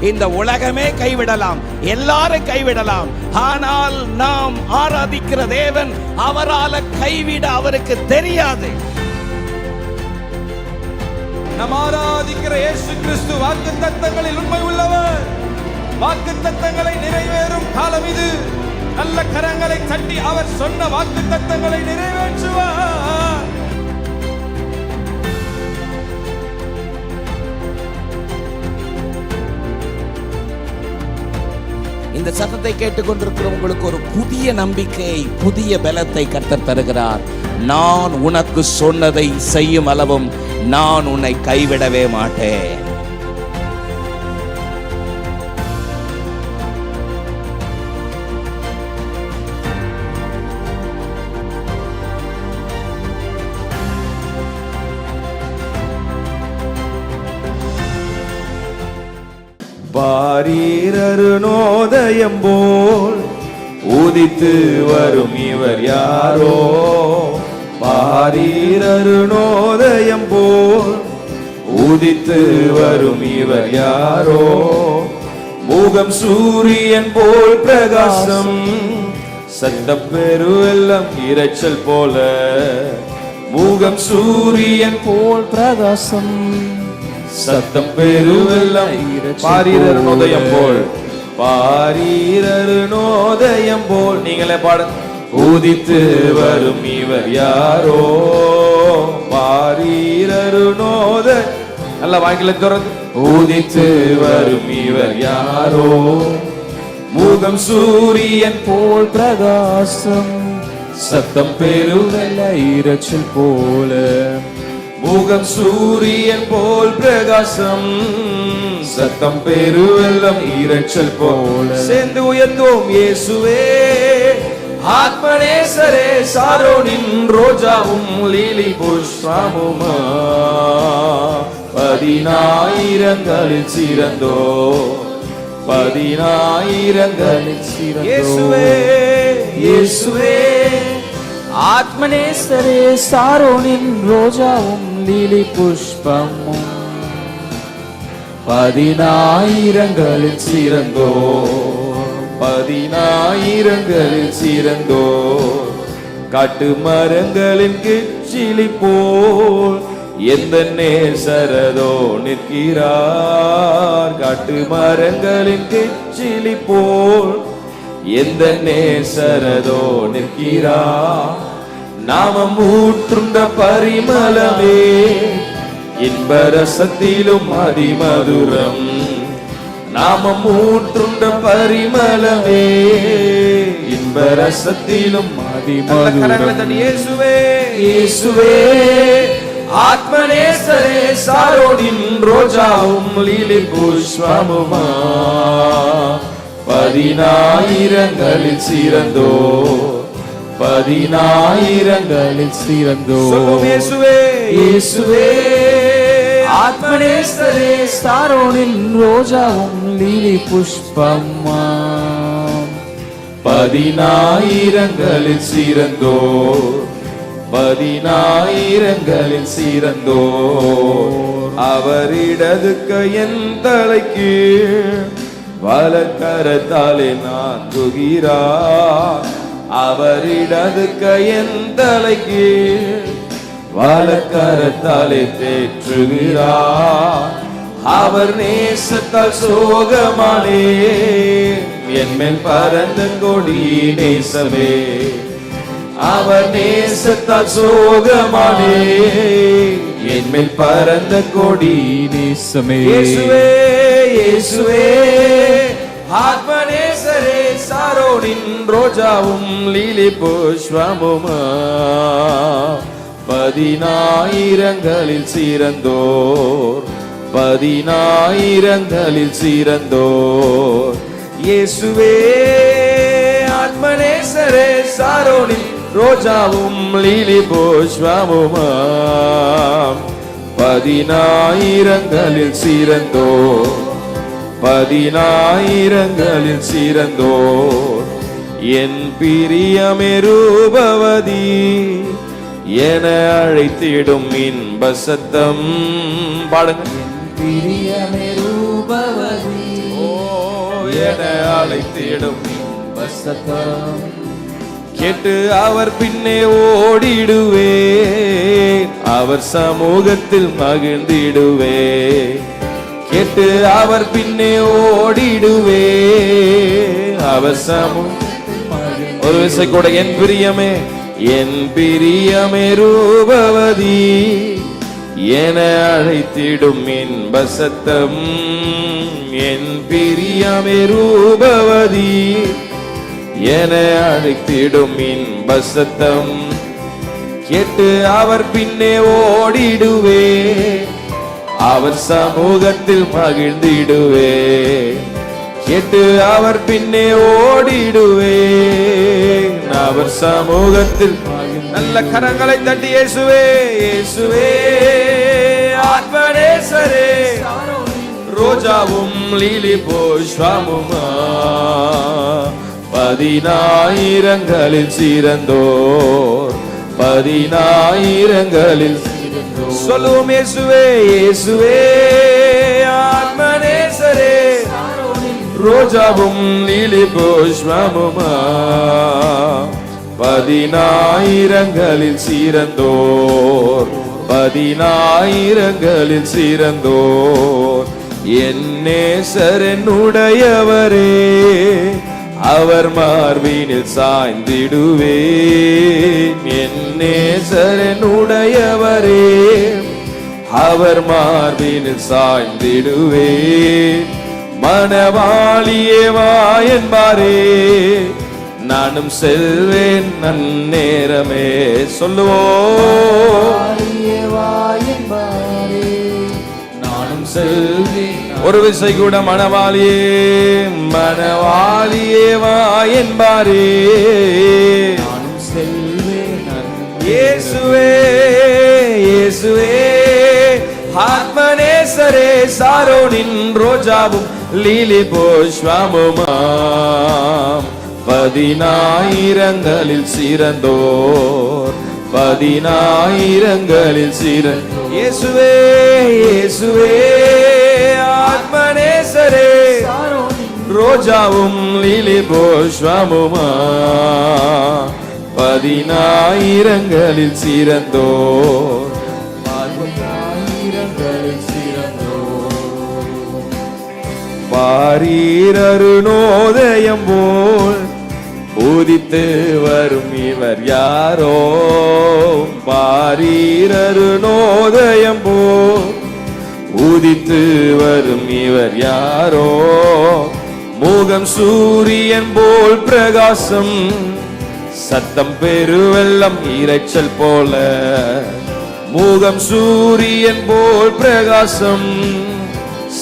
இந்த உலகமே கைவிடலாம், எல்லாரும் கைவிடலாம். ஆனால் நாம் ஆராதிக்கிற தேவன் அவரால் கைவிட அவருக்கு தெரியாது. நாம் ஆராதிக்கிற இயேசு கிறிஸ்து வாக்குத்தத்தங்களில் உண்மை உள்ளவர். வாக்குத்தத்தங்களை நிறைவேறும் காலம் இது. நல்ல கரங்களை தட்டி அவர் சொன்ன வாக்குத்தத்தங்களை நிறைவேற்றுவார். இந்த சத்தத்தை கேட்டுக்கொண்டிருக்கிற உங்களுக்கு ஒரு புதிய நம்பிக்கை, புதிய பலத்தை கர்த்தர் தருகிறார். நான் உனக்கு சொன்னதை செய்யும் அளவும் நான் உன்னை கைவிடவே மாட்டேன். பாரீரருணோதயம் போல் உதித்து வரும் இவர் யாரோ? பாரீரருணோதயம் போல் உதித்து வரும் இவர் யாரோ? முகம் சூரியன் போல் பிரகாசம், சத்தம் பெருவெல்லம் இரைச்சல் போல. முகம் சூரியன் போல் பிரகாசம், சத்தம் பெருவெல்லம். பாரீரருணோதயம் போல், பாரீரருணோதயம் போல். நீங்களே பாடுங்க. உதித்து வரும் இவர் யாரோ? பாரீரருணோத நல்ல வாய்களை திறந்து. உதித்து வரும் இவர் யாரோ? முகம் சூரியன் போல் பிரகாசம், சத்தம் பெருவெல்ல இரைச்சல் போல. முகம் சூரியன் போல் பிரகாசம், சத்தம் பெருவெல்லம் இரைச்சல் போல. சேர்ந்து உயர்ந்தோம். இயேசுவே ஆத்மநேசரே, சாரோனின் ரோஜாவும் லீலி புஷ்பமுமா, பதினாயிரங்களில் சிறந்தோ, பதினாயிரங்களில் சிறந்தோ. இயேசுவே இயேசுவே ஆத்மநேசரே, சாரோனின் ரோஜாவும் லீலி புஷ்பமும், பதினாயிரங்களில் சிறந்தோ, பதினாயிரங்களில் சிறந்தோ. காட்டு மரங்களின் கிச்சிலி போல் எந்த நேசரதோ நிற்கிறார். காட்டு மரங்களின் கிச்சிலி போல் எந்த நேசரதோ நிற்கிறார். நாமம் ஊற்றுண்ட பரிமளமே, இன்பரசத்திலும் அதிமதுரம். நாமம் ஊற்றுண்ட பரிமளமே, இன்பரசத்திலும் அதிமதுரம். இயேசுவே இயேசுவே ஆத்மநேசரே, சாரோனின் ரோஜாவும் லீலி புஷ்பமுமா, பதினாயிரங்களில் சிறந்தோ, பதினாயிரங்களில் சிறந்தோ. இயேசுவே இயேசுவே ஆத்மநேசரே, சாரோனின் ரோஜாவும் லீலி புஷ்பமா, பதினாயிரங்களில் சிறந்தோ, பதினாயிரங்களில் சிறந்தோ. அவரிடது கையன் தலைக்கு வலக்கரத்தாலே நான் துகிறார். அவரிடது கையன் தலைக்கு வலக்கரத்தாலே தேற்றுகிறார். அவர் நேசத்தால் சோகமானே, என்மேல் பரந்த கொடி நேசமே. அவர் நேசத்தால் சோகமானே, என்மேல் பரந்த கொடி நேசமே. இயேசுவே இயேசுவே ஆத்மநேசரே, சாரோனின் ரோஜாவும் லீலி புஷ்பமுமா, பதினாயிரங்களில் சிறந்தோர், பதினாயிரங்களில் சிறந்தோர். இயேசுவே ஆத்மநேசரே, சாரோனின் ரோஜாவும் லீலி புஷ்பமுமா, பதினாயிரங்களில் சிறந்தோர், பதினாயிரங்களில் சிறந்தோர். என் பிரியமே ரூபவதி என அழைத்திடும் இன்ப சத்தம். பாடுங்க. பிரியமே ரூபவதி ஓ என அழைத்திடும் சத்தம் கேட்டு அவர் பின்னே ஓடிடுவேன், அவர் சமூகத்தில் மகிழ்ந்திடுவேன். கேட்டு அவர் பின்னே ஓடிடுவேன், அவர் சமூகத்தில் மகிழ்ந்திடுவேன். ஒரு விசை கூட என் பிரியமே ரூபவதி என அழைத்திடும் இன்ப சத்தம். என் பிரியமே ரூபவதி என அழைத்திடும் இன்ப சத்தம். கேட்டு அவர் பின்னே ஓடிடுவே, அவர் சமூகத்தில் மகிழ்ந்திடுவே. கேட்டு அவர் பின்னே ஓடிடுவே, அவர் சமூகத்தில். நல்ல கரங்களை தட்டி இயேசுவே இயேசுவே ஆத்மநேசரே, ரோஜாவும் லீலி புஷ்பமுமா, பதினாயிரங்களில் சிறந்தோர், பதினாயிரங்களில் சொல்லுவோம் இயேசுவே இயேசுவே ஆத்மநேசரே, ரோஜாவும் லீலி புஷ்பமுமா, பதினாயிரங்களில் சிறந்தோர், பதினாயிரங்களில் சிறந்தோர். என் நேசரனுடையவரே, அவர் மார்பினில் சாய்ந்திடுவேன். என் நேசரனுடையவரே, அவர் மார்பினில் சாய்ந்திடுவேன். மணவாளியே வா என்பாரே, நானும் செல்வேன் நன்னேரமே. சொல்லுவோம் நானும் செல்வேன். ஒரு விசை கூட மணவாளியே மணவாளியே வா என்பாரே, நானும் செல்வேன். இயேசுவே இயேசுவே ஆத்மநேசரே, சாரோனின் ரோஜாவும் லீலி புஷ்பமுமாம், பதினாயிரங்களில் சிறந்தோர், பதினாயிரங்களில் சிறந்தோர். இயேசுவே இயேசுவே ஆத்மநேசரே, ரோஜாவும் லீலி புஷ்பமுமா, பதினாயிரங்களில் சிறந்தோர், பதினாயிரங்களில் சிறந்தோர். பாரீரருணோதயம் போல் உதித்து வரும் இவர் யாரோ, பாரீரருணோதயம் போல் உதித்து வரும் இவர் யாரோ. முகம் சூரியன் போல் பிரகாசம், சத்தம் பெருவெள்ளம் இரைச்சல் போல. முகம் சூரியன் போல் பிரகாசம்,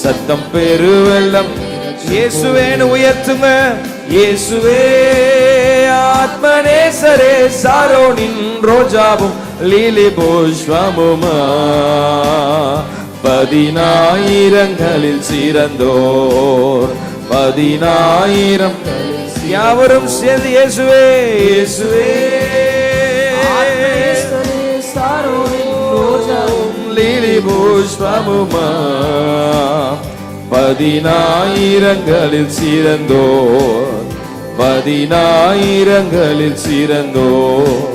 சத்தம் பெருவெள்ளம். இயேசுவேன்னு உயர்த்துங்க. இயேசுவே ஆத்மநேசரே, சாரோனின் ரோஜாவும் லீலி புஷ்பமுமா, பதினாயிரங்களில் சிறந்தோர், பதினாயிரம். யாவரும் சேர்ந்து இயேசுவே இயேசுவே லீலி புஷ்பமுமா, பதினாயிரங்களில் சிறந்தோர், பதினாயிரங்களில் சிறந்தோர்,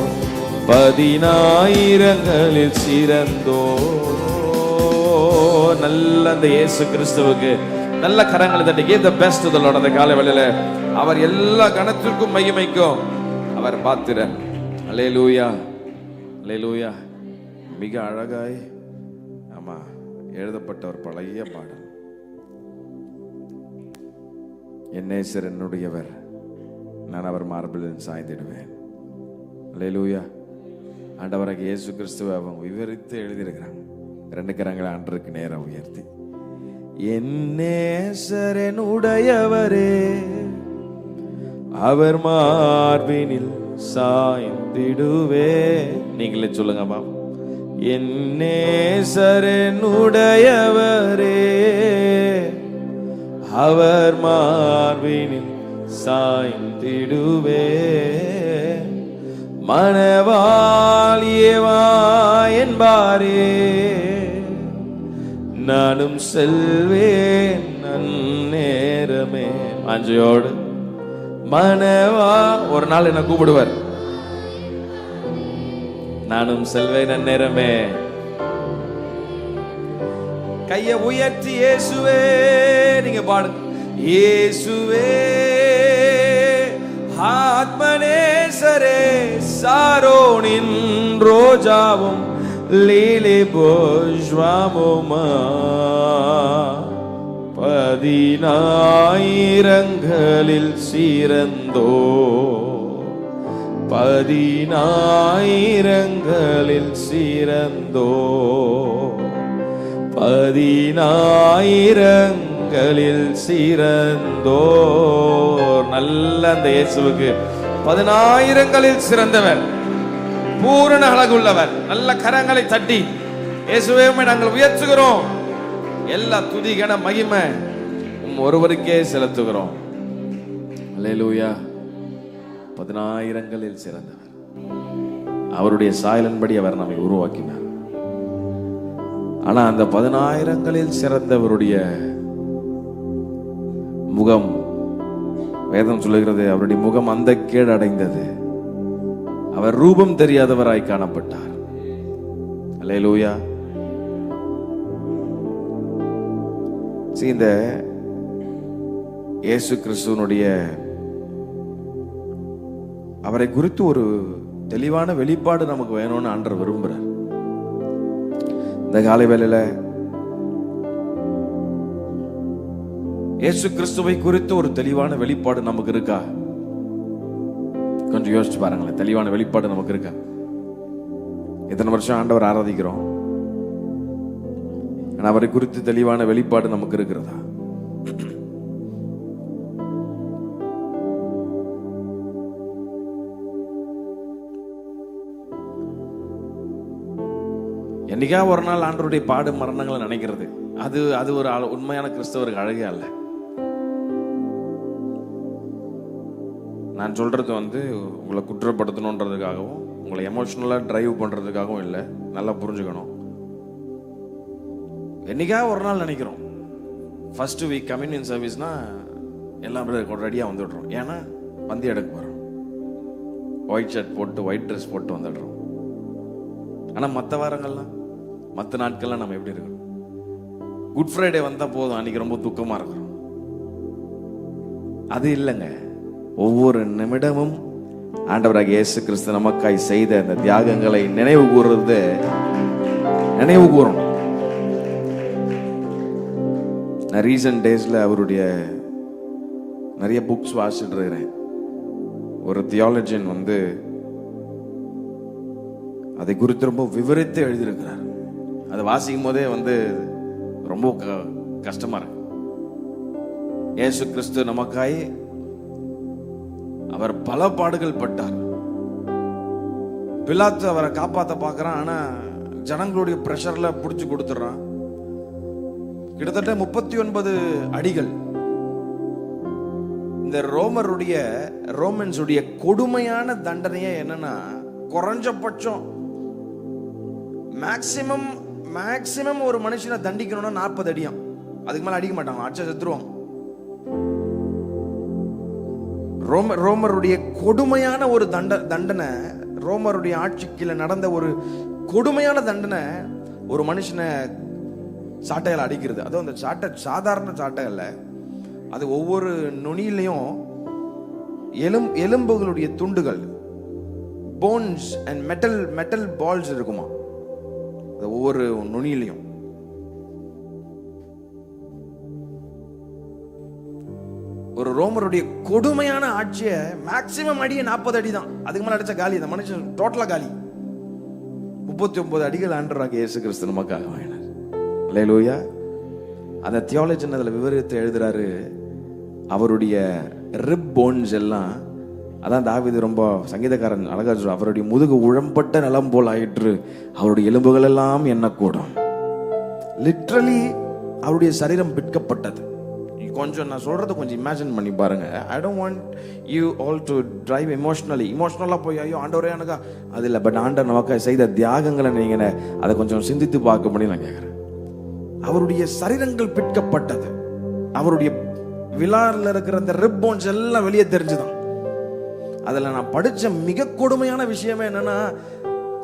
பதினாயிரங்களில் சிறந்தோர். நல்ல அந்த இயேசு கிறிஸ்துவுக்கு நல்ல கரங்களை தட்டி give the best to the Lord. அந்த காலை வேளையில அவர் எல்லா கணத்திற்கும் மகிமைக்கும் அவர் பாத்திரர். அல்லேலூயா அல்லேலூயா. மிக அழகாய் ஆமா எழுதப்பட்ட ஒரு பழைய பாடல். என் நேசர் என்னுடையவர், நான் அவர் மார்பில் சாய்ந்திடுவேன். அல்லேலூயா. ஆண்டவராக இயேசு கிறிஸ்துவை அவங்க விவரித்து எழுதியிருக்கிறாங்க. ரெண்டு கரங்களை ஆண்டருக்கு நேரம் உயர்த்தி, என் நேசர் என்னுடையவரே, அவர் மார்பினில் சாய்ந்திடுவே. நீங்களே சொல்லுங்க அம்மா. என் நேசர் என்னுடையவரே, அவர் மார்பினில் சாய்ந்திடுவே. மணவாளியே வா என்பாரே, நானும் செல்வேன் நன்னேரமே. வாஞ்சையோடு மனவா. ஒரு நாள் என்ன கூப்பிடுவார், நானும் செல்வேன் அந்நேரமே. கையை உயர்த்தி இயேசுவே நீங்க பாடுங்க. இயேசுவே ஆத்மநேசரே, சாரோனின் ரோஜாவும் லீலி புஷ்பமுமா, 10,000ங்களில் சிறந்தோ, 10,000ங்களில் சிறந்தோ, 10,000ங்களில் சிறந்தோ. நல்ல அந்த இயேசுவுக்கு 10,000ங்களில் சிறந்தவர், பூரண அழகுள்ளவர். நல்ல கரங்களை தட்டி இயேசுவே நாங்கள் உயர்த்துகிறோம். எல்லா துதிகன மகிமை ஒருவருக்கே செலுத்துகிறோம். அல்லேலூயா. 10,000ங்களில் சிறந்தவர், அவருடைய சாயலின்படி அவர் நம்மை உருவாக்கினார். ஆனா அந்த 10,000ங்களில் சிறந்தவருடைய முகம், வேதம் சொல்லுகிறது, அவருடைய முகம் அந்த கேடு அடைந்தது, அவர் ரூபம் தெரியாதவராய் காணப்பட்டார். அல்லேலூயா. இந்த இயேசு கிறிஸ்துவனுடைய அவரை குறித்து ஒரு தெளிவான வெளிப்பாடு நமக்கு வேணும்னு ஆண்டவர் விரும்புகிறார். இந்த காலை வேளையில இயேசு கிறிஸ்துவை குறித்து ஒரு தெளிவான வெளிப்பாடு நமக்கு இருக்கா? கொஞ்சம் யோசிச்சு பாருங்களேன். தெளிவான வெளிப்பாடு நமக்கு இருக்கா? இத்தனை வருஷம் ஆண்டவர் ஆராதிக்கிறோம், அவரை குறித்து தெளிவான வெளிப்பாடு நமக்கு இருக்கிறதா? என்னைக்கா ஒரு நாள் ஆண்டவருடைய பாடு மரணங்களை நினைக்கிறது, அது ஒரு உண்மையான கிறிஸ்தவருக்கு அழகே அல்ல. நான் சொல்றது உங்களை குற்றப்படுத்தணுன்றதுக்காகவும் உங்களை எமோஷனலா டிரைவ் பண்றதுக்காகவும் இல்லை. நல்லா புரிஞ்சுக்கணும். என்னைக்கா ஒரு நாள் நினைக்கிறோம், ஃபர்ஸ்ட் வீக் கம்யூனியன் சர்வீஸ்னா எல்லாம் ரெடியாக வந்துடுறோம். ஏன்னா பந்தி எடுக்க போகிறோம், ஒயிட் ஷர்ட் போட்டு ஒயிட் ட்ரெஸ் போட்டு வந்துடுறோம். ஆனால் மற்ற வாரங்கள்லாம், மற்ற நாட்கள்லாம் நம்ம எப்படி இருக்கணும்? குட் ஃப்ரைடே வந்தால் போதும், அன்னைக்கு ரொம்ப துக்கமாக இருக்கிறோம். அது இல்லைங்க. ஒவ்வொரு நிமிடமும் ஆண்டவராக இயேசு கிறிஸ்து நமக்காய் செய்த அந்த தியாகங்களை நினைவு கூறணும். நான் ரீசன்ட் டேஸ்ல அவருடைய நிறைய புக்ஸ் வாசிச்சுட்டு இருக்கிறேன். ஒரு தியாலஜியன் அதை குறித்து ரொம்ப விவரித்து எழுதியிருக்கிறார். அதை வாசிக்கும் போதே ரொம்ப கஷ்டமா இருக்கு. இயேசு கிறிஸ்து நமக்காய் அவர் பல பாடுகள் பட்டார். பிலாத்து அவரை காப்பாற்ற பார்க்கறான், ஆனா ஜனங்களுடைய பிரஷர்ல புடிச்சு கொடுத்துறான். கிட்டத்தட்ட 39 அடிகள். இந்த ரோமன்ஸுடைய கொடுமையான தண்டனையே என்னன்னா, குறைஞ்சபட்சம் மேக்சிமம் ஒரு மனுஷனை தண்டிக்கணும்னா 40 அடியும். அதுக்கு மேல அடிக்க மாட்டாங்க, அடிச்சா செத்துருவாங்க. ரோமருடைய கொடுமையான ஒரு தண்டனை, ரோமருடைய ஆட்சிக்கு நடந்த ஒரு கொடுமையான தண்டனை, ஒரு மனுஷனை சாட்டையால் அடிக்கிறது. அதுவும் அந்த சாட்டை சாதாரண சாட்டை அல்ல, அது ஒவ்வொரு நுனியிலையும் எலும்புகளுடைய துண்டுகள், போன்ஸ் அண்ட் மெட்டல் பால்ஸ் இருக்குமா, அது ஒவ்வொரு நுனியிலையும். ஒரு ரோமருடைய கொடுமையான ஆட்சியை மேக்சிமம் அடியே 40 அடி தான். அதுக்கு மேல அடிச்ச காலி, அந்த மனுஷன் டோட்டலா காலி. 39 அடிகள் ஆண்டவராக இயேசு கிறிஸ்து நமக்காக வாங்கினார். அல்லேலூயா. அந்த தியாலஜியன் அதுல விவரித்து எழுதுறாரு, அவருடைய ரிப் போன்ஸ் எல்லாம், அதான் தாவீது ரொம்ப சங்கீதக்காரன் அழகா சொல்றார், அவருடைய முதுகு உழம்பட்ட நிலம் போல் ஆயிற்று, அவருடைய எலும்புகள் எல்லாம் எண்ணக்கூடும். லிட்ரலி அவருடைய சரீரம் பிற்கப்பட்டது. கொஞ்சம் நான் சொல்றது கொஞ்சம் இமேஜின் பண்ணி பாருங்க. I don't want you all to drive இமோஷனலா போய் ஐயோ ஆண்டவரே எனக்கா அது இல்லை. பட் ஆண்டவர் நமக்கு செய்த தியாகங்களை நீங்க அதை கொஞ்சம் சிந்தித்து பார்க்க முடியும் நான் கேட்கிறேன். அவருடைய சரீரங்கள் பிற்கப்பட்டது, அவருடைய விழாவில் இருக்கிற அந்த ரிப் போன்ஸ் எல்லாம் வெளியே தெரிஞ்சுதான். அதில் நான் படித்த மிக கொடுமையான விஷயமே என்னன்னா,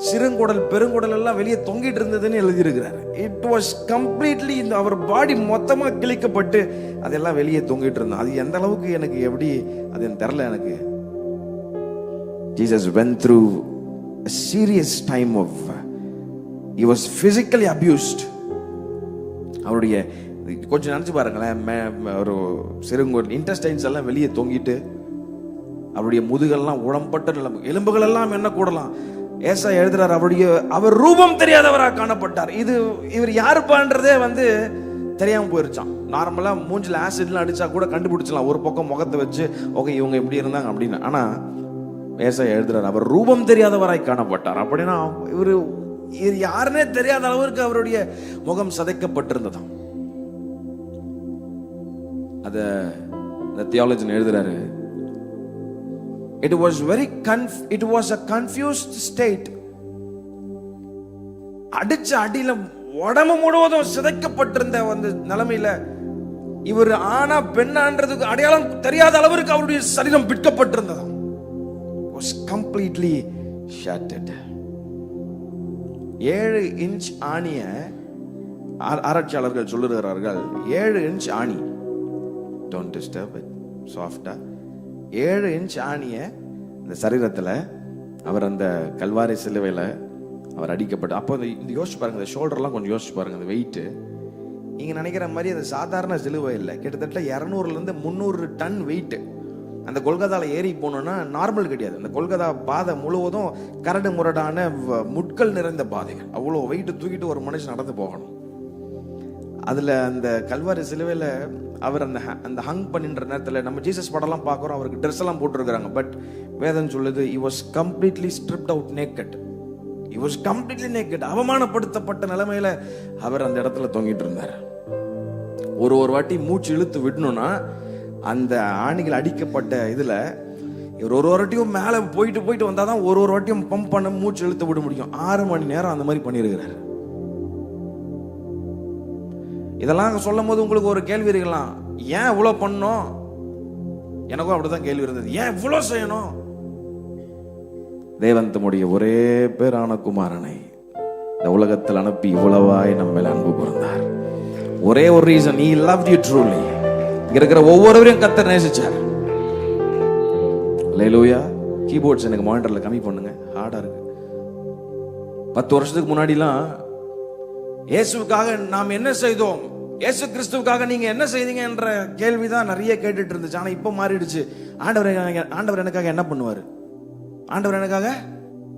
சிறுங்குடல் பெருங்குடல் எல்லாம் வெளியே தொங்கிட்டு இருந்ததுன்னு எழுதியிருக்கிறாரு. இட் வாஸ் கம்ப்ளீட்லி இந்த அவர் பாடி மொத்தமாக கிழிக்கப்பட்டு அதெல்லாம் வெளியே தொங்கிட்டு இருந்தோம். அது எந்த அளவுக்கு எனக்கு எப்படி அது எனக்கு தெரில. எனக்கு Jesus went through a serious time of he was physically abused. அவருடைய கொஞ்சம் நினச்சி பாருங்களேன், ஒரு சிறுங்குடல் இன்டெஸ்டைன்ஸ் எல்லாம் வெளியே தொங்கிட்டு அவருடைய முதுகெல்லாம் உடம்பட்ட நிலைமை, எலும்புகள் எல்லாம் என்ன கூடலாம். ஏசா எழுதுறார், அவர் ரூபம் தெரியாதவராக காணப்பட்டார். இவர் யாருப்பான்றதே தெரியாம போயிருச்சான். நார்மலா மூஞ்சில ஆசிட்லாம் அடிச்சா கூட கண்டுபிடிச்சலாம், ஒரு பக்கம் முகத்தை வச்சு ஓகே இவங்க எப்படி இருந்தாங்க அப்படின்னு. ஆனா ஏசா எழுதுறார், அவர் ரூபம் தெரியாதவராய் காணப்பட்டார். அப்படின்னா இவர் யாருன்னே தெரியாத அளவிற்கு அவருடைய முகம் சதைக்கப்பட்டிருந்ததாம். அத தியாலஜியன் எழுதுறாரு, it was a confused state. அடிச்ச அடியில உடம்பு முழுவதும் சிதைக்கப்பட்டிருந்த நிலைமையில இவர் ஆனா பெண்ணான்றதுக்கு அடையாளம் தெரியாத அளவிற்கு அவருடைய சரீரம் பிற்கப்பட்டிருந்ததாம். was completely shattered. 7 இன்ச் ஆணிய ஆராய்ச்சியாளர்கள் சொல்லுகிறார்கள், 7 இன்ச் ஆணி, don't disturb it, சாஃப்டா 7 இன்ச் ஆணிய இந்த சரீரத்தில் அவர் அந்த கல்வாரி சிலுவையில் அவர் அடிக்கப்பட்டு. அப்போ இந்த யோசிச்சு பாருங்க, இந்த ஷோல்டர்லாம் கொஞ்சம் யோசிச்சு பாருங்க, அந்த வெயிட்டு நீங்கள் நினைக்கிற மாதிரி அது சாதாரண சிலுவை இல்லை. கிட்டத்தட்ட 200 - 300 டன் வெயிட்டு. அந்த கொல்கத்தாவில் ஏறி போனோன்னா நார்மல் கிடையாது. அந்த கொல்கத்தா பாதை முழுவதும் கரடு முரடான முட்கள் நிறைந்த பாதைகள். அவ்வளோ வெயிட்டு தூக்கிட்டு ஒரு மனுஷன் நடந்து போகணும். அதில் அந்த கல்வாரி சிலுவையில் அவர் அந்த ஹங் பண்ணின்ற நேரத்தில் நம்ம ஜீசஸ் படம்லாம் பார்க்குறோம், அவருக்கு ட்ரெஸ் எல்லாம் போட்டிருக்கிறாங்க. பட் வேதம் சொல்லுது, he was completely stripped out naked. he was completely naked. அவமானப்படுத்தப்பட்ட நிலைமையில அவர் அந்த இடத்துல தொங்கிட்டு இருந்தார். ஒரு வாட்டி மூச்சு இழுத்து விடணும்னா அந்த ஆணிகள் அடிக்கப்பட்ட இதில் இவர் ஒரு வாட்டியும் மேலே போயிட்டு வந்தாதான் ஒரு வாட்டியும் பம்ப் பண்ண மூச்சு இழுத்து விட முடியும். 6 மணி நேரம் அந்த மாதிரி பண்ணியிருக்கிறார். இதெல்லாம் சொல்லும் போது உங்களுக்கு ஒரு கேள்வி இருக்கலாம், ஏன் இவ்வளோ பண்ணோம்? எனக்கும் அப்படிதான் கேள்வி இருந்தது, ஏன் இவ்வளோ செய்யணும்? தேவன் தம்முடைய ஒரே பேரான குமாரனை இந்த உலகத்தில் அனுப்பி இவ்வளவாய் நம்ம மேல அன்பு கூர்ந்தார். ஒரே ஒரு reason, he loved you truly. இங்க இருக்கிற ஒவ்வொருவரையும் கர்த்தர் நேசிச்சார். அல்லேலூயா. கீபோர்ட்ஸ் எனக்கு மானிட்டர்ல கம்மி பண்ணுங்க, ஹார்டா இருக்கு. 10 வருஷத்துக்கு முன்னாடிலாம் இயேசுவுக்காக நாம் என்ன செய்தோம், இயேசு கிறிஸ்துவுக்காக நீங்க என்ன செய்தீங்க என்ற கேள்விதான் நிறைய கேட்டுட்டு இருந்துச்சு. ஆனா இப்ப மாறிடுச்சு. ஆண்டவர் எனக்காக என்ன பண்ணுவார்? ஆண்டவர் எனக்காக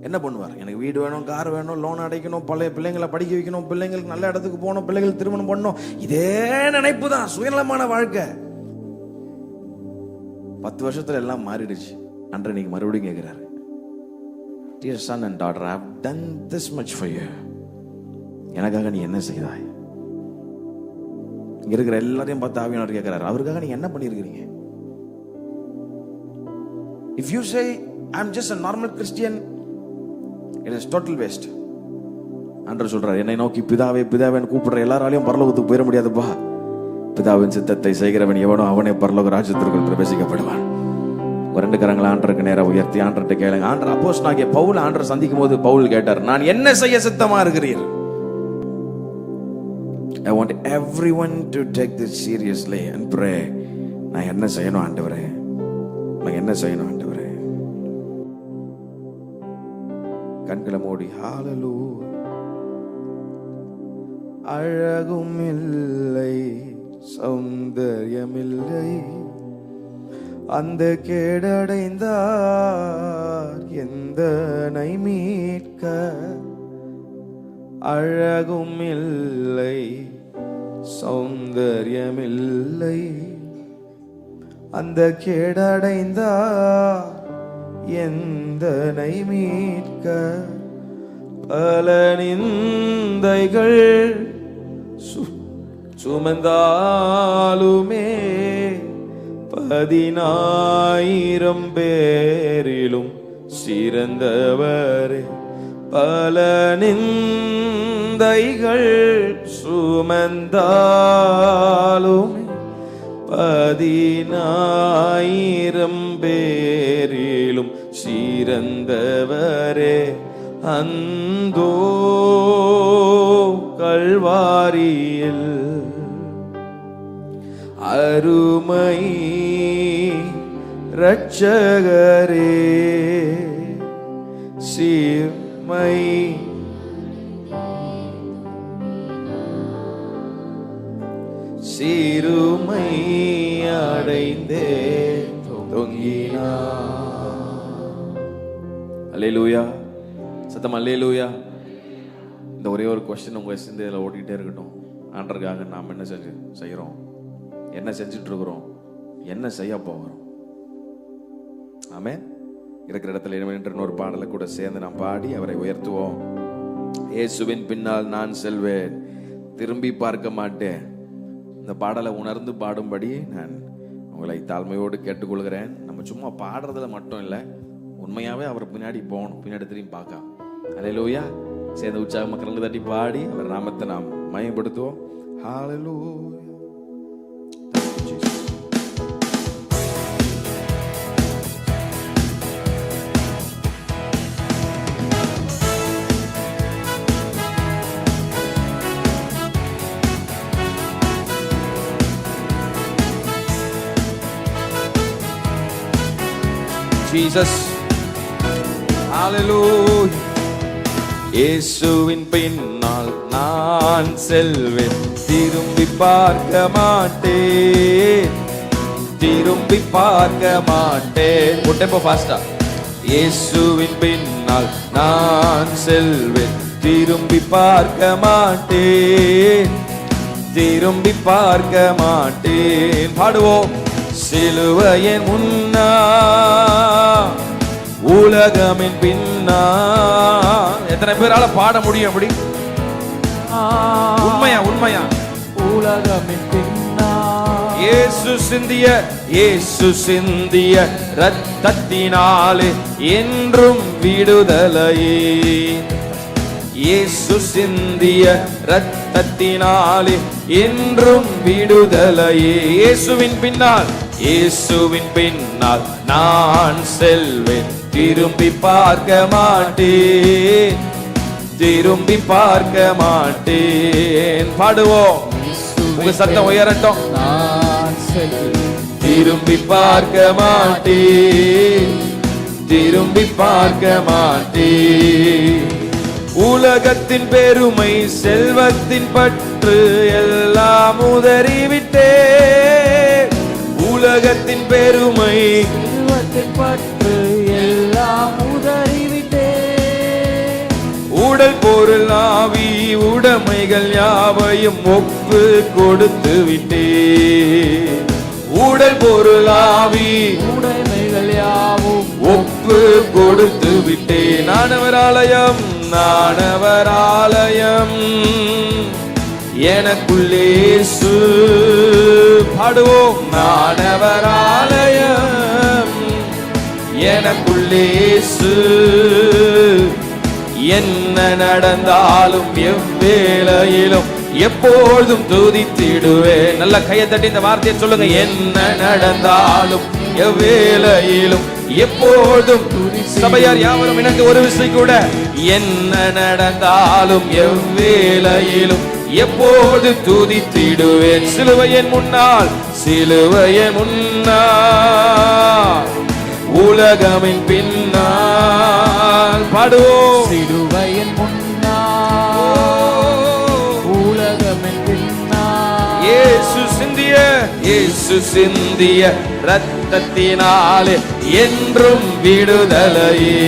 என்ன பண்ணுவார்? எனக்கு வீடு வேணும், கார் வேணும், லோன் அடைக்கணும், பழைய பிள்ளைங்களை படிக்க வைக்கணும், பிள்ளைங்களுக்கு நல்ல இடத்துக்கு போகணும், பிள்ளைங்களுக்கு திருமணம் பண்ணணும், இதே நினைப்பு தான், சுயநலமான வாழ்க்கை. 10 வருஷத்துல எல்லாம் மாறிடுச்சு. அன்று நீங்க மறுபடியும் கேட்கிறாரு, dear son and daughter, I have done this much for you. எனக்காக நீ என்ன செய்தாய்? இங்க இருக்கிற எல்லாரையும் பார்த்து ஆவியானவர் கேட்கிறாரு, அவருக்காக நீங்க என்ன பண்ணிருக்கிறீங்க? If you say I'm just a normal Christian, it is total waste. ஆண்டவர் சொல்றாரு, என்னை நோக்கி பிதாவே பிதாவேன்னு கூப்பிடுற எல்லாராலையும் பரலோகத்துக்கு போயிட முடியாதுப்பா. பிதாவின் சித்தத்தை செய்கிறவன் எவனோ அவனே பரலோக ராஜ்யத்திற்குள் பிரவேசிக்கப்படுவான். ஒரு 2 கரங்களை ஆண்டருக்கு நேரா உயர்த்தி ஆண்டர்கிட்ட கேளுங்க. ஆண்டர் அப்போஸ்தலனாகிய பவுல் ஆண்டர் சந்திக்கும் போது பவுல் கேட்டார், நான் என்ன செய்ய சித்தமா இருக்கிறீர்? I want everyone to take this seriously and pray. நான் என்ன செய்யணும் ஆண்டவரே? நான் என்ன செய்யணும் ஆண்டவரே? கண்களை மூடி ஹalleluya. அழகும் இல்லை, சௌந்தர்யமில்லை, அந்த கேடடைந்தார் எந்தனை மீட்க. அழகும் இல்லை, சௌந்தர்யமில்லை, அந்த கேடடைந்தார் எந்தனை மீட்க. பல நிந்தைகள் சுமந்தாலுமே 10,000 பேரிலும் சிறந்தவரே. பல நிந்தைகள் சுமந்தாலுமே 10,000 பேரிலும் சிறந்தவரே அந்தோ கல்வாரியில் அருமை இரட்சகரே சீர்மை சிறுமை அடைந்தே தொங்கினார். அல்லேலூயா, சத்தம் அல்லேலூயா. இந்த ஒரே ஒரு கொஸ்டின் உங்க சிந்தையில ஓடிக்கிட்டே இருக்கட்டும். ஆண்டவருக்காக நாம் என்ன செய்கிறோம், என்ன செஞ்சுட்டு இருக்கிறோம், என்ன செய்ய போகிறோம்? ஆமென். இருக்கிற இடத்துல இன்னொரு பாடலை கூட சேர்ந்து நாம் பாடி அவரை உயர்த்துவோம். இயேசுவின் பின்னால் நான் செல்வேன், திரும்பி பார்க்க மாட்டேன். இந்த பாடலை உணர்ந்து பாடும்படி நான் உங்களை தாழ்மையோடு கேட்டுக்கொள்கிறேன். நம்ம சும்மா பாடுறதுல மட்டும் இல்லை, உண்மையாவே அவர் பின்னாடி போகணும், பின்னாடி திரும்பி பார்க்க. அல்லேலூயா. சேர்ந்து உற்சாகமாக கரங்களை தட்டி பாடி அவர் நாமத்தை நாம் மயப்படுத்துவோம். ஹல்லேலூயா. Jesus, hallelujah. இயேசுவின் பின்னால் நான் செல்வேன், திரும்பி பார்க்க மாட்டேன், திரும்பி பார்க்க மாட்டேன். ஒரு டெம்போ ஃபாஸ்டா. இயேசுவின் பின்னால் நான் செல்வேன், திரும்பி பார்க்க மாட்டேன், திரும்பி பார்க்க மாட்டேன். பாடுவோம். சிலுவையின் முன்னா உலகமின் பின்னா. எத்தனை பேரால பாட முடியும் அப்படி? உண்மையா உண்மையா? உலகமின் பின்னா இயேசு சிந்திய இரத்தத்தினாலே என்றும் விடுதலையே. இயேசு சிந்திய இரத்தத்தினாலே என்றும் விடுதலையே. இயேசுவின் பின்னால் நான் செல்வேன், திரும்பி பார்க்க மாட்டேன், திரும்பி பார்க்க மாட்டேன். பாடுவோம். உங்க சத்தம் உயரட்டும். நான் செல்வேன், திரும்பி பார்க்க மாட்டேன், திரும்பி பார்க்க மாட்டேன். உலகத்தின் பெருமை செல்வத்தின் பற்று எல்லாம் உதறிவிட்டேன். உலகத்தின் பெருமை செல்வத்தின் பற்று எல்லாம் உதறிவிட்டேன். உடல் பொருள் ஆவி உடைமைகள் யாவையும் ஒப்பு கொடுத்து விட்டேன். உடல் பொருள் ஆவி உடைமைகள் யாவும் ஒப்பு கொடுத்து விட்டேன். நானவர் ஆலயம் எனக்குள்ளே இயேசு. பாடுவோம். நானவர் ஆலயம் எனக்குள்ளே இயேசு. என்ன நடந்தாலும் எவ்வேளையிலும் எப்பொழுதும் துதித்திடுவேன். நல்ல கையை தட்டி இந்த வார்த்தையை சொல்லுங்க. என்ன நடந்தாலும் எவ்வேளையிலும் எப்பொழுதும். சபையார் யாவரும் இணைந்து ஒரு விசை கூட. என்ன நடந்தாலும் எவ்வேளையிலும் எப்போது துதித்திடுவேன். சிலுவையின் முன்னால் உலகமின் பின்னால். பாடுவோம். சிலுவையின் முன்னால் உலகமின் பின்னால். இயேசு சிந்திய இரத்தத்தினாலே என்றும் விடுதலையே.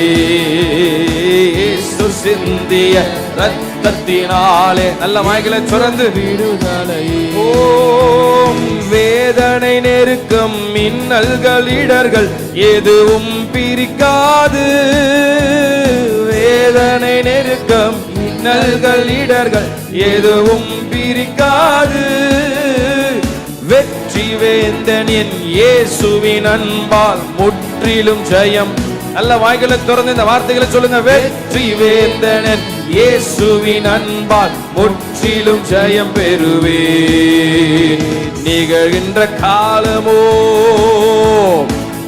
இயேசு சிந்திய இரத்தத்தினாலே. நல்ல வாய்களை சுரந்து விடுதலையே. ஓம். வேதனை நெருக்கம் மின்னல்கள் இடர்கள் எதுவும் பிரிக்காது. வேதனை நெருக்கம் மின்னல்கள் இடர்கள் எதுவும் பிரிக்காது. வெற்றி வேந்தன் என் இயேசுவின் அன்பால் முற்றிலும் ஜெயம். நல்ல வாய்களை திறந்து இந்த வார்த்தைகளை சொல்லுங்க. வெற்றி வேந்தன் இயேசுவின் அன்பால் முற்றிலும் ஜெயம் பெறுவே. நிகழ்கின்ற காலமோ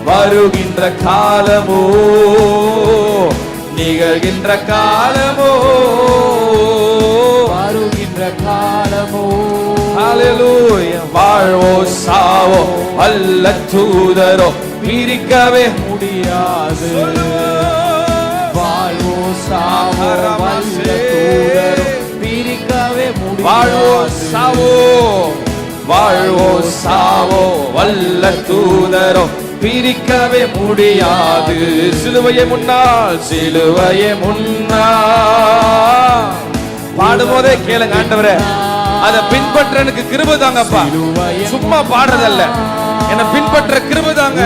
வருகின்ற காலமோ, நிகழ்கின்ற காலமோ வருகின்ற காலமோ. ஹல்லேலூயா. வாழ்வோ சாவோ வல்ல தூதரோ பிரிக்கவே முடியாது. வாழ்வோ சாவோ வல்ல தூதரோ பிரிக்கவே வாழ்வோ முடியாது. சாவோ, வாழ்வோ சாவோ வல்ல தூதரோ பிரிக்கவே முடியாது. சிலுவையை முன்னால், சிலுவையை முன்னால் பாடும்போதே கேளுங்க ஆண்டவரே, அதை பின்பற்ற எனக்கு கிருபை தாங்கப்பா. சும்மா பாடுறதல்ல, என்னை பின்பற்ற கிருபை தாங்க.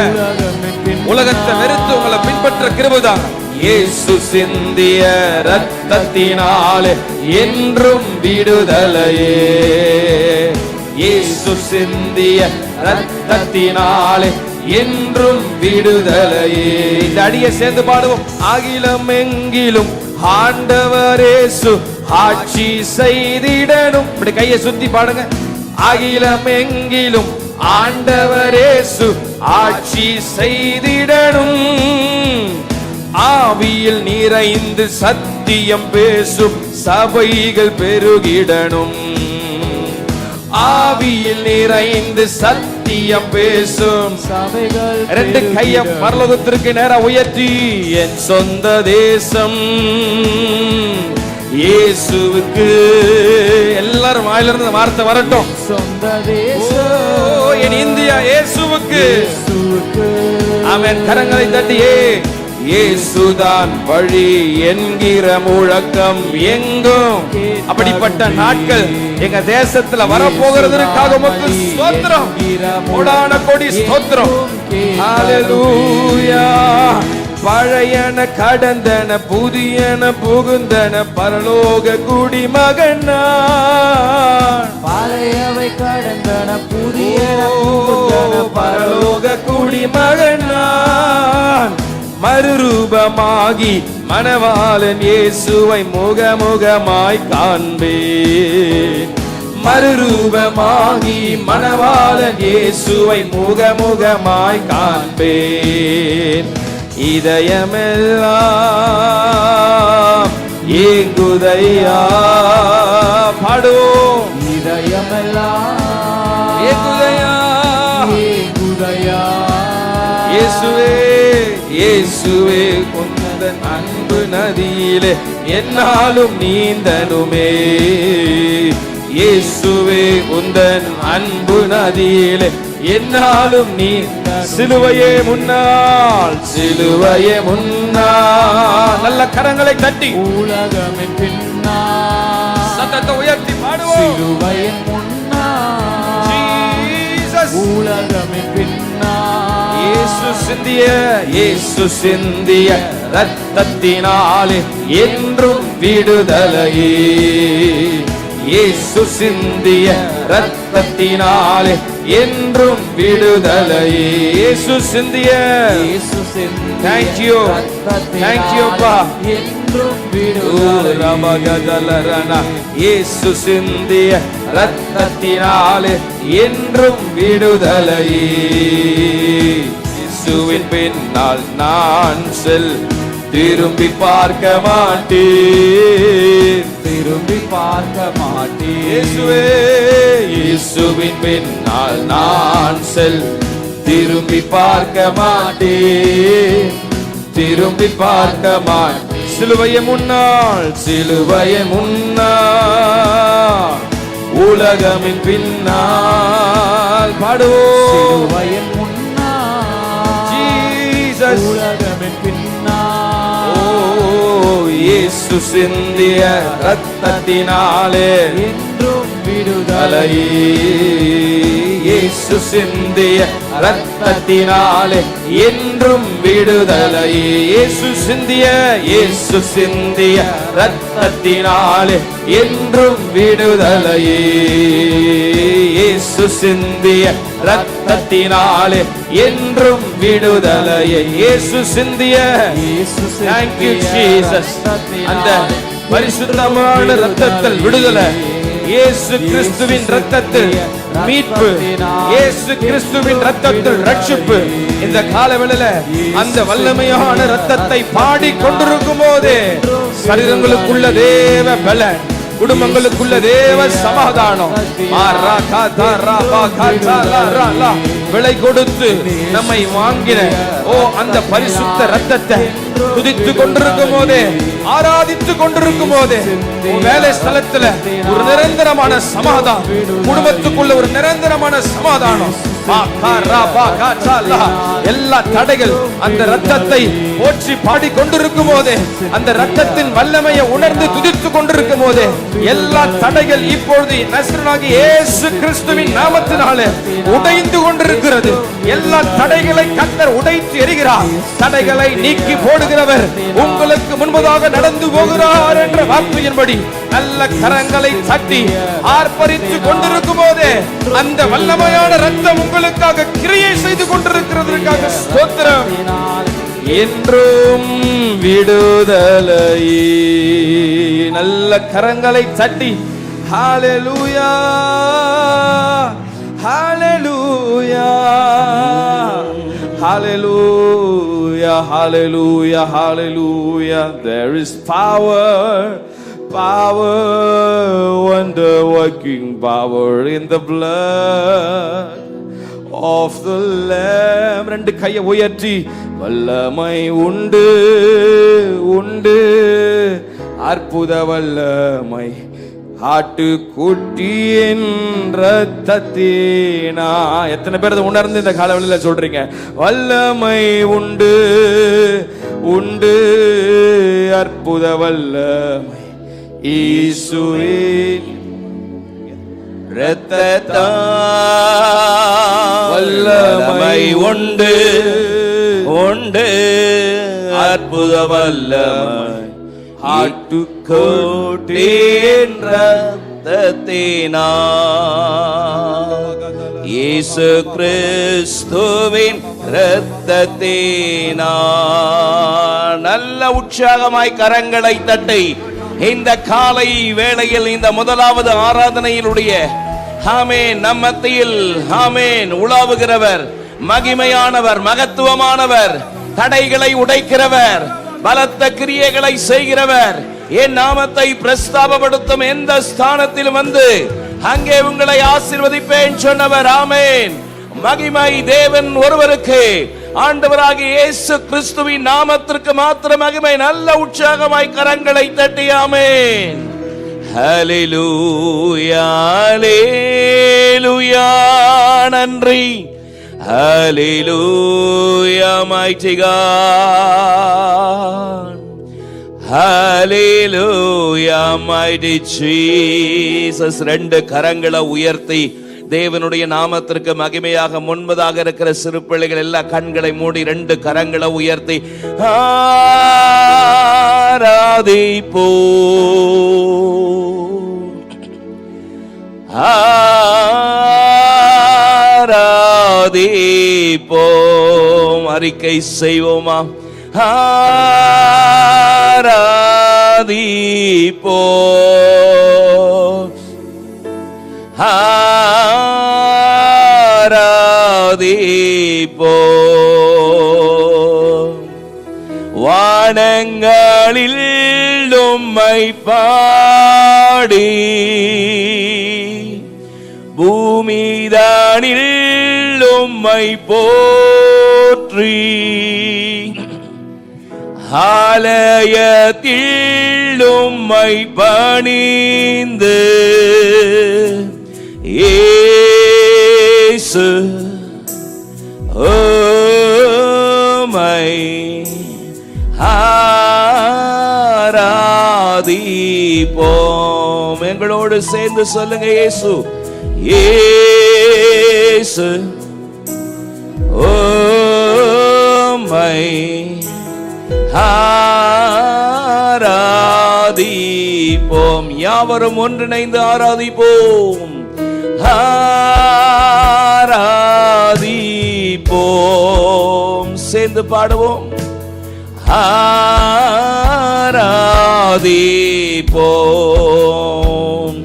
உலகத்தை வெறுத்து உங்களை பின்பற்ற கிருபை தாங்க. இயேசு சிந்திய ரத்தத்தினாலே என்றும் விடுதலையே. இயேசு சிந்திய ரத்தத்தினாலே என்றும் விடுதலையே. இந்த அடியை சேர்ந்து பாடுவோம். அகிலம் எங்கிலும் ஆண்டவரேசு ஆட்சி செய்திடணும். இப்படி கையை சுத்தி பாடுங்க. அகிலம் எங்கிலும் ஆண்டவரேசு ஆட்சி செய்திடணும். ஆவியில் நிறைந்து சத்தியம் பேசும் சபைகள் பெருகிடணும். ஆவியில் நிறைந்து சத்தியம் பேசும் சபைகள் ரெண்டு கைய பரலோகத்திற்கு நேரா உயர்த்தி, என் சொந்த தேசம் இயேசுவுக்கு. எல்லாரும் வாயிலிருந்து வார்த்தை வரட்டும். சொந்த ஓ, தேசம் என் இந்தியா இயேசுவுக்கு. இயேசுவுக்கு. அவன் கரங்களை தட்டியே, இயேசுதான் வழி என்கிற முழக்கம் எங்கும். அப்படிப்பட்ட நாட்கள் எங்க தேசத்துல வரப்போகிறதுக்காக உமக்கு ஸ்தோத்திரம். கோடான கோடி ஸ்தோத்திரம். ஹல்லேலூயா. பழையன கடந்தன புதியன புகுந்தன பரலோக குடிமகன் நான். பழையவை கடந்தன புதியன புகுந்தன பரலோக குடிமகன் நான். மறுரூபமாகி மணவாளன் இயேசுவை முகமுகமாய் காண்பேன். மறுரூபமாகி மணவாளன் இயேசுவை முகமுகமாய் காண்பேன். இதயமெல்லாம் ஏங்குதையா. பாடுவோம். இதயமெல்லாம் ஏங்குதையா. ஏங்குதையா. இயேசுவே, இயேசுவே உந்தன் அன்பு நதியிலே என்னாலும் நீந்தனுமே. இயேசுவே உந்தன் அன்பு நதியிலே என்னாலும் நீ. சிலுவையே முன்னால், சிலுவையே முன்னால். நல்ல கரங்களை தட்டி உலகமின் பின்னால் சத்தத்தை உயர்த்தி பாடுவோம். சிலுவையின் முன்னால் ஜீசஸ். உலகமின் பின்னால் இயேசு சிந்திய, இயேசு சிந்திய ரத்தத்தினாலே என்றும் விடுதலையே. இயேசு சிந்திய ரத்தத்தினாலே என்றும் விடுதலையே. இயேசு சிந்திய. இயேசு சிந்திய Thank you. Thank you, அப்பா. என்றும் ஓ, விடுதலை. ரமகதலரனா. இயேசு சிந்திய ரத்தத்தினாலே என்றும் விடுதலையே. இயேசுவின் பின்னால் நான் திரும்பி பார்க்க மாட்டேன். திரும்பி பார்க்க மாட்டேன். இயேசுவே, இயேசுவின் பின்னால் நான் திரும்பி பார்க்க மாட்டேன். திரும்பி பார்க்க மாட்டேன். சிலுவையை முன்னால், சிலுவையை முன்னால் உலகமின் பின்னால் பாடுவோம். சிலுவையின் முன்னால் ஜீசஸ். உலகமின் பின்னால் இயேசு சிந்திய ரத்தத்தினாலே என்றும் விடுதலை. இயேசு சிந்திய ரத்தத்தினாலே என்றும் விடுதலை. இயேசு சிந்திய, இயேசு சிந்திய ரத்தத்தினாலே என்றும் விடுதலை. இயேசு சிந்திய ரத்தத்தினாலே என்றும் விடுதலை. இயேசு சிந்திய. இயேசு Thank you, Jesus. அந்த பரிசுத்தமான இரத்தத்தில் விடுதலை, இயேசு கிறிஸ்துவின் இரத்தத்தில் மீட்பு, இயேசு கிறிஸ்துவின் இரத்தத்தில் ரட்சிப்பு. இந்த காலவெளியில அந்த வல்லமையான இரத்தத்தை பாடி கொண்டிருக்கும் போதே சரீரங்களுக்குள்ள தேவ பலன், குடும்பங்களுக்குள்ள தேவ சமாதானம், விலை கொடுத்து நம்மை வாங்கின அந்த பரிசுத்த இரத்தத்தை துதித்து கொண்டிருக்கும் போதே, ஆராதித்து கொண்டிருக்கும் போதே வேலை ஸ்தலத்துல ஒரு நிரந்தரமான சமாதானம், குடும்பத்துக்குள்ள ஒரு நிரந்தரமான சமாதானம். எல்லா தடைகள் அந்த ரத்தத்தை போற்றி பாடி கொண்டிருக்கும் போதே, அந்த ரத்தத்தின் வல்லமையை உணர்ந்து துதித்து கொண்டிருக்கும் போதே எல்லா தடைகள் இப்பொழுது நசரேயனாகிய இயேசு கிறிஸ்துவின் நாமத்தினாலே உடைந்து கொண்டிருக்கிறது. எல்லா தடைகளை கர்த்தர் உடைத்து எறிகிறார். தடைகளை நீக்கி போடுகிறவர் உங்களுக்கு முன்பதாக நடந்து போகிறார் என்ற வார்த்தையின்படி நல்ல கரங்களை தட்டி ஆர்ப்பரித்து கொண்டிருக்கும் போதே அந்த வல்லமையான ரத்தம் உங்களுக்காக கிரியை செய்து கொண்டிருக்கிறதற்காக ஸ்தோத்திரம். என்றும் விடுதலை. நல்ல கரங்களை தட்டி ஹalleluya ஹalleluya hallelujah hallelujah hallelujah. There is power, wonder working power in the blood of the Lamb. ரெண்டு கையை உயர்த்தி வல்லமை உண்டு உண்டு, அற்புத வல்லமை ஆட்டுக்குட்டியின் இரத்தத்தினா. எத்தனை பேர் அதை உணர்ந்து இந்த காலவெளியில சொல்றீங்க? வல்லமை உண்டு உண்டு, அற்புத வல்லமை இயேசுவின் இரத்தத்தால் வல்லமை உண்டு உண்டு, அற்புத வல்லமை ஆட்டுக்குட்டியின் இரத்தத்தினால், இயேசு கிறிஸ்துவின் இரத்தத்தினால். நல்ல உற்சாகமாய் கரங்களை தட்டி இந்த காலை வேளையில் இந்த முதலாவது ஆராதனையிலுடைய ஆமென் நம்மத்தில் ஆமென் உலாவுகிறவர், மகிமையானவர், மகத்துவமானவர், தடைகளை உடைக்கிறவர், பலத்த கிரியைகளை செய்கிறவர், என் நாமத்தை பிரஸ்தாபப்படுத்தும் எந்த ஸ்தானத்தில் வந்து அங்கே உங்களை ஆசீர்வதிப்பேன் சொன்னவர். ஆமென். மகிமை தேவன் ஒருவருக்கு, ஆண்டவராகிய இயேசு கிறிஸ்துவின் நாமத்திற்கு மாத்திர மகிமை. நல்ல உற்சாகமாய் கரங்களை தட்டி ஆமென். ஹalleluya ஹalleluya. நன்றி. Hallelujah, mighty God. Hallelujah, mighty Jesus. ரெண்டு கரங்களை உயர்த்தி தேவனுடைய நாமத்திற்கு மகிமையாக முன்பதாக இருக்கிற சிறு பிள்ளைகள் எல்லா கண்களை மூடி ரெண்டு கரங்களை உயர்த்தி ஆராதிப்போ ஆராதிப்போம். அறிக்கை செய்வோமா? ஆராதிப்போம் ஆராதிப்போம். வானங்களில் உம்மை பாடி, பூமிதானில் உம்மை போற்றி, ஆலயத்தில் உம்மை பணிந்து, இயேசு உம்மை ஆராதிப்போம். எங்களோடு சேர்ந்து சொல்லுங்க, இயேசு இயேசு உம்மை ஆராதிப்போம். யாவரும் ஒன்றிணைந்து ஆராதிப்போம். ஆராதிப்போம். சேர்ந்து பாடுவோம். ஆராதிப்போம் ஆராதிப்போம்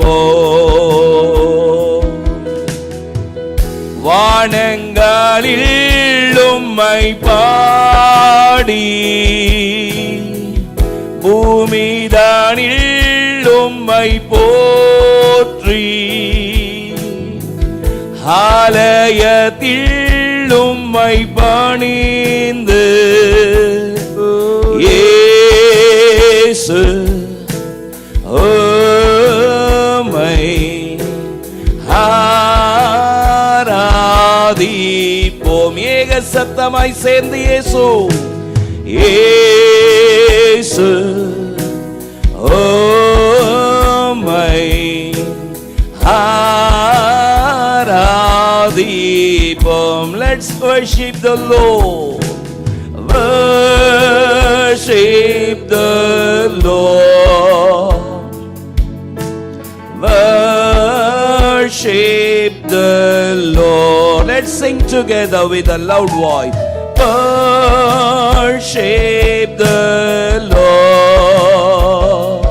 ஆராதிப்போம் வானங்களில் உம்மை பாடி பூமிதானில் உம்மை போற்றி ஆலயத்தில் உம்மை பணிந்து இயேசு உம்மை ஆராதிப்போம். ஏக சத்தமாய் சேர்ந்து இயேசு இயேசு உம்மை ஆராதிப்போம். Let's worship the Lord. Worship the Lord. Worship the Lord. Let's sing together with a loud voice. Worship the Lord.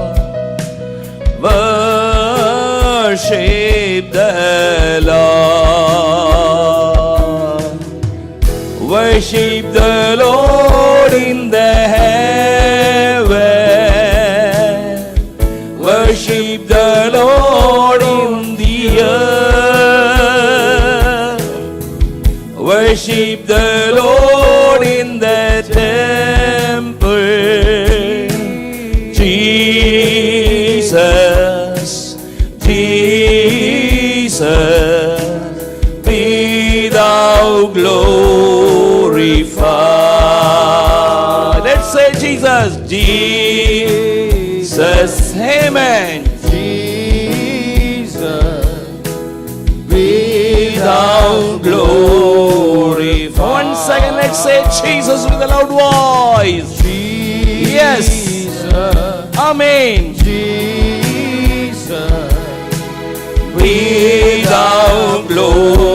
Worship the Lord. Worship the Lord in the heaven. Worship the Lord in the earth. Worship the Lord in the temple. Jesus, Jesus, be thou glorified. Let's say Jesus, Jesus, amen. Jesus, Be thou glorified. Once again, let's say Jesus with a loud voice. Yes. Amen. Jesus, Be thou glorified.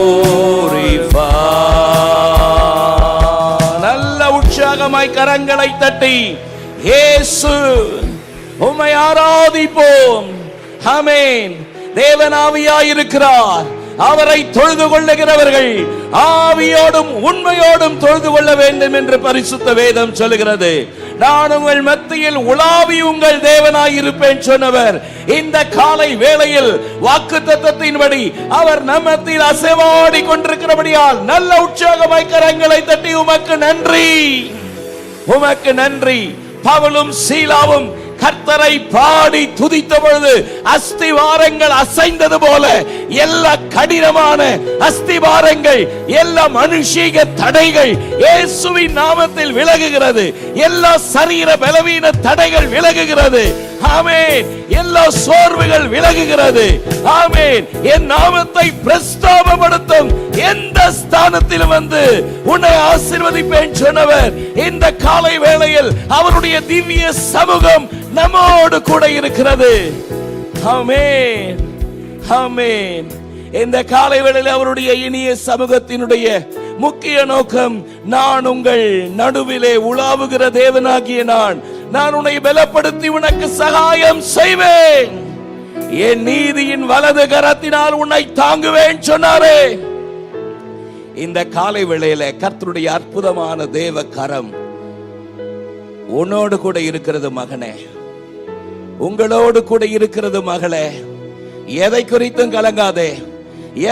நல்ல உற்சாகமாய் கரங்களை தட்டி இயேசு உம்மை ஆராதிப்போம். ஆமென். தேவன் ஆவியாய் இருக்கிறார். அவரை தொழுது கொள்ளுகிறவர்கள் ஆவியோடும் உண்மையோடும் தொழுது கொள்ள வேண்டும் என்று பரிசுத்த வேதம் சொல்லுகிறது. நான் உங்கள் மத்தியில் உலாவி உங்கள் தேவனாய் இருப்பேன் சொன்னவர் இந்த காலை வேளையில் வாக்குத்தத்தத்தின்படி அவர் நம்மத்தில் அசைவாடி கொண்டிருக்கிறபடியால் நல்ல உற்சாகமாய் கரங்களை தட்டி உமக்கு நன்றி, உமக்கு நன்றி. பவுலும் சீலாவும் கர்த்தரை பாடி துதித்த பொழுது அஸ்திவாரங்கள் அசைந்தது போல எல்லா கடினமான அஸ்திவாரங்கள், எல்லா மனுஷீக தடைகள் இயேசுவின் நாமத்தில் விலகுகிறது. எல்லா சரீர பலவீன தடைகள் விலகுகிறது. ஆமென். எல்லா சோர்வுகள் விலகுகிறது. ஆமென். என் நாமத்தை பிரஸ்தாபப்படுத்தும் எந்த ஸ்தானத்திலும் வந்து உன்னை ஆசீர்வதிப்பேன் சொன்னவர் இந்த காலை வேளையில் அவருடைய திவ்ய சமூகம் நம்மோடு கூட இருக்கிறது. ஆமென், ஆமென். இந்த காலை வேளையில் அவருடைய இனிய சமூகத்தினுடைய முக்கிய நோக்கம், நான் உங்கள் நடுவிலே உலாவுகிற தேவனாகிய நான் உன்னை பலப்படுத்தி உனக்கு சகாயம் செய்வேன், என் நீதியின் வலது கரத்தினால் உன்னை தாங்குவேன் சொன்னாரே. இந்த காலை வேளையில கர்த்தருடைய அற்புதமான தேவ கரம் உன்னோடு கூட இருக்கிறது மகனே, உங்களோடு கூட இருக்கிறது மகளே. எதை குறித்தும் கலங்காதே,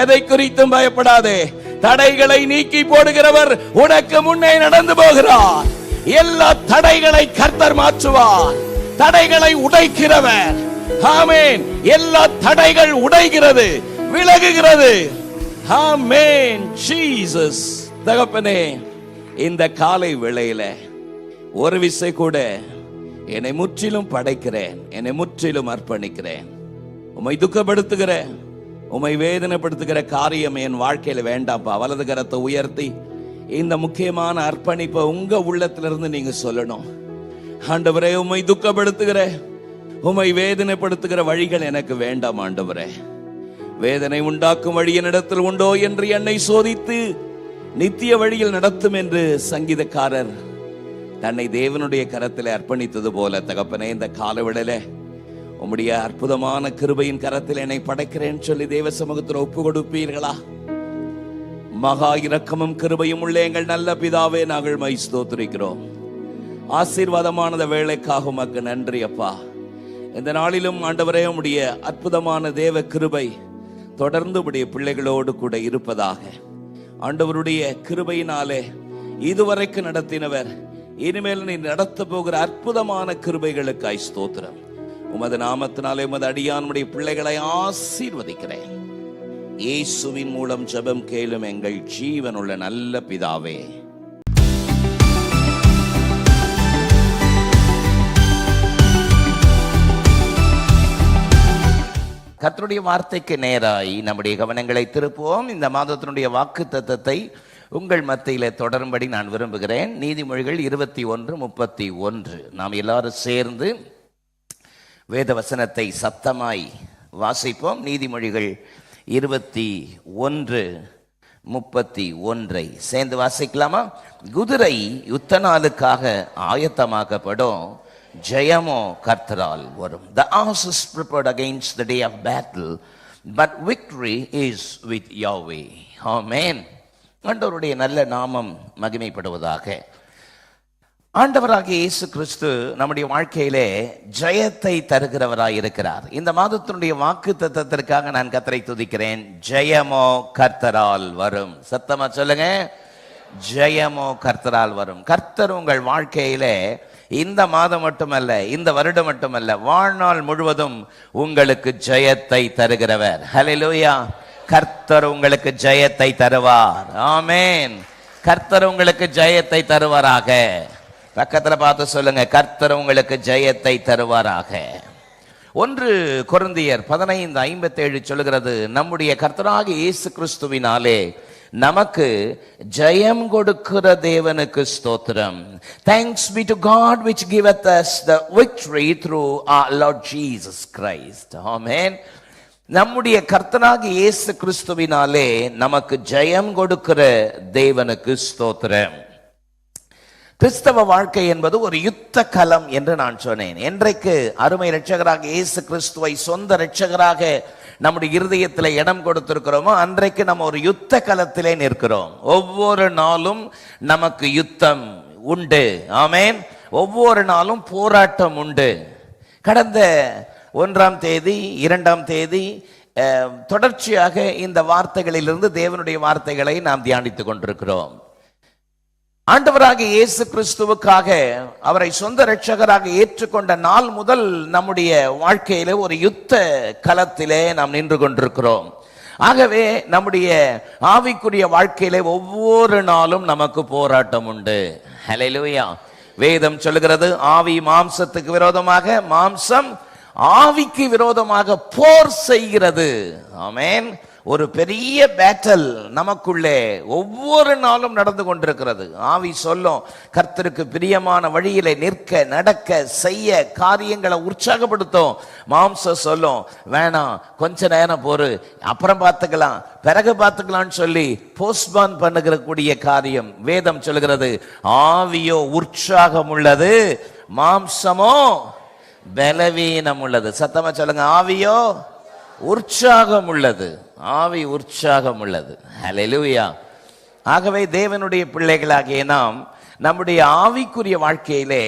எதை குறித்தும் பயப்படாதே. தடைகளை நீக்கி போடுகிறவர் உனக்கு முன்னே நடந்து போகிறார். எல்லா தடைகளை கர்த்தர் மாற்றுவார். தடைகளை உடைக்கிறவர். ஆமென். எல்லா தடைகள் உடைகிறது, விலகுகிறது. ஆமென். ஜீசஸ். தகப்பனே, இந்த காலை வேளையில ஒரு விசை கூட என்னை முற்றிலும் படைக்கிறேன், என்னை முற்றிலும் அர்ப்பணிக்கிறேன். உம்மை துக்கப்படுத்துகிற, உம்மை வேதனைப்படுத்துகிற காரியம் என் வாழ்க்கையில வேண்டாம்ப்பா. வலது கரத்தை உயர்த்தி இந்த முக்கியமான அர்ப்பணிப்பை உங்க உள்ளத்திலிருந்து நீங்க சொல்லணும். ஆண்டவரே, உம்மை துக்கப்படுத்துகிற, உம்மை வேதனைப்படுத்துகிற வழிகள் எனக்கு வேண்டாம் ஆண்டவரே. வேதனை உண்டாக்கும் வழி என்னிடத்தில் உண்டோ என்று என்னை சோதித்து நித்திய வழியில் நடத்தும் என்று சங்கீதக்காரர் தன்னை தேவனுடைய கரத்திலே அர்ப்பணித்தது போல தகப்பனே, இந்த காலவெளியிலே உம்முடைய அற்புதமான கிருபையின் கரத்தில் என்னை படைக்கிறேன் சொல்லி தேவ சமூகத்தில் ஒப்பு கொடுப்பீர்களா? மகா இரக்கமும் கிருபையும் உள்ள எங்கள் நல்ல பிதாவே, நாங்கள் மை ஸ்தோத்திரிக்கிறோம். ஆசீர்வாதமான வேளைக்காக உமக்கு நன்றி அப்பா. இந்த நாளிலும் ஆண்டவரே, உம்முடைய அற்புதமான தேவ கிருபை தொடர்ந்து உடைய பிள்ளைகளோடு கூட இருப்பதாக. ஆண்டவருடைய கிருபையினாலே இதுவரைக்கு நடத்தினவர், இனிமேல் நீ நடத்த போகிற அற்புதமான கிருபைகளுக்காய் ஸ்தோத்திரம். உமது நாமத்தினாலே உமது அடியானுடைய பிள்ளைகளை ஆசீர்வதிக்கிறேன். இயேசுவின் மூலம் ஜெபம் கேளும் எங்கள் ஜீவனுள்ள நல்ல பிதாவே. கர்த்தருடைய வார்த்தைக்கு நேராய் நம்முடைய கவனங்களை திருப்புவோம். இந்த மாதத்தினுடைய வாக்கு தத்தத்தை உங்கள் மத்தியிலே தொடரும்படி நான் விரும்புகிறேன். நீதிமொழிகள் 21:31. நாம் எல்லாரும் சேர்ந்து வேத வசனத்தை சத்தமாய் வாசிப்போம். நீதிமொழிகள் 21:31 சேர்ந்து வாசிக்கலாமா? குதிரை யுத்த நாளுக்காக ஆயத்தமாக்கப்படும், ஜெயமோ கர்த்தரால் வரும். The horse is prepared against the day of battle, but victory is with Yahweh. Amen. ஆண்டவருடைய நல்ல நாமம் மகிமைப்படுவதாக. ஆண்டவராகிய இயேசு கிறிஸ்து நம்முடைய வாழ்க்கையிலே ஜெயத்தை தருகிறவராய் இருக்கிறார். இந்த மாதத்தினுடைய வாக்கு தத்தத்திற்காக நான் கர்த்தரை துதிக்கிறேன். ஜெயமோ கர்த்தரால் வரும். சத்தமா சொல்லுங்க, ஜெயமோ கர்த்தரால் வரும். கர்த்தர் உங்கள் வாழ்க்கையிலே இந்த மாதம் மட்டுமல்ல, இந்த வருடம் மட்டுமல்ல, வாழ்நாள் முழுவதும் உங்களுக்கு ஜெயத்தை தருகிறவர். ஹல்லேலூயா. கர்த்தர் உங்களுக்கு ஜெயத்தை தருவார். ஆமென். கர்த்தர் உங்களுக்கு ஜெயத்தை தருவாராக. பக்கத்துல பார்த்து சொல்லுங்க, கர்த்தர் உங்களுக்கு ஜெயத்தை தருவாராக. 1 கொரிந்தியர் 15:57 சொல்லுகிறது, நம்முடைய கர்த்தராகிய இயேசு கிறிஸ்துவினாலே நமக்கு ஜெயம் கொடுக்கிற தேவனுக்கு ஸ்தோத்திரம். Thanks be to God which giveth us the victory through our Lord Jesus Christ. Amen. நம்முடைய கர்த்தராகிய இயேசு கிறிஸ்துவினாலே நமக்கு ஜெயம் கொடுக்கிற தேவனுக்கு ஸ்தோத்திரம். கிறிஸ்தவ வாழ்க்கை என்பது ஒரு யுத்த களம் என்று நான் சொன்னேன். என்றைக்கு அருமை இரட்சகராக இயேசு கிறிஸ்துவை சொந்த இரட்சகராக நம்முடைய இருதயத்தில் இடம் கொடுத்திருக்கிறோமோ அன்றைக்கு நம்ம ஒரு யுத்த களத்திலே நிற்கிறோம். ஒவ்வொரு நாளும் நமக்கு யுத்தம் உண்டு. ஆமென். ஒவ்வொரு நாளும் போராட்டம் உண்டு. கடந்த 1ஆம் தேதி 2ஆம் தேதி தொடர்ச்சியாக இந்த வார்த்தைகளிலிருந்து தேவனுடைய வார்த்தைகளை நாம் தியானித்துக் கொண்டிருக்கிறோம். ஆண்டவராகிய இயேசு கிறிஸ்துவுக்காக அவரை சொந்த இரட்சகராக ஏற்றுக்கொண்ட நாள் முதல் நம்முடைய வாழ்க்கையிலே ஒரு யுத்த களத்திலே நாம் நின்று கொண்டிருக்கிறோம். ஆகவே நம்முடைய ஆவிக்குரிய வாழ்க்கையிலே ஒவ்வொரு நாளும் நமக்கு போராட்டம் உண்டு. ஹல்லேலூயா. வேதம் சொல்லுகிறது, ஆவி மாம்சத்துக்கு விரோதமாக, மாம்சம் ஆவிக்கு விரோதமாக போர் செய்கிறது. ஆமென். ஒரு பெரிய பேட்டல் நமக்குள்ளே ஒவ்வொரு நாளும் நடந்து கொண்டிருக்கிறது. ஆவி சொல்லும், கர்த்தருக்கு பிரியமான வழியிலே நிற்க, நடக்க, செய்ய, காரியங்களை உற்சாகப்படுத்தும். மாம்சம் சொல்லும், வேணாம், கொஞ்ச நேரம் போரு, அப்புறம் பார்த்துக்கலாம், பிறகு பார்த்துக்கலாம்னு சொல்லி போஸ்ட்பான் பண்ணுகிற கூடிய காரியம். வேதம் சொல்லுகிறது, ஆவியோ உற்சாகம் உள்ளது, மாம்சமோ பலவீனம் உள்ளது. சத்தமா சொல்லுங்க, ஆவியோ உற்சாகம் உள்ளது, ஆவி உற்சாகம் உள்ளது. ஹல்லேலூயா. ஆகவே தேவனுடைய பிள்ளைகளாகிய நாம் நம்முடைய ஆவிக்குரிய வாழ்க்கையிலே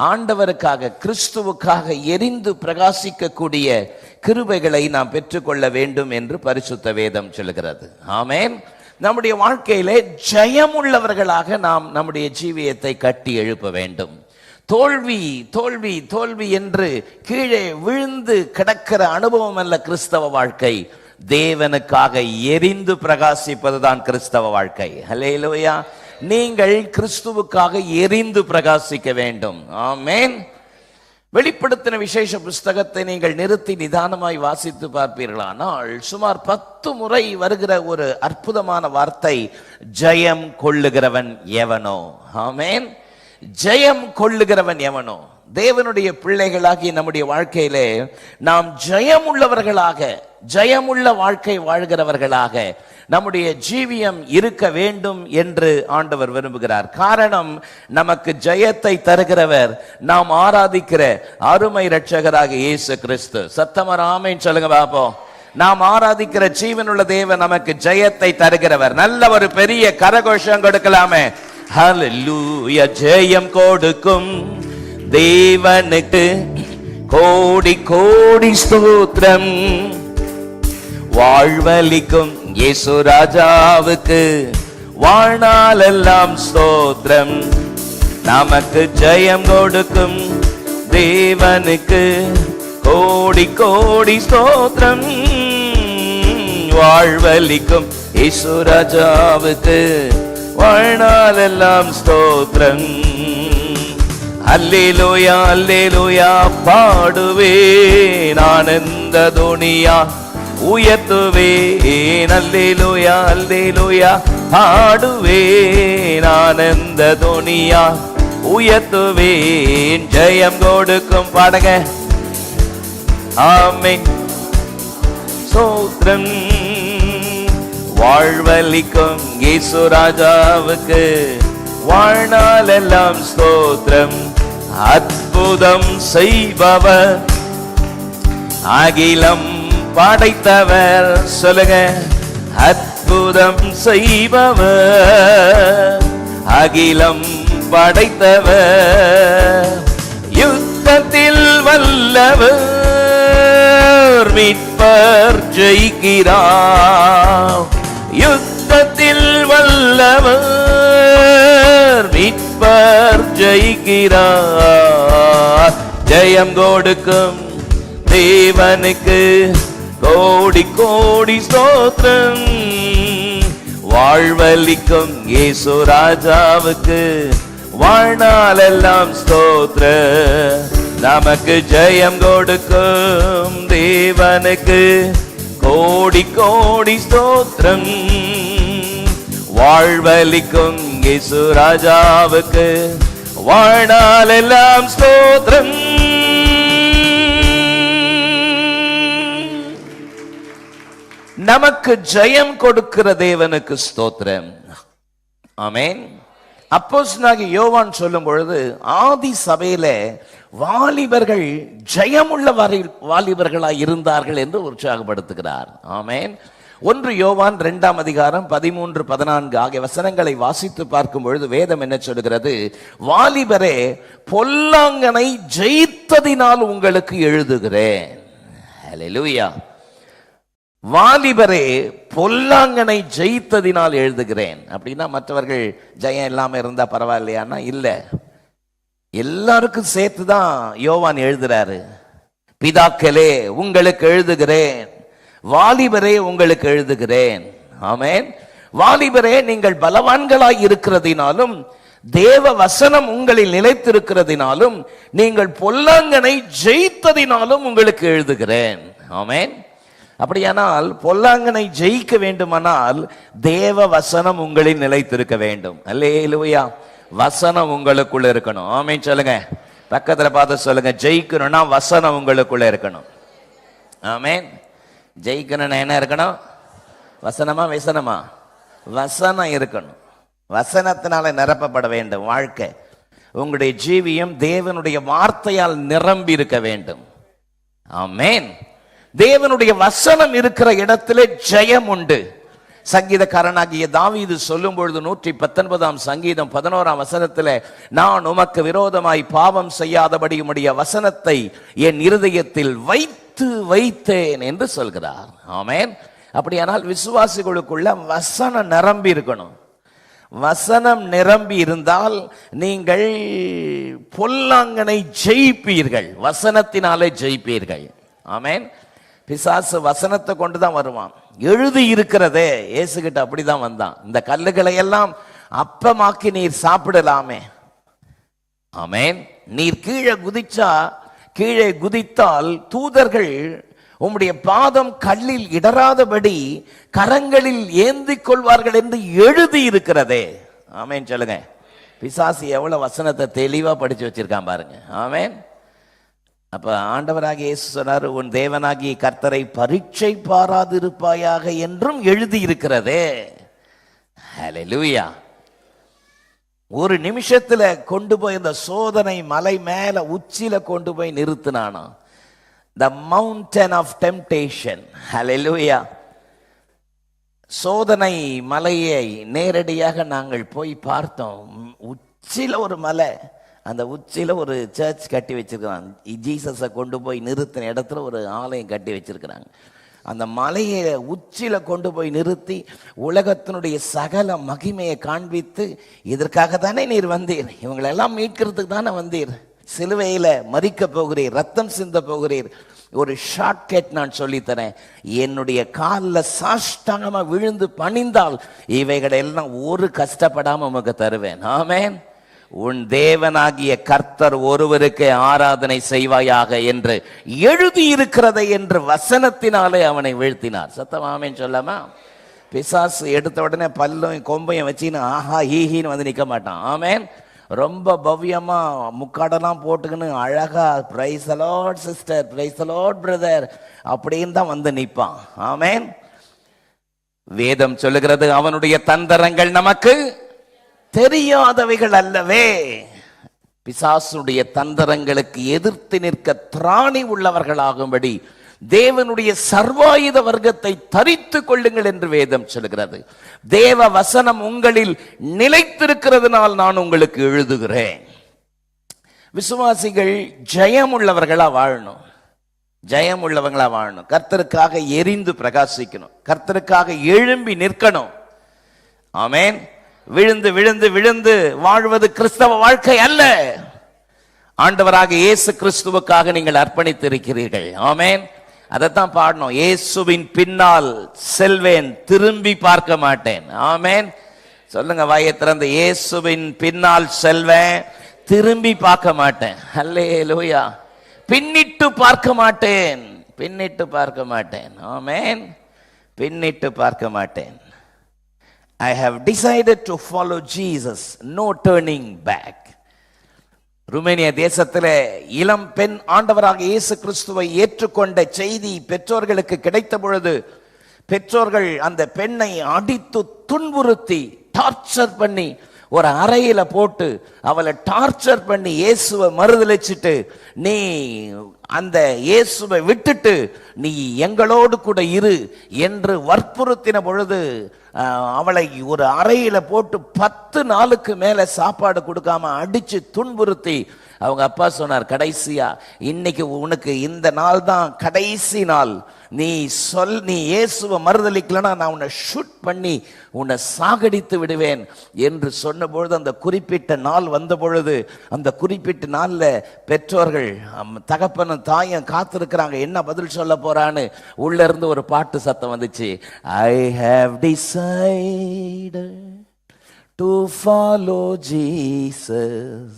ஆண்டவருக்காக, கிறிஸ்துவுக்காக எரிந்து பிரகாசிக்கக்கூடிய கிருபைகளை நாம் பெற்றுக்கொள்ள வேண்டும் என்று பரிசுத்த வேதம் சொல்கிறது. ஆமென். நம்முடைய வாழ்க்கையிலே ஜெயமுள்ளவர்களாக நாம் நம்முடைய ஜீவியத்தை கட்டி எழுப்ப வேண்டும். தோல்வி தோல்வி தோல்வி என்று கீழே விழுந்து கிடக்கிற அனுபவம் அல்ல கிறிஸ்தவ வாழ்க்கை. தேவனுக்காக எரிந்து பிரகாசிப்பதுதான் கிறிஸ்தவ வாழ்க்கை. ஹல்லேலூயா. நீங்கள் கிறிஸ்துவுக்காக எரிந்து பிரகாசிக்க வேண்டும். ஆமென். வெளிப்படுத்தின விசேஷ புஸ்தகத்தை நீங்கள் நிறுத்தி நிதானமாய் வாசித்து பார்ப்பீர்களானால் சுமார் 10 முறை வருகிற ஒரு அற்புதமான வார்த்தை, ஜெயம் கொள்ளுகிறவன் எவனோ. ஆமென். ஜெயம் கொள்ளுகிறவன் எவனோ. தேவனுடைய பிள்ளைகளாகி நம்முடைய வாழ்க்கையிலே நாம் ஜெயமுள்ள வாழ்க்கை வாழ்கிறவர்களாக நம்முடைய ஜீவியம் இருக்க வேண்டும் என்று ஆண்டவர் விரும்புகிறார். காரணம், நமக்கு ஜெயத்தை தருகிறவர் நாம் ஆராதிக்கிற அருமை இரட்சகராக இயேசு கிறிஸ்து. சத்தமா ஆமென் சொல்லுங்க பாப்போம். நாம் ஆராதிக்கிற ஜீவனுள்ள தேவன் நமக்கு ஜெயத்தை தருகிறவர். நல்ல ஒரு பெரிய கரகோஷம் கொடுக்கலாமே. ஹல்லேலூயா. ஜெயம் கொடுக்கும் தேவனுக்கு கோடி கோடி ஸ்தோத்திரம். வாழ்வளிக்கும் இயேசு ராஜாவுக்கு வாழ்நாளெல்லாம் ஸ்தோத்திரம். நமக்கு ஜெயம் கொடுக்கும் தேவனுக்கு கோடி கோடி ஸ்தோத்திரம். வாழ்வளிக்கும் இயேசு ராஜாவுக்கு வாழ்நாளெல்லாம் ஸ்தோத்திரம். அல்லேலூயா அல்லேலூயா பாடுவேன் ஆனந்த துனியா உயர்த்துவேன். அல்லேலூயா அல்லேலூயா பாடுவேன் ஆனந்த துனியா உயர்த்துவேன். ஜெயம் கொடுக்கும் பாடுங்க. ஆமென் ஸ்தோத்திரம். வாழ்வளிக்கும் இயேசு ராஜாவுக்கு வாழ்நாளெல்லாம் ஸ்தோத்திரம். அற்புதம் செய்பவர், அகிலம் படைத்தவர். சொல்லுங்க. அற்புதம் செய்பவர், அகிலம் படைத்தவர். யுத்தத்தில் வல்லவர், மீட்பர் ஜெயிக்கிறார். யுத்தத்தில் வல்லவர், மீட்பர் ஜெயிக்கிறார். ஜெயம் கொடுக்கும் தேவனுக்கு கோடி கோடி ஸ்தோத்திரம். வாழ்வளிக்கும் இயேசு ராஜாவுக்கு வாழ்நாளெல்லாம் ஸ்தோத்திரம். நமக்கு ஜெயம் கொடுக்கும் தேவனுக்கு கோடி கோடி ஸ்தோத்திரம். வாழ்வளிக்கும் இயேசு ராஜாவுக்கு வாழ்நாளெல்லாம் ஸ்தோத்திரம். நமக்கு ஜெயம் கொடுக்கிற தேவனுக்கு ஸ்தோத்திரம். ஆமென். அப்போஸ்தலனாகிய யோவான் சொல்லும் பொழுது, ஆதி சபையில வாலிபர்கள் ஜெயமுள்ள வாலிபர்களாய் இருந்தார்கள் என்று உற்சாகப்படுத்துகிறார். ஆமென். 1 யோவான் 2ஆம் அதிகாரம் 13, 14 ஆகிய வசனங்களை வாசித்து பார்க்கும் பொழுது வேதம் என்ன சொல்கிறது? வாலிபரே, பொல்லாங்கனை ஜெயித்ததினால் உங்களுக்கு எழுதுகிறேன். ஹல்லேலூயா. வாலிபரே, பொல்லாங்கனை ஜெயித்ததினால் எழுதுகிறேன். அப்படின்னா மற்றவர்கள் ஜெயம் இல்லாம இருந்தா பரவாயில்லையான்னா இல்ல, எல்லாருக்கும் சேர்த்துதான் யோவான் எழுதுறாரு. பிதாக்களே உங்களுக்கு எழுதுகிறேன், வாலிபரே உங்களுக்கு எழுதுகிறேன். ஆமென். வாலிபரே, நீங்கள் பலவான்களாய் இருக்கிறதினாலும் தேவ வசனம் உங்களில் நிலைத்திருக்கிறதினாலும் நீங்கள் பொல்லாங்கனை ஜெயித்ததினாலும் உங்களுக்கு எழுதுகிறேன். ஆமென். அப்படியானால் பொல்லாங்கனை ஜெயிக்க வேண்டுமானால் தேவ வசனம் உங்களில் நிலைத்திருக்க வேண்டும். அல்லேலூயா. வசனம் உங்களுக்குள்ள இருக்கணும். ஆமென் சொல்லுங்க. பக்கத்துல பார்த்து சொல்லுங்க, ஜெயிக்கணும்னா வசனம் உங்களுக்குள்ள இருக்கணும். ஆமென். ஜெயிக்கணும்னா என்ன இருக்கணும்? வசனமா வசனமா? வசனம் இருக்கணும். வசனத்தினால நிரப்பப்பட வேண்டும் வாழ்க்கை. உங்களுடைய ஜீவியம் தேவனுடைய வார்த்தையால் நிரம்பி இருக்க வேண்டும். ஆமென். தேவனுடைய வசனம் இருக்கிற இடத்திலே ஜெயம் உண்டு. சங்கீதக்காரனாகிய தாவீது சொல்லும் பொழுது 119ஆம் சங்கீதம் 11ஆம் வசனத்திலே, நான் உமக்கு விரோதமாய் பாவம் செய்யாதபடி உம்முடைய வசனத்தை என் இருதயத்தில் வைத்தேன் என்று சொல்கிறார். ஆமென். அப்படியானால் விசுவாசிகளுக்குள்ள வசனம் நிரம்பி இருக்கணும். வசனம் நிரம்பி இருந்தால் நீங்கள் பொல்லாங்கனை ஜெயிப்பீர்கள். வசனத்தினாலே ஜெயிப்பீர்கள். ஆமென். பிசாசு வசனத்தை கொண்டுதான் வருவான். எழுதி இருக்கிறதே, இயேசுகிட்ட அப்படிதான் வந்தான். இந்த கல்லுகளை எல்லாம் அப்பமாக்கி நீர் சாப்பிடலாமே. ஆமென். நீர் கீழே குதித்தால் தூதர்கள் உம்முடைய பாதம் கல்லில் இடராதபடி கரங்களில் ஏந்திக் கொள்வார்கள் என்று எழுதி இருக்கிறதே. ஆமென் சொல்லுங்க. பிசாசு எவ்வளவு வசனத்தை தெளிவா படிச்சு வச்சிருக்கான் பாருங்க. ஆமென். அப்ப ஆண்டவராகிய இயேசு சொன்னார், உன் தேவனாகிய கர்த்தரை பரீட்சை பாராதிருப்பாயாக என்றும் எழுதி இருக்கிறதே. ஹல்லேலூயா. ஒரு நிமிஷத்துல கொண்டு போய் இந்த சோதனை மலை மேல உச்சியில கொண்டு போய் நிறுத்தினானா. The mountain of temptation. ஹல்லேலூயா. சோதனை மலையை நேரடியாக நாங்கள் போய் பார்த்தோம். உச்சியில ஒரு மலை, அந்த உச்சியில ஒரு சர்ச் கட்டி வச்சிருக்கிறாங்க. ஜீசஸை கொண்டு போய் நிறுத்தின இடத்துல ஒரு ஆலயம் கட்டி வச்சிருக்கிறாங்க. அந்த மலையை உச்சியில கொண்டு போய் நிறுத்தி உலகத்தினுடைய சகல மகிமையை காண்பித்து, இதற்காக தானே நீர் வந்தீர், இவங்களெல்லாம் மீட்கிறதுக்கு தானே வந்தீர், சிலுவையில மரிக்க போகிறீர், ரத்தம் சிந்த போகிறீர், ஒரு ஷார்ட்கட் நான் சொல்லித்தரேன், என்னுடைய காலில் சாஷ்டாங்கமா விழுந்து பணிந்தால் இவைகளை எல்லாம் ஒரு கஷ்டப்படாம உமக்கு தருவேன். ஆமென். உன் தேவனாகிய கர்த்தர் ஒருவருக்கு ஆராதனை செய்வாயாக என்று எழுதி இருக்கிறதை என்று வசனத்தினாலே அவனை வீழ்த்தினார். சத்தம் ஆமென் சொல்லாமா? பிசாசு எடுத்த உடனே பல்லும் கொம்பையும் வச்சுன்னு ஆஹா ஹீஹின்னு வந்து நிற்க மாட்டான். ஆமென். ரொம்ப பவ்யமா முக்காடெல்லாம் போட்டுக்கின்னு அழகா praise the Lord sister, praise the Lord brother அப்படின்னு தான் வந்து நிற்பான். ஆமென். வேதம் சொல்லுகிறது, அவனுடைய தந்திரங்கள் நமக்கு தெரியாதவைகள் அல்லவே. பிசாசுடைய தந்திரங்களுக்கு எதிர்த்து நிற்க திராணி உள்ளவர்களாகும்படி தேவனுடைய சர்வாயுத வர்க்கத்தை தரித்து கொள்ளுங்கள் என்று வேதம் சொல்கிறது. தேவ வசனம் உங்களில் நிலைத்திருக்கிறதுனால் நான் உங்களுக்கு எழுதுகிறேன். விசுவாசிகள் ஜெயம் உள்ளவர்களா வாழணும், ஜெயம் உள்ளவங்களா வாழணும். கர்த்தருக்காக எரிந்து பிரகாசிக்கணும், கர்த்தருக்காக எழும்பி நிற்கணும். ஆமென். விழுந்து விழுந்து விழுந்து வாழ்வது கிறிஸ்தவ வாழ்க்கை அல்ல. ஆண்டவராக இயேசு கிறிஸ்துவுக்காக நீங்கள் அர்ப்பணித்து இருக்கிறீர்கள். ஆமென். அதைத்தான் பாடணும், இயேசுவின் பின்னால் செல்வேன், திரும்பி பார்க்க மாட்டேன். ஆமென். சொல்லுங்க வாயை திறந்து, இயேசுவின் பின்னால் செல்வேன், திரும்பி பார்க்க மாட்டேன். அல்லேலூயா. பின்னிட்டு பார்க்க மாட்டேன், பின்னிட்டு பார்க்க மாட்டேன். ஆமென். பின்னிட்டு பார்க்க மாட்டேன். I have decided to follow Jesus, no turning back. Romania தேசத்திலே இளம் பெண் ஆண்டவராக இயேசு கிறிஸ்துவை ஏற்றுக்கொண்ட செய்தி பெற்றோர்களுக்கு கிடைத்த பொழுது, பெற்றோர்கள் அந்த பெண்ணை அடித்து துன்புறுத்தி டார்ச்சர் பண்ணி ஒரு அறையில போட்டு அவளை டார்ச்சர் பண்ணி இயேசுவை மறுதலிச்சிட்டு, நீ அந்த இயேசுவை விட்டுட்டு நீ எங்களோடு கூட இரு என்று வற்புறுத்தின பொழுது அவளை ஒரு அறையில போட்டு 10 நாளுக்கு மேல சாப்பாடு கொடுக்காம அடிச்சு துன்புறுத்தி, அவங்க அப்பா சொன்னார், கடைசியா இன்னைக்கு உனக்கு இந்த நாள் தான் கடைசி நாள், நீ இயேசுவை மறுதலிக்கலன்னா நான் உன்னை ஷூட் பண்ணி உன்னை சாகடித்து விடுவேன் என்று சொன்ன பொழுது, அந்த குறிப்பிட்ட நாள் வந்த பொழுது, அந்த குறிப்பிட்ட நாள்ல பெற்றோர்கள் தகப்பனும் தாயும் காத்திருக்கிறாங்க, என்ன பதில் சொல்ல போறான்னு. உள்ள இருந்து ஒரு பாட்டு சத்தம் வந்துச்சு, I have decided to follow Jesus.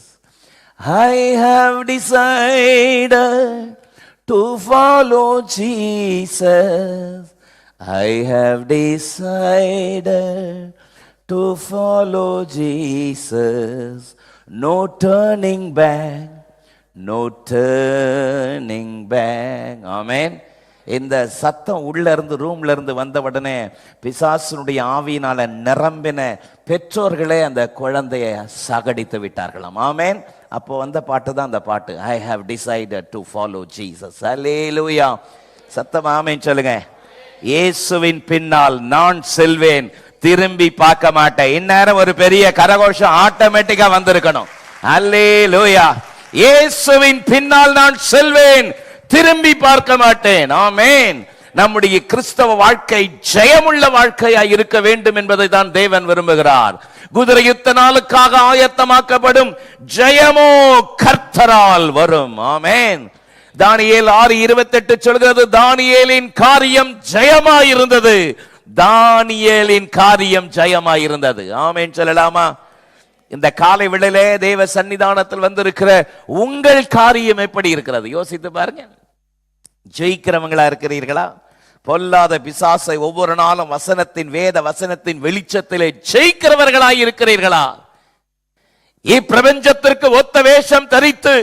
I have decided to follow Jesus. I have decided to follow Jesus. No turning back, no turning back. Amen. இந்த சத்தம் உள்ள இருந்து ரூம்ல இருந்து வந்த உடனே பிசாசுனுடைய ஆவியினால நிரம்பின பெற்றோர்களே அந்த குழந்தைய சாகடித்து விட்டார்களாம். ஆமென். அப்போ வந்த பாட்டு தான் அந்த பாட்டு, I have decided to follow Jesus. அல்லேலூயா. சத்தம் ஆமென் சொல்லுங்க. இயேசுவின் பின்னால் நான் செல்வேன், திரும்பி பார்க்க மாட்டேன். இந்நேரம் ஒரு பெரிய கரகோஷம் ஆட்டோமேட்டிக்கா வந்திருக்கணும். அல்லேலூயா. இயேசுவின் பின்னால் நான் செல்வேன், திரும்பி பார்க்க மாட்டேன். ஆமென். நம்முடைய கிறிஸ்தவ வாழ்க்கை ஜெயமுள்ள வாழ்க்கையா இருக்க வேண்டும் என்பதை தான் தேவன் விரும்புகிறார். குதிரை யுத்த நாளுக்காக ஆயத்தமாக்கப்படும் ஜெயமோ கர்த்தரால் வரும். ஆமென். தானியேல் 6:28 சொல்கிறது, தானியேலின் காரியம் ஜெயமாயிருந்தது. தானியேலின் காரியம் ஜெயமாயிருந்தது. ஆமென் சொல்லலாமா? இந்த காலை வேளையிலே தேவ சன்னிதானத்தில் வந்திருக்கிற உங்கள் காரியம் எப்படி இருக்கிறது? யோசித்து பாருங்க. ஜெயிக்கிறவங்களா இருக்கிறீர்களா? பொல்லாத பிசாசை ஒவ்வொரு நாளும் வசனத்தின் வேத வசனத்தின் வெளிச்சத்திலே ஜெயிக்கிறவர்களாய் இருக்கிறீர்களா? இப்பிரபஞ்சத்திற்கு ஒத்த வேஷம் தரித்து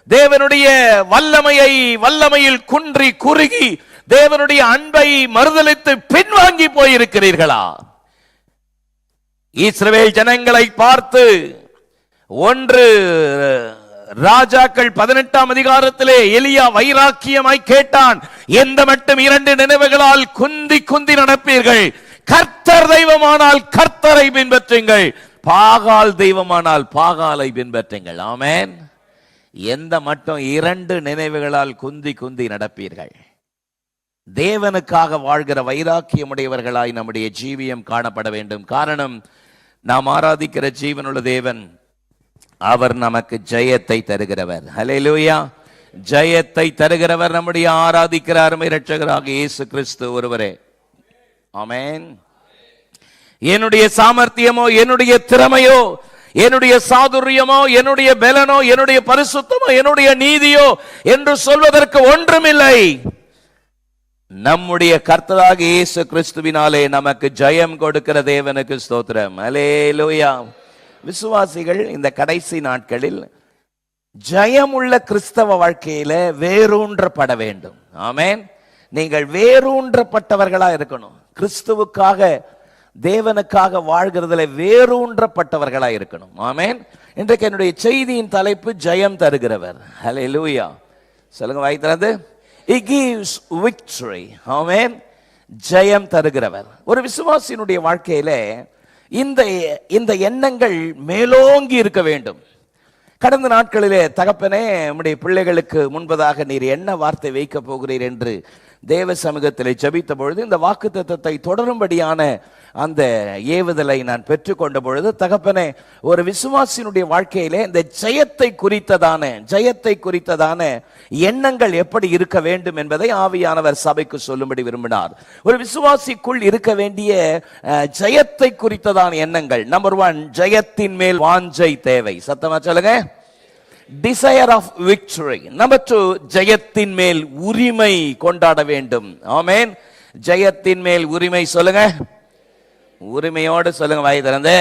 தேவனுடைய வல்லமையில் குன்றி குறுகி தேவனுடைய அன்பை மறுதலித்து பின்வாங்கி போயிருக்கிறீர்களா? இஸ்ரவேல் ஜனங்களை பார்த்து 1 ராஜாக்கள் 18ஆம் அதிகாரத்திலே எலியா வைராக்கியமாய் கேட்டான், எந்த மட்டும் 2 நினைவுகளால் குந்தி குந்தி நடப்பீர்கள்? கர்த்தர் தெய்வமானால் கர்த்தரை பின்பற்றுங்கள், பாகால் தெய்வமானால் பாகாலை பின்பற்றுங்கள். ஆமென். எந்த மட்டும் 2 நினைவுகளால் குந்தி குந்தி நடப்பீர்கள்? தேவனுக்காக வாழ்கிற வைராக்கியமுடையவர்களாய் நம்முடைய ஜீவியம் காணப்பட வேண்டும். காரணம், நாம் ஆராதிக்கிற ஜீவனுள்ள தேவன், அவர் நமக்கு ஜெயத்தை தருகிறவர். ஹல்லேலூயா. ஜெயத்தை தருகிறவர் நம்முடைய ஆராதிக்கிற அருமை இரட்சகராக இயேசு கிறிஸ்து ஒருவரே. ஆமென். என்னுடைய சாமர்த்தியமோ, என்னுடைய திறமையோ, என்னுடைய சாதுரியமோ, என்னுடைய பலனோ, என்னுடைய பரிசுத்தமோ, என்னுடைய நீதியோ என்று சொல்வதற்கு ஒன்றுமில்லை. நம்முடைய கர்த்தராகிய இயேசு கிறிஸ்துவினாலே நமக்கு ஜெயம் கொடுக்கிற தேவனுக்கு ஸ்தோத்திரம். அல்லேலூயா. விசுவாசிகள் இந்த கடைசி நாட்களில் ஜெயமுள்ள கிறிஸ்தவ வாழ்க்கையில வேரூன்றப்பட வேண்டும். ஆமென். நீங்கள் வேரூன்றப்பட்டவர்களா இருக்கணும். கிறிஸ்துவுக்காக தேவனுக்காக வாழ்கிறதுல வேரூன்றப்பட்டவர்களா இருக்கணும். ஆமென். இன்றைக்கு என்னுடைய செய்தியின் தலைப்பு ஜெயம் தருகிறவர். ஹல்லேலூயா. சொல்லுங்க வாய்த்தது. He gives victory. ஆமென். ஜெயம் தருகிறவர். ஒரு விசுவாசியினுடைய வாழ்க்கையில இந்த எண்ணங்கள் மேலோங்கி இருக்க வேண்டும். கடந்த நாட்களிலே தகப்பனே, நம்முடைய பிள்ளைகளுக்கு முன்பதாக நீர் என்ன வார்த்தை வைக்க போகிறீர் என்று தேவ சமூகத்திலே ஜெபித்த பொழுது, இந்த வாக்குத்தத்தத்தை தொடரும்படியான அந்த ஏவுதலை நான் பெற்றுக்கொண்ட பொழுது, தகப்பனே, ஒரு விசுவாசியினுடைய வாழ்க்கையிலே இந்த ஜெயத்தை குறித்ததான எண்ணங்கள் எப்படி இருக்க வேண்டும் என்பதை ஆவியானவர் சபைக்கு சொல்லும்படி விரும்பினார். ஒரு விசுவாசிக்குள் இருக்க வேண்டிய ஜெயத்தை குறித்ததான எண்ணங்கள். நம்பர் 1, ஜெயத்தின் மேல் வாஞ்சை தேவை. சத்தமா சொல்லுங்க. Desire of victory. Number 2, ஜெயத்தின் மேல் உரிமை கொண்டாட வேண்டும். ஆமென். ஜெயத்தின் மேல் உரிமை. சொல்லுங்க, உரிமையோடு சொல்லுங்க வாய் திறந்து.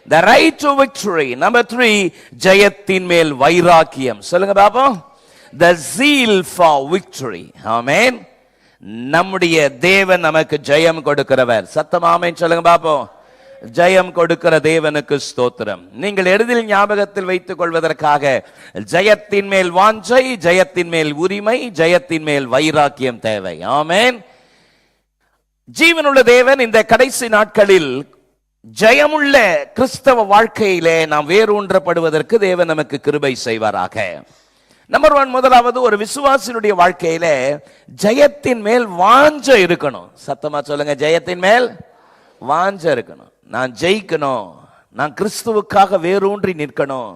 The right to victory. Number 3, ஜெயத்தின் மேல் வைராக்கியம். சொல்லுங்க பாப்போம். The zeal for victory. ஆமென். நம்முடைய தேவன் நமக்கு ஜெயம் கொடுக்கிறவர். சத்தம் ஆமென் சொல்லுங்க பாப்போம். ஜெயம் கொடுக்கிற தேவனுக்கு ஸ்தோத்திரம். நீங்கள் எளிதில் ஞாபகத்தில் வைத்துக் கொள்வதற்காக ஜெயத்தின் மேல் வாஞ்சை, ஜெயத்தின் மேல் உரிமை, ஜெயத்தின் மேல் வைராக்கியம் தேவை. ஆமென். ஜீவனுள்ள தேவன் இந்த கடைசி நாட்களில் ஜெயமுள்ள கிறிஸ்தவ வாழ்க்கையிலே நாம் வேரூன்றப்படுவதற்கு தேவன் நமக்கு கிருபை செய்வாராக. நம்பர் 1, முதலாவது, ஒரு விசுவாசினுடைய வாழ்க்கையில ஜெயத்தின் மேல் வாஞ்சை இருக்கணும். சத்தமா சொல்லுங்க. ஜெயத்தின் மேல் வாஞ்சை இருக்கணும். நான் ஜெயிக்கணும், நான் கிறிஸ்துவுக்காக வேரூன்றி நிற்கணும்,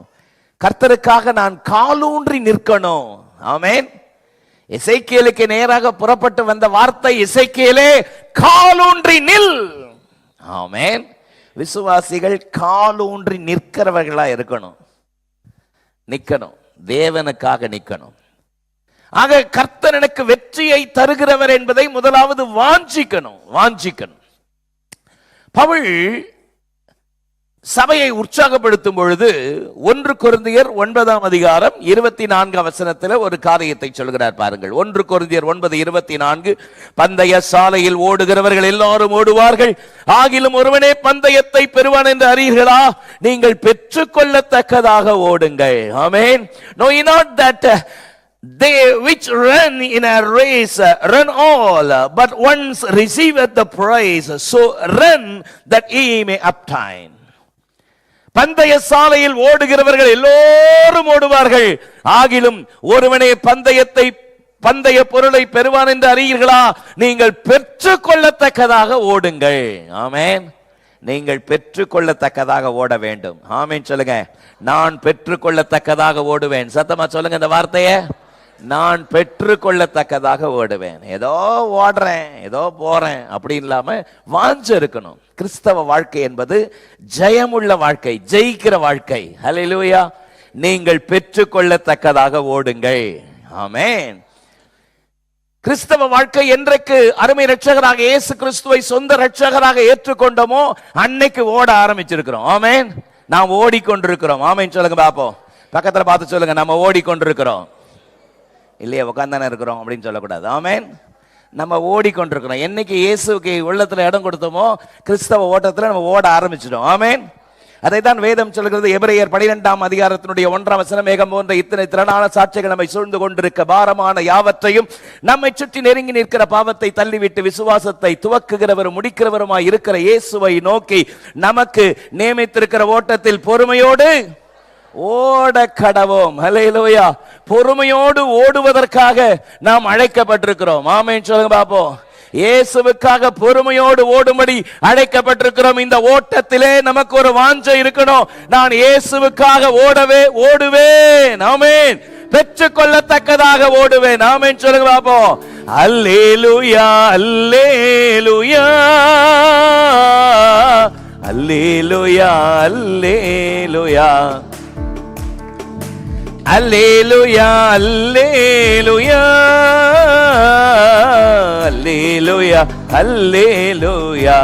கர்த்தருக்காக நான் காலூன்றி நிற்கணும். ஆமென். எசேக்கியேலுக்கு நேராக புறப்பட்டு வந்த வார்த்தை, எசேக்கியேலே காலூன்றி நில். ஆமென். விசுவாசிகள் காலூன்றி நிற்கிறவர்களா இருக்கணும். நிக்கணும், தேவனுக்காக நிக்கணும். ஆக கர்த்தர் எனக்கு வெற்றியை தருகிறவர் என்பதை முதலாவது வாஞ்சிக்கணும். பவுல் சபையை உற்சாகப்படுத்தும் பொழுது 1 கொரிந்தியர் 9ஆம் அதிகாரம் 24 வசனத்தில் ஒரு காரியத்தை சொல்கிறார் பாருங்கள். 1 கொரிந்தியர் 9:24, பந்தய சாலையில் ஓடுகிறவர்கள் எல்லாரும் ஓடுவார்கள், ஆகிலும் ஒருவனே பந்தயத்தை பெறுவான் என்று அறியீர்களா? நீங்கள் பெற்றுக்கொள்ளத்தக்கதாக ஓடுங்கள். ஆமென். Know ye not that they which run in a race run all, but once receiveth the prize, so run that ye may obtain. பந்தய சாலையில் ஓடுகிறவர்கள் எல்லோரும் ஓடுவார்கள், ஆகிலும் ஒருவனே பந்தய பொருளை பெறுவான் என்று அறியீர்களா? நீங்கள் பெற்றுக்கொள்ளத்தக்கதாக ஓடுங்கள். ஆமென். நீங்கள் பெற்றுக்கொள்ளத்தக்கதாக ஓட வேண்டும். ஆமென் சொல்லுங்க. நான் பெற்றுக்கொள்ளத்தக்கதாக ஓடுவேன். சத்தமா சொல்லுங்க இந்த வார்த்தையை. நான் பெற்றுக்கொள்ளத்தக்கதாக ஓடுவேன். ஏதோ ஓடுறேன், ஏதோ போறேன் அப்படி இல்லாம வாஞ்சை இருக்கணும். கிறிஸ்தவ வாழ்க்கை என்பது ஜெயமுள்ள வாழ்க்கை, ஜெயிக்கிற வாழ்க்கை. ஹல்லேலூயா. நீங்கள் பெற்றுக்கொள்ளத்தக்கதாக ஓடுங்கள். ஆமென். கிறிஸ்தவ வாழ்க்கை என்றைக்கு அருமை இரட்சகராக இயேசு கிறிஸ்துவை சொந்த இரட்சகராக ஏற்றுக்கொண்டோமோ அன்னைக்கு ஓட ஆரம்பிச்சிருக்கிறோம். ஆமென். நாம் ஓடிக்கொண்டிருக்கிறோம். ஆமென் சொல்லுங்க பாப்போம். பக்கத்துல பார்த்து சொல்லுங்க, நம்ம ஓடிக்கொண்டிருக்கிறோம். இல்லையா, உட்கார்ந்தானே இருக்கிறோம் அப்படின்னு சொல்லக்கூடாது. ஆமென். நம்ம ஓடிக்கொண்டிருக்கிறோம். என்னைக்கு இயேசுக்கு உள்ளத்துல இடம் கொடுத்தோமோ கிறிஸ்தவ ஓட்டத்துல நம்ம ஓட ஆரம்பிச்சிடும். ஆமென். அதைத்தான் வேதம் சொல்கிறது. எபிரேயர் 12ஆம் அதிகாரத்தினுடைய 1ஆம் வசனம், மேகம் போன்ற இத்தனை திரளான சாட்சிகள் நம்மை சூழ்ந்து கொண்டிருக்க பாரமான யாவற்றையும் நம்மை சுற்றி நெருங்கி நிற்கிற பாவத்தை தள்ளிவிட்டு விசுவாசத்தை துவக்குகிறவரும் முடிக்கிறவருமாய் இருக்கிற இயேசுவை நோக்கி நமக்கு நியமித்திருக்கிற ஓட்டத்தில் பொறுமையோடு ஓட கடவோம். ஹல்லேலூயா. பொறுமையோடு ஓடுவதற்காக நாம் அழைக்கப்பட்டிருக்கிறோம். ஆமென் சொல்லுங்க பாப்போம். இயேசுவுக்காக பொறுமையோடு ஓடும்படி அழைக்கப்பட்டிருக்கிறோம். இந்த ஓட்டத்திலே நமக்கு ஒரு வாஞ்சை இருக்கணும். நான் இயேசுவுக்காக ஓடுவேன். ஆமென். பெற்றுக்கொள்ளத்தக்கதாக ஓடுவேன். ஆமென் சொல்லுங்க பாப்போம். அல்லேலூயா, அல்லேலூயா, அல்லேலூயா, அல்லேலூயா, அல்லேலூயா, அல்லேலூயா, அல்லேலூயா, அல்லேலூயா.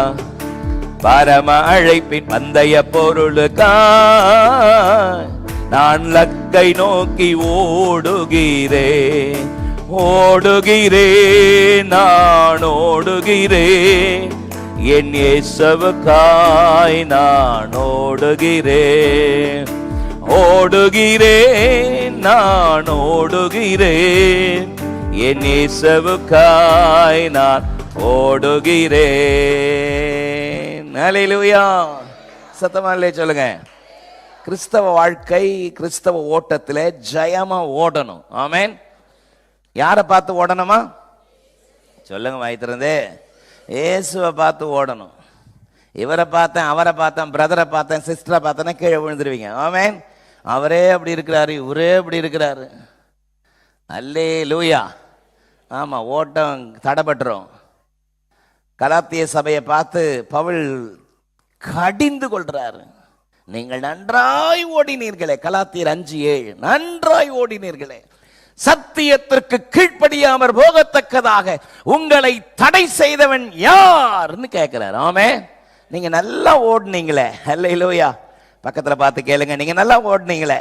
பரம அழைப்பின் பந்தய பொருளுக்காய் நான் லக்கை நோக்கி ஓடுகிறேன். நான் ஓடுகிறேன். என் இயேசுவுக்காய் நான் ஓடுகிறேன். நான் ஓடுகிறேன். என் இயேசுவுக்காய் நான் ஓடுகிறேன். ஹல்லேலூயா. சத்தமா இல்லையே சொல்லுங்க. கிறிஸ்தவ வாழ்க்கை, கிறிஸ்தவ ஓட்டத்திலே ஜெயமா ஓடணும். ஆமென். யாரை பார்த்து ஓடணுமா சொல்லுங்க வாய்த்திருந்தே. இயேசுவை பார்த்து ஓடணும். இவரை பார்த்தேன், அவரை பார்த்தேன், பிரதரை பார்த்தேன், சிஸ்டரை பார்த்தேன்னா கீழே விழுந்துருவீங்க. ஆமென். அவரே அப்படி இருக்கிறாரு, இவரே அப்படி இருக்கிறாரு. அல்லேலூயா. ஆமா, ஓட்டம் தடைபட்டுரும். கலாத்திய சபையை பார்த்து பவுல் கடிந்து கொள்றாரு. நீங்கள் நன்றாய் ஓடினீர்களே. கலாத்தியர் 5:7. நன்றாய் ஓடினீர்களே, சத்தியத்திற்கு கீழ்ப்படியாமற் போகத்தக்கதாக உங்களை தடை செய்தவன் யார்னு கேட்கிறார். ஆமே, நீங்க நல்லா ஓடுனீங்களே. அல்லேலூயா. பக்கத்துல பார்த்து கேளுங்க, நீங்க நல்லா ஓடுனீங்களே.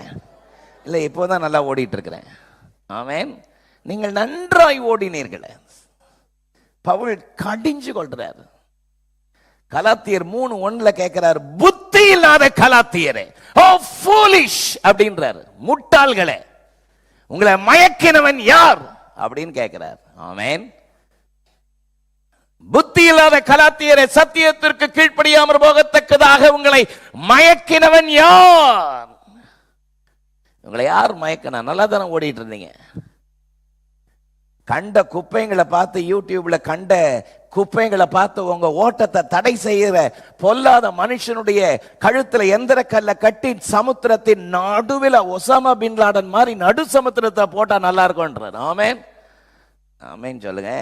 இல்லை, இப்போதான் நல்லா ஓடிட்டு இருக்கிறேன். ஆமென். நீங்கள் நன்றாய் ஓடினீர்களே. பவுல் கடிஞ்சு கொள்றாரு. கலாத்தியர் 3:1 கேட்கிறார், புத்தி இல்லாத கலாத்தியரே, ஓ ஃபூலிஷ் அப்படின்றாரு. முட்டாள்களே, உங்களை மயக்கினவன் யார் அப்படின்னு கேட்கிறார். ஆமென். புத்தி இல்லாத கலாத்தியரே, சத்தியத்திற்கு கீழ்ப்படியாமற் போகத்தக்கதாக உங்களை மயக்கினவன் யார்? உங்களை யார் மயக்கினா? நல்லா தானே ஓடிட்டு இருந்தீங்க. கண்ட குப்பைங்களை பார்த்து, யூடியூப்ல கண்ட குப்பைங்களை பார்த்து உங்க ஓட்டத்தை தடை செய்கிற பொல்லாத மனுஷனுடைய கழுத்துல எந்திர கல்ல கட்டி சமுத்திரத்தின் நடுவில் ஒசாமா பின் லாடன் மாதிரி நடு சமுத்திரத்தை போட்டா நல்லா இருக்கும்ன்றார். ஆமென். ஆமென் சொல்லுங்க.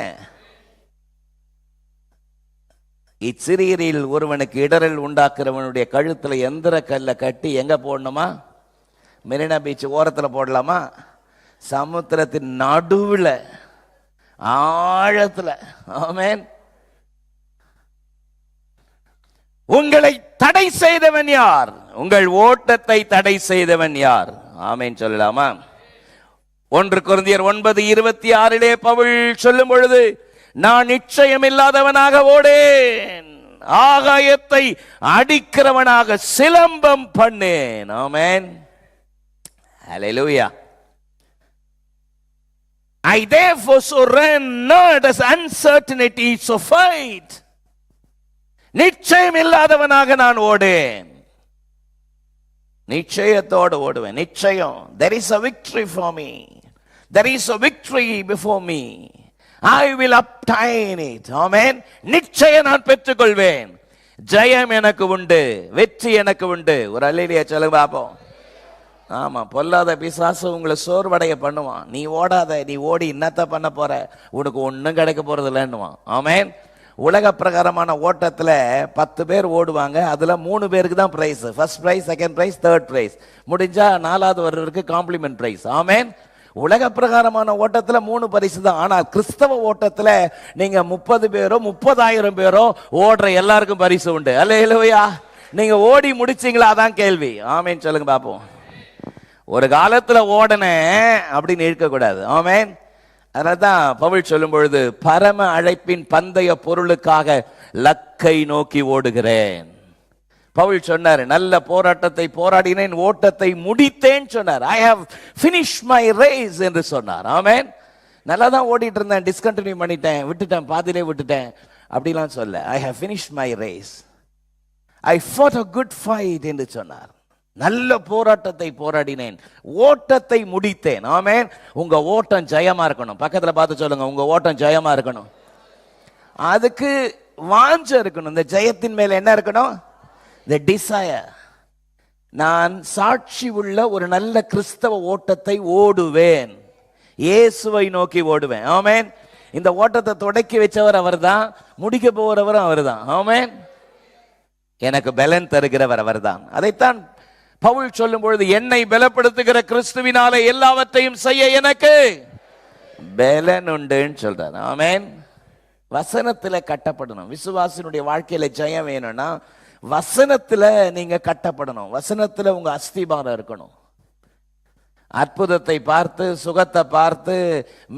இச்சிறியரில் ஒருவனுக்கு இடரல் உண்டாக்குறவனுடைய கழுத்துல எந்திர கல்ல கட்டி எங்க போடணுமா? மெரினா பீச் ஓரத்துல போடலாமா? சமுத்திரத்தின் நடுவுல, ஆழத்துல. ஆமென். உங்களை தடை செய்தவன் யார்? உங்கள் ஓட்டத்தை தடை செய்தவன் யார்? ஆமென் சொல்லலாமா? 1 கொரிந்தியர் 9:26 பவுல் சொல்லும் பொழுது, நான் நிச்சயம் இல்லாதவனாக ஓடேன், ஆகாயத்தை அடிக்கிறவனாக சிலம்பம் பண்ணேன். ஆமென். ஹல்லேலூயா. I therefore so run not as uncertainty so fight. நிச்சயம் இல்லாதவனாக நான் ஓடேன். நிச்சயத்தோடு ஓடுவேன். நிச்சயம். There is a victory for me. There is a victory before me. I will obtain it. Amen. நிச்சயம் நான் பெற்றுக்கொள்வேன். ஜெயம் எனக்கு உண்டு, வெற்றி எனக்கு உண்டு. ஒரு அல்லேலூயா சொல்லுங்க பாப்போம். ஆமா, பொல்லாத பிசாசு உங்களை சோர்வடைய பண்ணுவான். நீ ஓடாத, நீ ஓடி என்னத்த பண்ண போற, உனக்கு ஒன்னும் கிடைக்க போறது இல்லைன்னுவான். ஆமென். உலக பிரகாரமான ஓட்டத்துல 10 பேர் ஓடுவாங்க. அதுல 3 பேருக்கு தான் prize. First prize, second prize, third prize. முடிஞ்சா 4வது வருவருக்கு காம்ப்ளிமெண்ட் பிரைஸ். ஆமென். உலக பிரகாரமான ஓட்டத்துல 3 பரிசு தான். ஆனால் கிறிஸ்தவ ஓட்டத்துல நீங்க 30 பேரோ 30,000 பேரோ ஓடுற எல்லாருக்கும் பரிசு உண்டு. அல்லேலூயா. நீங்க ஓடி முடிச்சீங்களா? அதான் கேள்வி. ஆமேன் சொல்லுங்க பாப்போம். ஒரு காலத்துல ஓடனேன் அப்படின்னு இருக்கக்கூடாது. ஆமேன். அதனால்தான் பவுல் சொல்லும் பொழுது பரம அழைப்பின் பந்தய பொருளுக்காக லக்கை நோக்கி ஓடுகிறேன். பவுல் சொன்னார், நல்ல போராட்டத்தை போராடினேன், ஓட்டத்தை முடித்தேன் சொன்னார். I have finished my race என்று சொன்னார். ஆமென். நல்லா தான் ஓடிட்டு இருந்தேன், டிஸ்கண்டினியூ பண்ணிட்டேன், விட்டுட்டேன், பாதியிலே விட்டுட்டேன் அப்படிலாம் சொல்ல. I have finished my race, I fought a good fight என்று சொன்னார். நல்ல போராட்டத்தை போராடினேன், ஓட்டத்தை முடித்தேன். ஆமென். உங்க ஓட்டம் ஜெயமா இருக்கணும். பக்கத்துல பார்த்து சொல்லுங்க, உங்க ஓட்டம் ஜெயமா இருக்கணும். அதுக்கு வாஞ்ச இருக்கணும். இந்த ஜெயத்தின் மேல என்ன இருக்கணும்? the desire. நான் சாட்சி உள்ள ஒரு நல்ல கிறிஸ்தவ ஓட்டத்தை ஓடுவேன், இயேசுவை நோக்கி ஓடுவேன். ஆமென். இந்த ஓட்டத்தை தொடக்கி வச்சவர் அவர்தான், முடிக்க போறவரும் அவர்தான். ஆமென். எனக்கு பலன் தருகிறவர் அவர்தான். அதைத்தான் பவுல் சொல்லும் பொழுது, என்னை பலப்படுத்துகிற கிறிஸ்துவினாலே எல்லாவற்றையும் செய்ய எனக்கு பலன் உண்டுன்னு சொல்றார். ஆமென். வசனத்துல கட்டப்படணும். விசுவாசினுடைய வாழ்க்கையில ஜெயம் வேணும்னா வசனத்துல நீங்க கட்டப்படணும். வசனத்துல உங்க அஸ்திபாரம் இருக்கணும். அற்புதத்தை பார்த்து, சுகத்தை பார்த்து,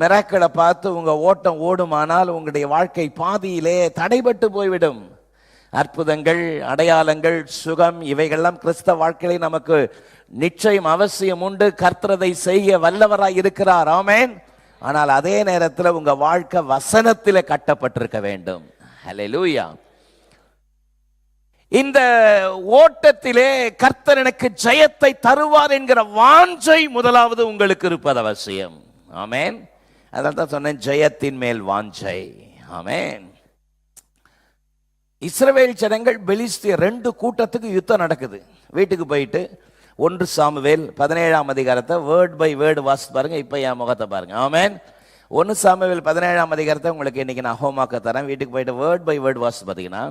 மிராக்கிளை பார்த்து உங்க ஓட்டம் ஓடுமானால் உங்களுடைய வாழ்க்கை பாதியிலே தடைபட்டு போய்விடும். அற்புதங்கள், அடையாளங்கள், சுகம் இவைகள்லாம் கிறிஸ்தவ வாழ்க்கையிலே நமக்கு நிச்சயம் அவசியம் உண்டு. கர்த்தரை செய்ய வல்லவராய் இருக்கிறார். ஆமென். ஆனால் அதே நேரத்தில் உங்க வாழ்க்கை வசனத்திலே கட்டப்பட்டிருக்க வேண்டும். ஹல்லேலூயா. இந்த ஓட்டத்திலே கர்த்தர் எனக்கு ஜெயத்தை தருவார் என்கிற வாஞ்சை முதலாவது உங்களுக்கு இருப்பது அவசியம். ஆமென். அதான் தான் சொன்னேன், ஜெயத்தின் மேல் வாஞ்சை. ஆமென். இஸ்ரவேல் ஜனங்கள் பெலிஸ்தியர் 2 கூட்டத்துக்கு யுத்தம் நடக்குது. வீட்டுக்கு போயிட்டு 1 சாமுவேல் 17ஆம் அதிகாரத்தை வேர்ட் பை வேர்டு வாசி பாருங்க. இப்ப என் முகத்தை பாருங்க. ஆமென். 1 சாமுவேல் 17ஆம் அதிகாரத்தை உங்களுக்கு இன்னைக்கு நான் ஹோமாக்க தரேன். வீட்டுக்கு போயிட்டு வேர்ட் பை வேர்டு வாசி பார்த்தீங்கன்னா,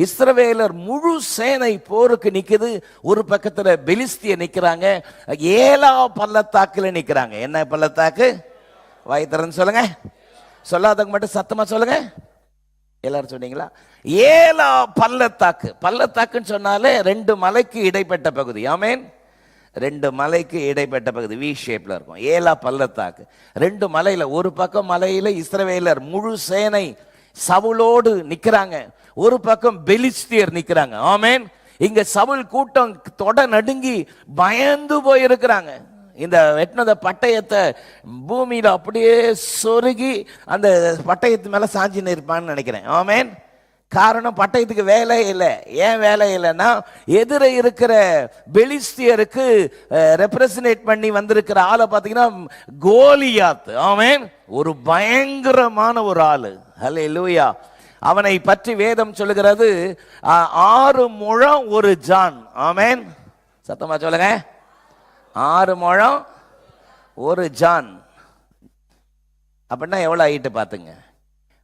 இஸ்ரவேலர் முழு சேனை போருக்கு நிக்குது. ஒரு பக்கத்துல பெலிஸ்திய நிக்கிறாங்க, ஏலா பள்ளத்தாக்குல நிக்கிறாங்க. என்ன பள்ளத்தாக்கு? வாய்த்தரன்னு சொல்லுங்க, சொல்லாதவங்க மட்டும் சத்தமா சொல்லுங்க. எல்லாரும் சொன்னீங்களா? ஏலா பள்ளத்தாக்கு. பள்ளத்தாக்குன்னு சொன்னாலே 2 மலைக்கு இடைப்பட்ட பகுதி. ஆமென். 2 மலைக்கு இடைப்பட்ட பகுதி வி ஷேப்ல இருக்கும். ஏலா பள்ளத்தாக்கு 2 மலையில, ஒரு பக்கம் மலையில இஸ்ரவேலர் முழு சேனை சவுலோடு நிக்கிறாங்க, ஒரு பக்கம் பெலிஸ்தியர் நிக்கிறாங்க. ஆமென். இங்க சவுல் கூட்டம் தொட நடுங்கி பயந்து போயிருக்கிறாங்க. இந்த வெட்டினத பட்டயத்தை பூமியில அப்படியே சொருகி அந்த பட்டயத்து மேல சாஞ்சின்னு இருப்பான்னு நினைக்கிறேன். ஆமென். காரணம், பட்டயத்துக்கு வேலை இல்லை. ஏன் வேலை இல்லைன்னா, எதிர இருக்கிற பெலிஸ்தியருக்கு ரெப்ரசன்டேட் பண்ணி வந்திருக்கிற ஆளை பார்த்தீங்கன்னா கோலியாத். ஆமென். ஒரு பயங்கரமான ஒரு ஆளு. ஹல்லேலூயா. அவனை பற்றி வேதம் சொல்லுகிறது 6 முழம் 1 ஜான். ஆமென். சத்தமா சொல்லுங்க, 6 முழம் 1 ஜான். அப்படின்னா எவ்வளோ ஆயிட்டு பார்த்துங்க.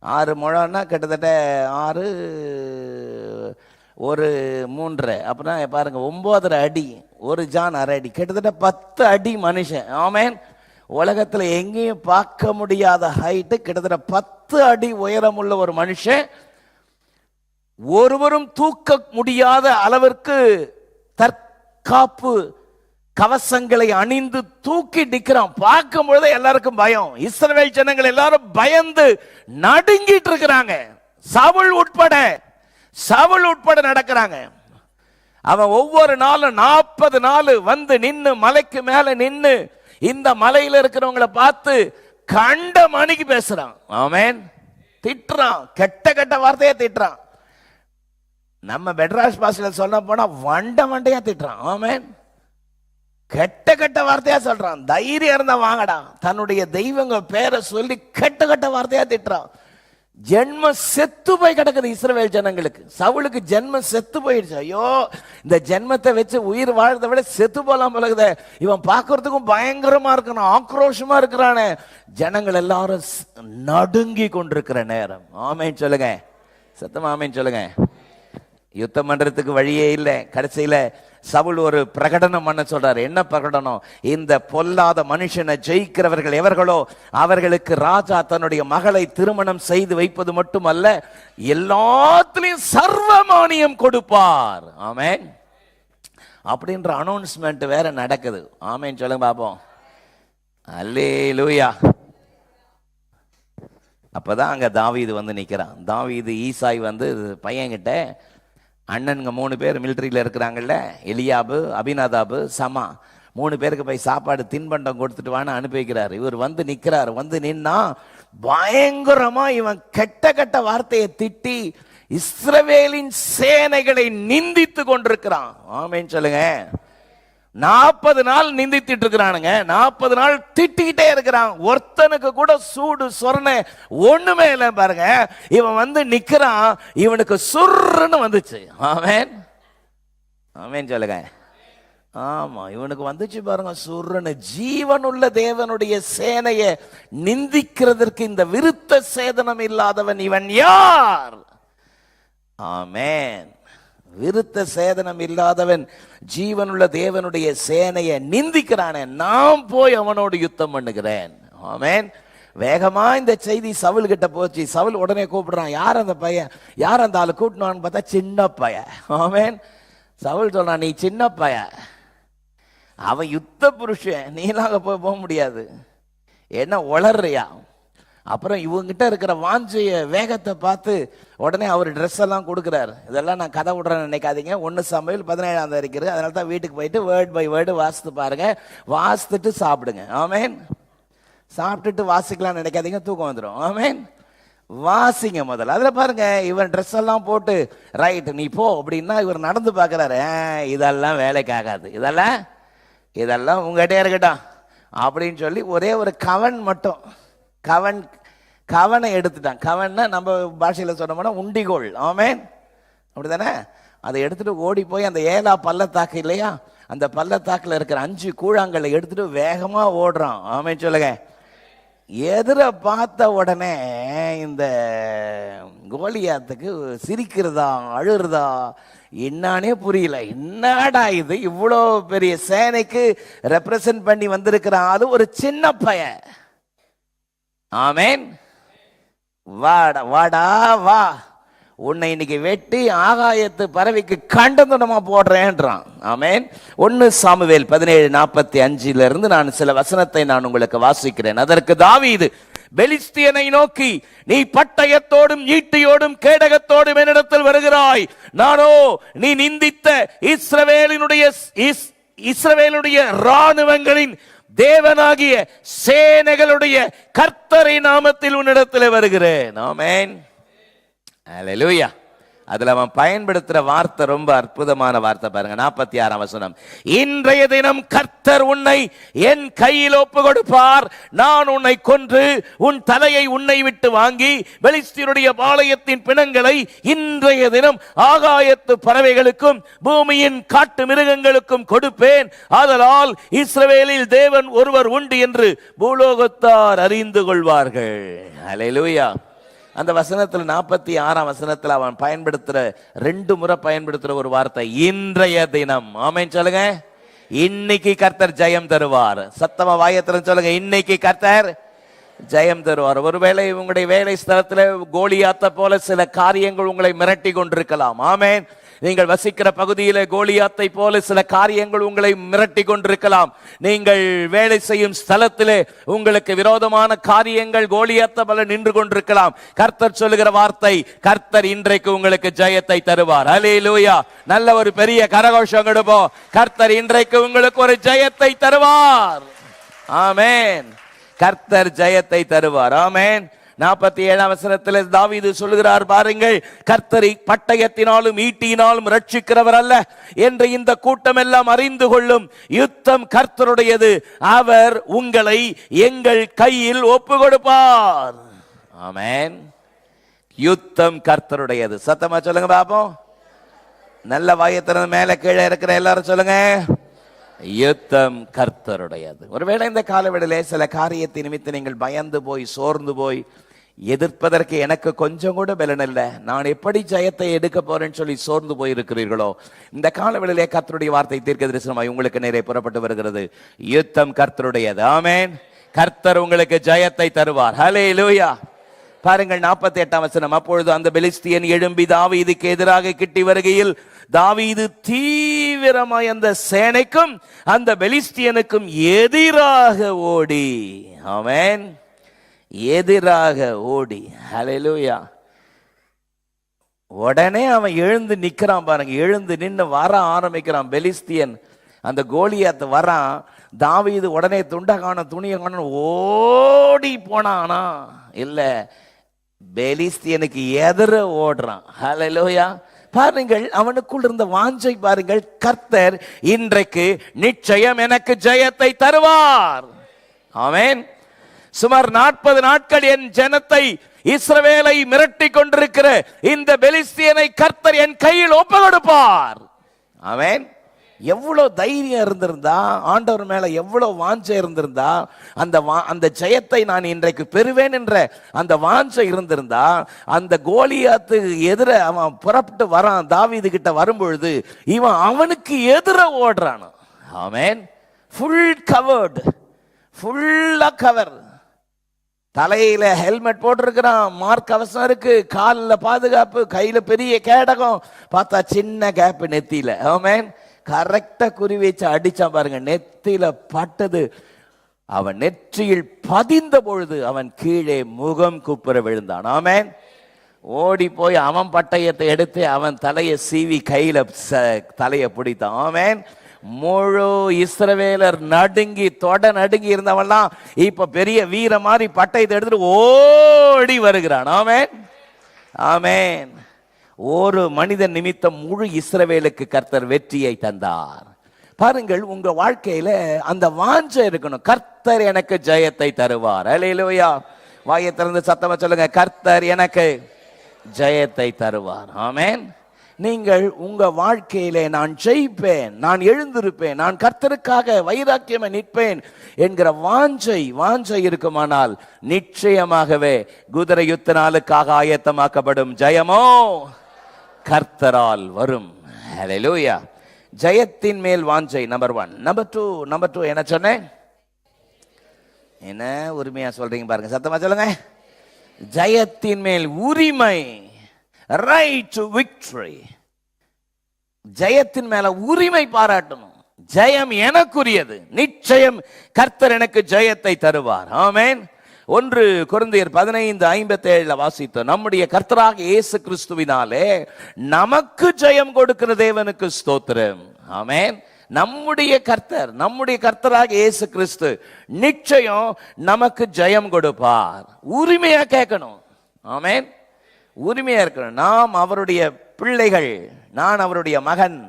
6 முழம்னா கிட்டத்தட்ட 6 1 3 அப்படின்னா பாருங்க, 9.5 அடி. 1 ஜான் 1/2 அடி, கிட்டத்தட்ட 10 அடி மனுஷன். ஆமென். உலகத்துல எங்கேயும் பார்க்க முடியாத ஹைட்டு, கிட்டத்தட்ட 10 அடி உயரமுள்ள ஒரு மனுஷன். ஒருவரும் தூக்க முடியாத அளவிற்கு தற்காப்பு கவசங்களை அணிந்து தூக்கி நிற்கிறான். பார்க்கும் பொழுது எல்லாருக்கும் பயம். இஸ்ரவேல் ஜனங்கள் எல்லாரும் பயந்து நடுங்கிட்டு இருக்கிறாங்க. சவுல் உட்பட நடக்கிறாங்க. அவன் ஒவ்வொரு நாளும் 40 நாள் வந்து நின்னு மலைக்கு மேல நின்னு இந்த மலையில இருக்கிறவங்களை பார்த்து கண்ட மணிக்கு பேசுறான். ஆமென். திட்டுறான், கெட்ட வார்த்தையா திட்டுறான். நம்ம மெட்ராஸ் பாஷையில சொல்ல போனா வண்டையா திட்டுறான். ஆமென். கெட்ட வார்த்தையா சொல்றான். தைரியம் இருந்தா வாங்கடா. தன்னுடைய தெய்வங்க பேரை சொல்லி கெட்ட வார்த்தையா திட்டுறான். ஜென்மம் செத்து போய் கிடக்குது இஸ்ரவேல் ஜனங்களுக்கு. சவுலுக்கு ஜென்மம் செத்து போயிடுச்சு. ஐயோ, இந்த ஜென்மத்தை வச்சு உயிர் வாழ்றதை விட செத்து போலாம் பழகுத. இவன் பார்க்கறதுக்கும் பயங்கரமா இருக்கணும், ஆக்ரோஷமா இருக்கிறானே. ஜனங்கள் எல்லாரும் நடுங்கி கொண்டிருக்கிற நேரம். ஆமேன் சொல்லுங்க, சத்தமா ஆமேன் சொல்லுங்க. யுத்தம் பண்றதுக்கு வழியே இல்லை. கடைசியில சவுல் ஒரு பிரகடனம் பண்ண சொல்றாரு. என்ன பிரகடனம்? இந்த பொல்லாத மனுஷனை ஜெயிக்கிறவர்கள் எவர்களோ அவர்களுக்கு ராஜா தன்னுடைய மகளை திருமணம் செய்து வைப்பது மட்டுமல்ல, எல்லாத்திலையும் சர்வமானியம் கொடுப்பார். ஆமென். அப்படின்ற அனௌன்ஸ்மெண்ட் வேற நடக்குது. ஆமேன்னு சொல்லுங்க பாப்போம். அல்லேலூயா. அப்பதான் அங்க தாவீது வந்து நிக்கிறான். தாவீது ஈசாய் வந்து பையன்கிட்ட, அண்ணனுங்க 3 பேர் மிலிட்டரியில இருக்கிறாங்கல்ல, எலியாபு, அபினதாபு, சமா, 3 பேருக்கு போய் சாப்பாடு தின்பண்டம் கொடுத்துட்டு வான்னு அனுப்பி வைக்கிறார். இவர் வந்து நிக்கிறார். வந்து நின்னா பயங்கரமா இவன் கெட்ட கெட்ட வார்த்தையை திட்டி இஸ்ரவேலின் சேனைகளை நிந்தித்து கொண்டிருக்கிறான். ஆமேன்னு சொல்லுங்க. 40 நாள் நிந்தித்துட்டு இருக்கிறானுங்க. 40 நாள் திட்டிக்கிட்டே இருக்கிறான். ஒருத்தனுக்கு கூட சூடு சொரணை ஒண்ணுமே இல்லை பாருங்க. இவன் வந்து நிக்கிறான், இவனுக்கு சுர்ன்னு வந்துச்சு. ஆமேன், ஆமேன் சொல்லுங்க. ஆமா, இவனுக்கு வந்துச்சு பாருங்க சுர்ன்னு. ஜீவனுள்ள தேவனுடைய சேனையை நிந்திக்கிறதற்கு இந்த விருத்த சேதனம் இல்லாதவன் இவன் யார்? ஆமேன். விருத்த சேதனம் இல்லாதவன் ஜீவனுள்ள தேவனுடைய சேனையை நிந்திக்கிறானே, நான் போய் அவனோடு யுத்தம் பண்ணுகிறேன். ஆமேன். வேகமா இந்த செய்தி சவுல் கிட்ட போச்சு. சவுல் உடனே கூப்பிடுறான், யார் அந்த பையன், யார் அந்த ஆளு கூட்டினான்னு பார்த்தா சின்ன பையன். ஆமேன். சவுல் சொல்றான், நீ சின்ன பையன், அவன் யுத்த புருஷன், நீலாம் போக முடியாது, என்ன உளறியா? அப்புறம் இவங்கிட்ட இருக்கிற வாஞ்சைய வேகத்தை பார்த்து உடனே அவர் ட்ரெஸ் எல்லாம் கொடுக்குறாரு. இதெல்லாம் நான் கதை விடுறேன்னு நினைக்காதீங்க. 1 சாமுவேல் 17 இருக்குது. அதனால தான் வீட்டுக்கு போயிட்டு வேர்ட் பை வேர்டு வாசித்து பாருங்க, வாசித்துட்டு சாப்பிடுங்க. ஆமேன். சாப்பிட்டுட்டு வாசிக்கலாம்னு நினைக்காதீங்க, தூக்கம் வந்துடும். ஆமேன். வாசிங்க முதல்ல. அதில் பாருங்க, இவன் ட்ரெஸ் எல்லாம் போட்டு ரைட் நீ போ அப்படின்னா இவர் நடந்து பார்க்குறாரு. இதெல்லாம் வேலைக்கு ஆகாது, இதெல்லாம் உங்ககிட்டே இருக்கட்டும் அப்படின்னு சொல்லி ஒரே ஒரு கவன் மட்டும், கவனை எடுத்துட்டான். கவன்னா நம்ம பாஷையில் சொன்னோம்னா உண்டிகோள். ஆமேன், அப்படிதானே? அதை எடுத்துட்டு ஓடி போய் அந்த 7 பள்ளத்தாக்கு இல்லையா, அந்த பள்ளத்தாக்கில் இருக்கிற 5 கூழாங்கல்லை எடுத்துட்டு வேகமா ஓடுறான். ஆமேன் சொல்லுங்க. எதிர பார்த்த உடனே இந்த கோலியாத்துக்கு சிரிக்கிறதா அழுறதா என்னானே புரியல. என்னடா இது, இவ்வளோ பெரிய சேனைக்கு ரெப்ரசன்ட் பண்ணி வந்திருக்கிறான், அது ஒரு சின்ன பையன். ஆமேன். வாடா வாடா வா, உன்னை இன்னைக்கு வெட்டி ஆகாயத்து பறவைக்கு கண்டதுனமா போடுறேன்றான். ஆமேன். 1 சாமுவேல் 17:45 நான் சில வசனத்தை நான் உங்களுக்கு வாசிக்கிறேன். அதற்கு தாவீது பெலிஸ்தியனை நோக்கி, நீ பட்டயத்தோடும் ஈட்டியோடும் கேடகத்தோடும் என்னிடத்தில் வருகிறாய், நானோ நீ நிந்தித்த இஸ்ரவேலுடைய இராணுவங்களின் தேவனாகிய சேனைகளுடைய கர்த்தரின் நாமத்தில் உன்னிடத்தில் வருகிறேன். ஆமென். அல்லேலூயா. அதுல அவன் பயன்படுத்துற வார்த்தை ரொம்ப அற்புதமான வார்த்தை பாருங்க. 46ஆம் வசனம், இன்றைய தினம் கர்த்தர் உன்னை என் கையில் ஒப்பு கொடுப்பார், நான் உன்னை கொன்று உன் தலையை உன்னை விட்டு வாங்கி பெலிஸ்தியருடைய பாளையத்தின் பிணங்களை இன்றைய தினம் ஆகாயத்து பறவைகளுக்கும் பூமியின் காட்டு மிருகங்களுக்கும் கொடுப்பேன், ஆதலால் இஸ்ரவேலில் தேவன் ஒருவர் உண்டு என்று பூலோகத்தார் அறிந்து கொள்வார்கள். அல்லேலூயா. அந்த வசனத்தில் 46ஆம் வசனத்தில் அவன் பயன்படுத்துற 2 முறை பயன்படுத்துற ஒரு வார்த்தை இன்றைய தினம். ஆமென் சொல்லுங்க. இன்னைக்கு கர்த்தர் ஜெயம் தருவார். சத்தமா வாயத்திலும் சொல்லுங்க, இன்னைக்கு கர்த்தர் ஜெயம் தருவார். ஒருவேளை உங்களுடைய வேலை ஸ்தலத்தில் கோலியாத்த போல சில காரியங்கள் உங்களை மிரட்டி கொண்டிருக்கலாம். ஆமென். நீங்கள் வசிக்கிற பகுதியிலே கோலியாத்தை போல சில காரியங்கள் உங்களை மிரட்டி கொண்டிருக்கலாம். நீங்கள் வேலை செய்யும் ஸ்தலத்திலே உங்களுக்கு விரோதமான காரியங்கள் கோலியாத்த போல நின்று கொண்டிருக்கலாம். கர்த்தர் சொல்லுகிற வார்த்தை, கர்த்தர் இன்றைக்கு உங்களுக்கு ஜெயத்தை தருவார். அல்லேலூயா. நல்ல ஒரு பெரிய கரகோஷம் கொடுப்போம். கர்த்தர் இன்றைக்கு உங்களுக்கு ஒரு ஜெயத்தை தருவார். ஆமென். கர்த்தர் ஜெயத்தை தருவார். ஆமென். 47ஆம் வசனத்தில் தாவீது சொல்லுகிறார் பாருங்கள், கர்த்தரை பட்டயத்தினாலும் ஈட்டியினாலும் ரட்சிக்கிறவர் அல்ல என்று இந்த கூட்டம் எல்லாம் அறிந்து கொள்ளும், யுத்தம் கர்த்தருடையது, அவர் உங்களை எங்கள் கையில் ஒப்பு கொடுப்பார். ஆமென். யுத்தம் கர்த்தருடையது. சத்தமா சொல்லுங்க பாப்போம். நல்ல வாயத்திறன் மேல கீழே இருக்கிற எல்லாரும் சொல்லுங்க, யுத்தம் கர்த்தருடையது. ஒருவேளை இந்த காலவெளியிலே சில காரியத்தை நிமித்து நீங்கள் பயந்து போய் சோர்ந்து போய் எதிர்ப்பதற்கு எனக்கு கொஞ்சம் கூட பலன் இல்லை, நான் எப்படி ஜெயத்தை எடுக்க போறேன்னு சொல்லி சோர்ந்து போயிருக்கிறீர்களோ, இந்த காலவெளியிலே கர்த்தருடைய வார்த்தை தீர்க்கதரிசனமாய் உங்களுக்கு நேரே புறப்பட்டு வருகிறது. யுத்தம் கர்த்தருடையது. ஆமென். கர்த்தர் உங்களுக்கு ஜெயத்தை தருவார். ஹல்லேலூயா. பாருங்கள் 48ஆம் வசனம். அப்பொழுது அந்த பெலிஸ்தியன் எழும்பி தாவீதுக்கு எதிராக கிட்டி வருகையில் தாவீது தீவிரமாய் அந்த சேனைக்கும் அந்த பெலிஸ்தியனுக்கும் எதிராக ஓடி, ஆமென், எதிராக ஓடி, ஹல்லேலூயா. உடனே அவன் எழுந்து நிக்கிறான் பாருங்க. எழுந்து நின்று வர ஆரம்பிக்கிறான் பெலிஸ்தியன். அந்த கோலியாத் வரான். தாவீது உடனே துண்டை காணும் துணியை காணும் ஓடி போனானா? இல்ல, பெலிஸ்தியனுக்கு எதிர ஓடுறான். ஹல்லேலூயா. பாருங்கள், அவனுக்குள் இருந்த வாஞ்சை பாருங்கள். கர்த்தர் இன்றைக்கு நிச்சயம் எனக்கு ஜெயத்தை தருவார். ஆமென். சுமார் 40 நாட்கள் என் ஜனத்தை இஸ்ரவேலை மிரட்டி கொண்டிருக்கிற இந்த பெலிஸ்தியனை கர்த்தர் என் கையில் ஒப்பு கொடுப்பார். ஆமென். எவ்வளவு தைரியம் இருந்திருந்தா, ஆண்டவர் மேல எவ்வளவு வாஞ்சை இருந்திருந்தா, அந்த ஜெயத்தை நான் இன்றைக்கு பெறுவேன் என்ற அந்த வாஞ்சை இருந்திருந்தா, அந்த கோலியாத்து எதிர அவன் புறப்பட்டு வரான். தாவீது கிட்ட வரும்பொழுது இவன் அவனுக்கு எதிர ஓடுறான். ஆமென். ஃபுல் கவர்டு, ஃபுல்லா கவர். தலையில ஹெல்மெட் போட்டிருக்கிறான், மார்க் கவசம் இருக்கு, காலில் பாதுகாப்பு, கையில பெரிய கேடகம், பார்த்தா சின்ன கேப் நெத்தியில. ஆமென். கரெக்டா குறி வச்சு அடிச்சான் பாருங்க. நெத்தியில பட்டது. அவன் நெற்றியில் பதிந்த பொழுது அவன் கீழே முகம் குப்புற விழுந்தான். ஆமென். ஓடி போய் அவன் பட்டயத்தை எடுத்து அவன் தலையை சீவி கையில தலையை பிடித்தான். ஆமென். முழு இஸ்ரவேலர் நடுங்கி நடுங்கி இருந்தவன்லாம் இப்ப பெரிய வீர மாதிரி பட்டயத்தை எடுத்துட்டு ஓடி வருகிறான். ஆமென், ஆமென். ஒரு மனிதன் நிமித்தம் முழு இஸ்ரவேலுக்கு கர்த்தர் வெற்றியை தந்தார். பாருங்கள், உங்க வாழ்க்கையில அந்த வாஞ்சை இருக்கணும். கர்த்தர் எனக்கு ஜெயத்தை தருவார். அல்லேலூயா. வாயை திறந்து சத்தமா சொல்லுங்க, கர்த்தர் எனக்கு ஜெயத்தை தருவார். ஆமென். நீங்கள் உங்க வாழ்க்கையிலே நான் ஜெயிப்பேன், நான் எழுந்திருப்பேன், நான் கர்த்தருக்காக வைராக்கியமா நிற்பேன் என்கிற வாஞ்சை இருக்குமானால் நிச்சயமாகவே குதிரை யுத்த நாளுக்காக ஆயத்தமாக்கப்படும் ஜெயமோ கர்த்தரால் வரும். ஹல்லேலூயா. ஜெயத்தின் மேல் வாஞ்சை நம்பர் 1. நம்பர் 2 என்ன சொன்னேன்? என்ன உரிமையா சொல்றீங்க பாருங்க, சத்தமா சொல்லுங்க. ஜெயத்தின் மேல் உரிமை, ரைட் டு விக்டரி. ஜெயத்தின் மேல உரிமை பாராட்டணும். ஜெயம் எனக்குரியது, நிச்சயம் கர்த்தர் எனக்கு ஜெயத்தை தருவார். ஆமென். 1 கொரிந்தியர் 15:57 வாசித்தோம். நம்முடைய கர்த்தராக இயேசு கிறிஸ்துவினாலே நமக்கு ஜெயம் கொடுக்கிற தேவனுக்கு ஸ்தோத்திரம். ஆமென். நம்முடைய கர்த்தராக இயேசு கிறிஸ்து நிச்சயம் நமக்கு ஜெயம் கொடுப்பார். உரிமையா கேட்கணும். ஆமென். உரிமையா இருக்கணும். நாம் அவருடைய பிள்ளைகள், நான் அவருடைய மகன்,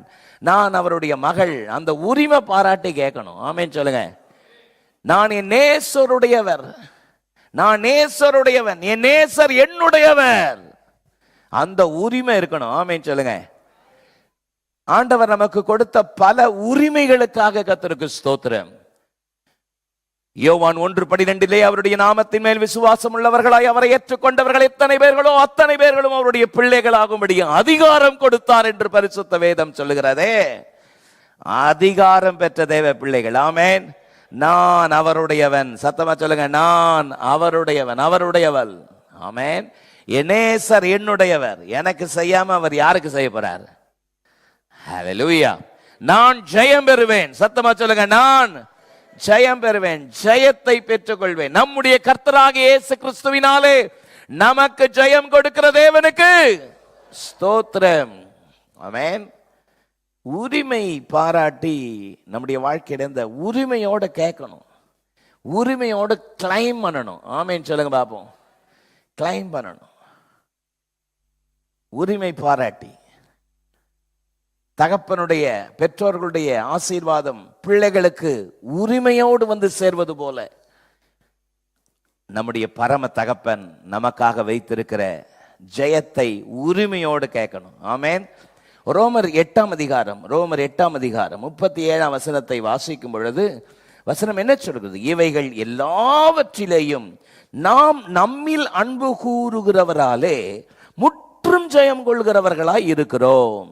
நான் அவருடைய மகள். அந்த உரிமை பாராட்டி கேட்கணும். ஆமென் சொல்லுங்க. நான் என் நேசருடையவர், நான் நேசருடையவன், என் நேசர் என்னுடையவர். அந்த உரிமை இருக்கணும். ஆமென் சொல்லுங்க. ஆண்டவர் நமக்கு கொடுத்த பல உரிமைகளுக்காக கர்த்தருக்கு ஸ்தோத்திரம். யோவான் 1:12 அவருடைய நாமத்தின் மேல் விசுவாசம் உள்ளவர்களாய் அவரை ஏற்றுக்கொண்டவர்கள் எத்தனை பேர்களோ அத்தனை பேர்களும் அவருடைய பிள்ளைகளாகும்படி அதிகாரம் கொடுத்தார் என்று பரிசுத்த வேதம் சொல்லுகிறதே. அதிகாரம் பெற்ற தேவ பிள்ளைகள். ஆமென். நான் அவருடையவன். சத்தமா சொல்லுங்க, நான் அவருடையவன், அவருடையவள். ஆமென். எனேசர் என்னுடையவர். எனக்கு செய்யாம அவர் யாருக்கு செய்ய போறார்? ஹல்லேலூயா. நான் ஜெயம் பெறுவேன். சத்தமா சொல்லுங்க, நான் ஜெயம் பெறுவேன், ஜெயத்தை பெற்றுக் கொள்வேன். நம்முடைய கர்த்தராக இயேசு கிறிஸ்துவினாலே நமக்கு ஜெயம் கொடுக்கிற தேவனுக்கு ஸ்தோத்திரம். ஆமென். உரிமை பாராட்டி நம்முடைய வாழ்க்கையில இந்த உரிமையோட கேட்கணும், உரிமையோட கிளைம் பண்ணணும். ஆமென் சொல்லுங்க பாப்போம். கிளைம் பண்ணணும். உரிமை பாராட்டி தகப்பனுடைய பெற்றோர்களுடைய ஆசீர்வாதம் பிள்ளைகளுக்கு உரிமையோடு வந்து சேர்வது போல நம்முடைய பரம தகப்பன் நமக்காக வைத்திருக்கிற ஜெயத்தை உரிமையோடு கேட்கணும். ஆமென். ரோமர் 8ஆம் அதிகாரம் 37ஆம் வசனத்தை வாசிக்கும் பொழுது வசனம் என்ன சொல்கிறது? இவைகள் எல்லாவற்றிலேயும் நாம் நம்மில் அன்பு கூறுகிறவராலே முற்றும் ஜெயம் கொள்கிறவர்களாய் இருக்கிறோம்.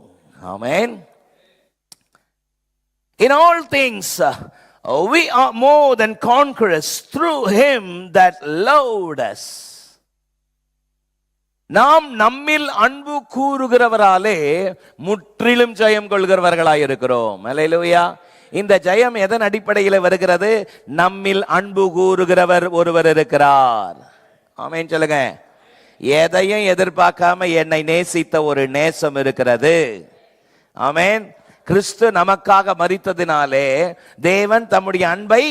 Amen. In all things we are more than conquerors through him that loved us. நாம் நம்மில் அன்பு கூறுகிறவராலே முற்றிலும் ஜெயம் கொள்கிறவர்களாய் இருக்கிறோம். அல்லேலூயா. இந்த ஜெயம் எதன் அடிப்படையில் வருகிறது? நம்மில் அன்பு கூறுகிறவர் ஒருவர் இருக்கிறார். ஆமென் சொல்லுங்க. எதையும் எதிர்பார்க்காம என்னை நேசித்த ஒரு நேசம் இருக்கிறது. ஆமென். கிறிஸ்து நமக்காக மரித்ததினாலே தேவன் தம்முடைய அன்பை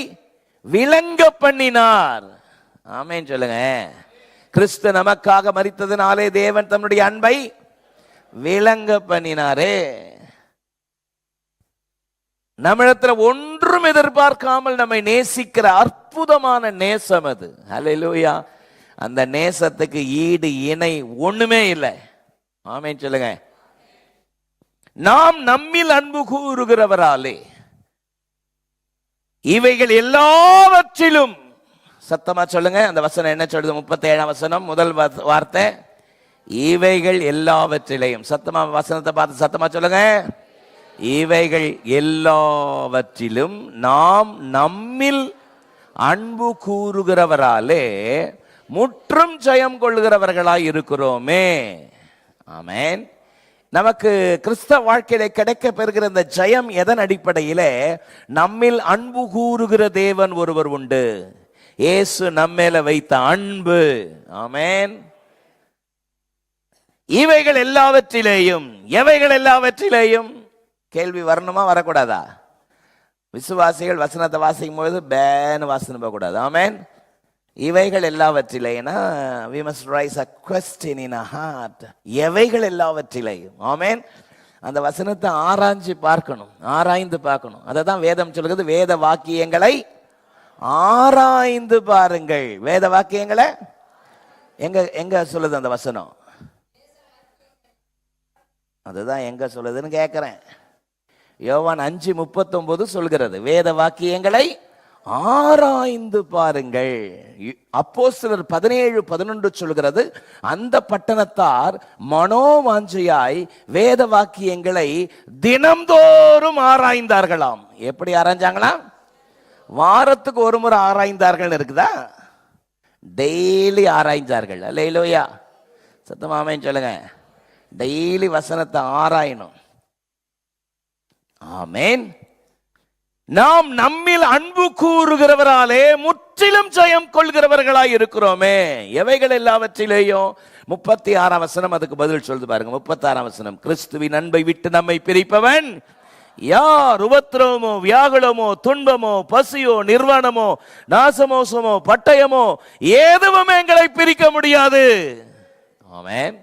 விளங்க பண்ணினார். ஆமென் சொல்லுங்க. கிறிஸ்து நமக்காக மரித்ததினாலே தேவன் தம்முடைய அன்பை விளங்க பண்ணினாரே. நம்மிடத்துல ஒன்றும் எதிர்பார்க்காமல் நம்மை நேசிக்கிற அற்புதமான நேசம் அது. அல்லேலூயா. அந்த நேசத்துக்கு ஈடு இணை ஒண்ணுமே இல்லை. ஆமென் சொல்லுங்க. நாம் நம்மில் அன்பு கூறுகிறவராலே இவைகள் எல்லாவற்றிலும், சத்தமா சொல்லுங்க. அந்த வசனம் என்ன சொல்லுது? 37ஆம் வசனம் முதல் வார்த்தை, இவைகள் எல்லாவற்றிலையும். சத்தமா வசனத்தை பார்த்து சத்தமா சொல்லுங்க. இவைகள் எல்லாவற்றிலும் நாம் நம்மில் அன்பு கூறுகிறவராலே முற்றும் ஜெயம் கொள்கிறவர்களாய் இருக்கிறோமே. ஆமென். நமக்கு கிறிஸ்தவ வாழ்க்கையில கிடைக்க பெறுகிற இந்த ஜெயம் எதன் அடிப்படையிலே? நம்மில் அன்பு கூறுகிற தேவன் ஒருவர் உண்டு. இயேசு நம்மேல வைத்த அன்பு. ஆமென். இவைகள் எல்லாவற்றிலேயும், எவைகள் எல்லாவற்றிலேயும்? கேள்வி வரணுமா வரக்கூடாதா? விசுவாசிகள் வசனத்தை வாசிக்கும் பொழுது பேன்னு வாசனை போகக்கூடாது. ஆமென். இவைகள் எல்லாவற்றிலேனா we must raise a question in our heart. எவைகள் எல்லாவற்றிலேயும். ஆமென். அந்த வசனத்தை ஆராய்ஞ்சு பார்க்கணும், ஆராய்ந்து பார்க்கணும். அதை தான் வேதம் சொல்லுகிறது. வேத வாக்கியங்களை ஆராய்ந்து பாருங்கள். வேத வாக்கியங்களை எங்க எங்க சொல்லுது அந்த வசனம்? அதுதான் எங்க சொல்லுதுன்னு கேட்கிறேன். யோவான் 5:39 சொல்கிறது, வேத வாக்கியங்களை ஆராய்ந்து பாருங்கள். அப்போஸ்தலர் 17:11 சொல்கிறது, அந்த பட்டணத்தார் மனோவாஞ்சையாய் வேத வாக்கியங்களை தினம்தோறும் ஆராய்ந்தார்களாம். எப்படி ஆராய்ஞ்சாங்களாம்? வாரத்துக்கு ஒரு முறை ஆராய்ந்தார்கள் இருக்குதா? டெய்லி ஆராய்ந்தார்கள். அல்லேலூயா. சத்தமாமேன்னு சொல்லுங்க. டெய்லி வசனத்தை ஆராயணும். ஆமென். நாம் நம்மில் அன்பு கூறுகிறவராலே முற்றிலும் ஜெயம் கொள்கிறவர்களாய் இருக்கிறோமே. எவைகள் எல்லாவற்றிலேயும்? 36ஆம் வசனம் அதுக்கு பதில் சொல்லுது பாருங்க. 36ஆம் வசனம், கிறிஸ்துவின் அன்பை விட்டு நம்மை பிரிப்பவன் யார்? உபத்திரவமோ, வியாகுலமோ, துன்பமோ, பசியோ, நிர்வாணமோ, நாசமோசமோ, பட்டயமோ எதுவும் எங்களை பிரிக்க முடியாது. ஆமென்.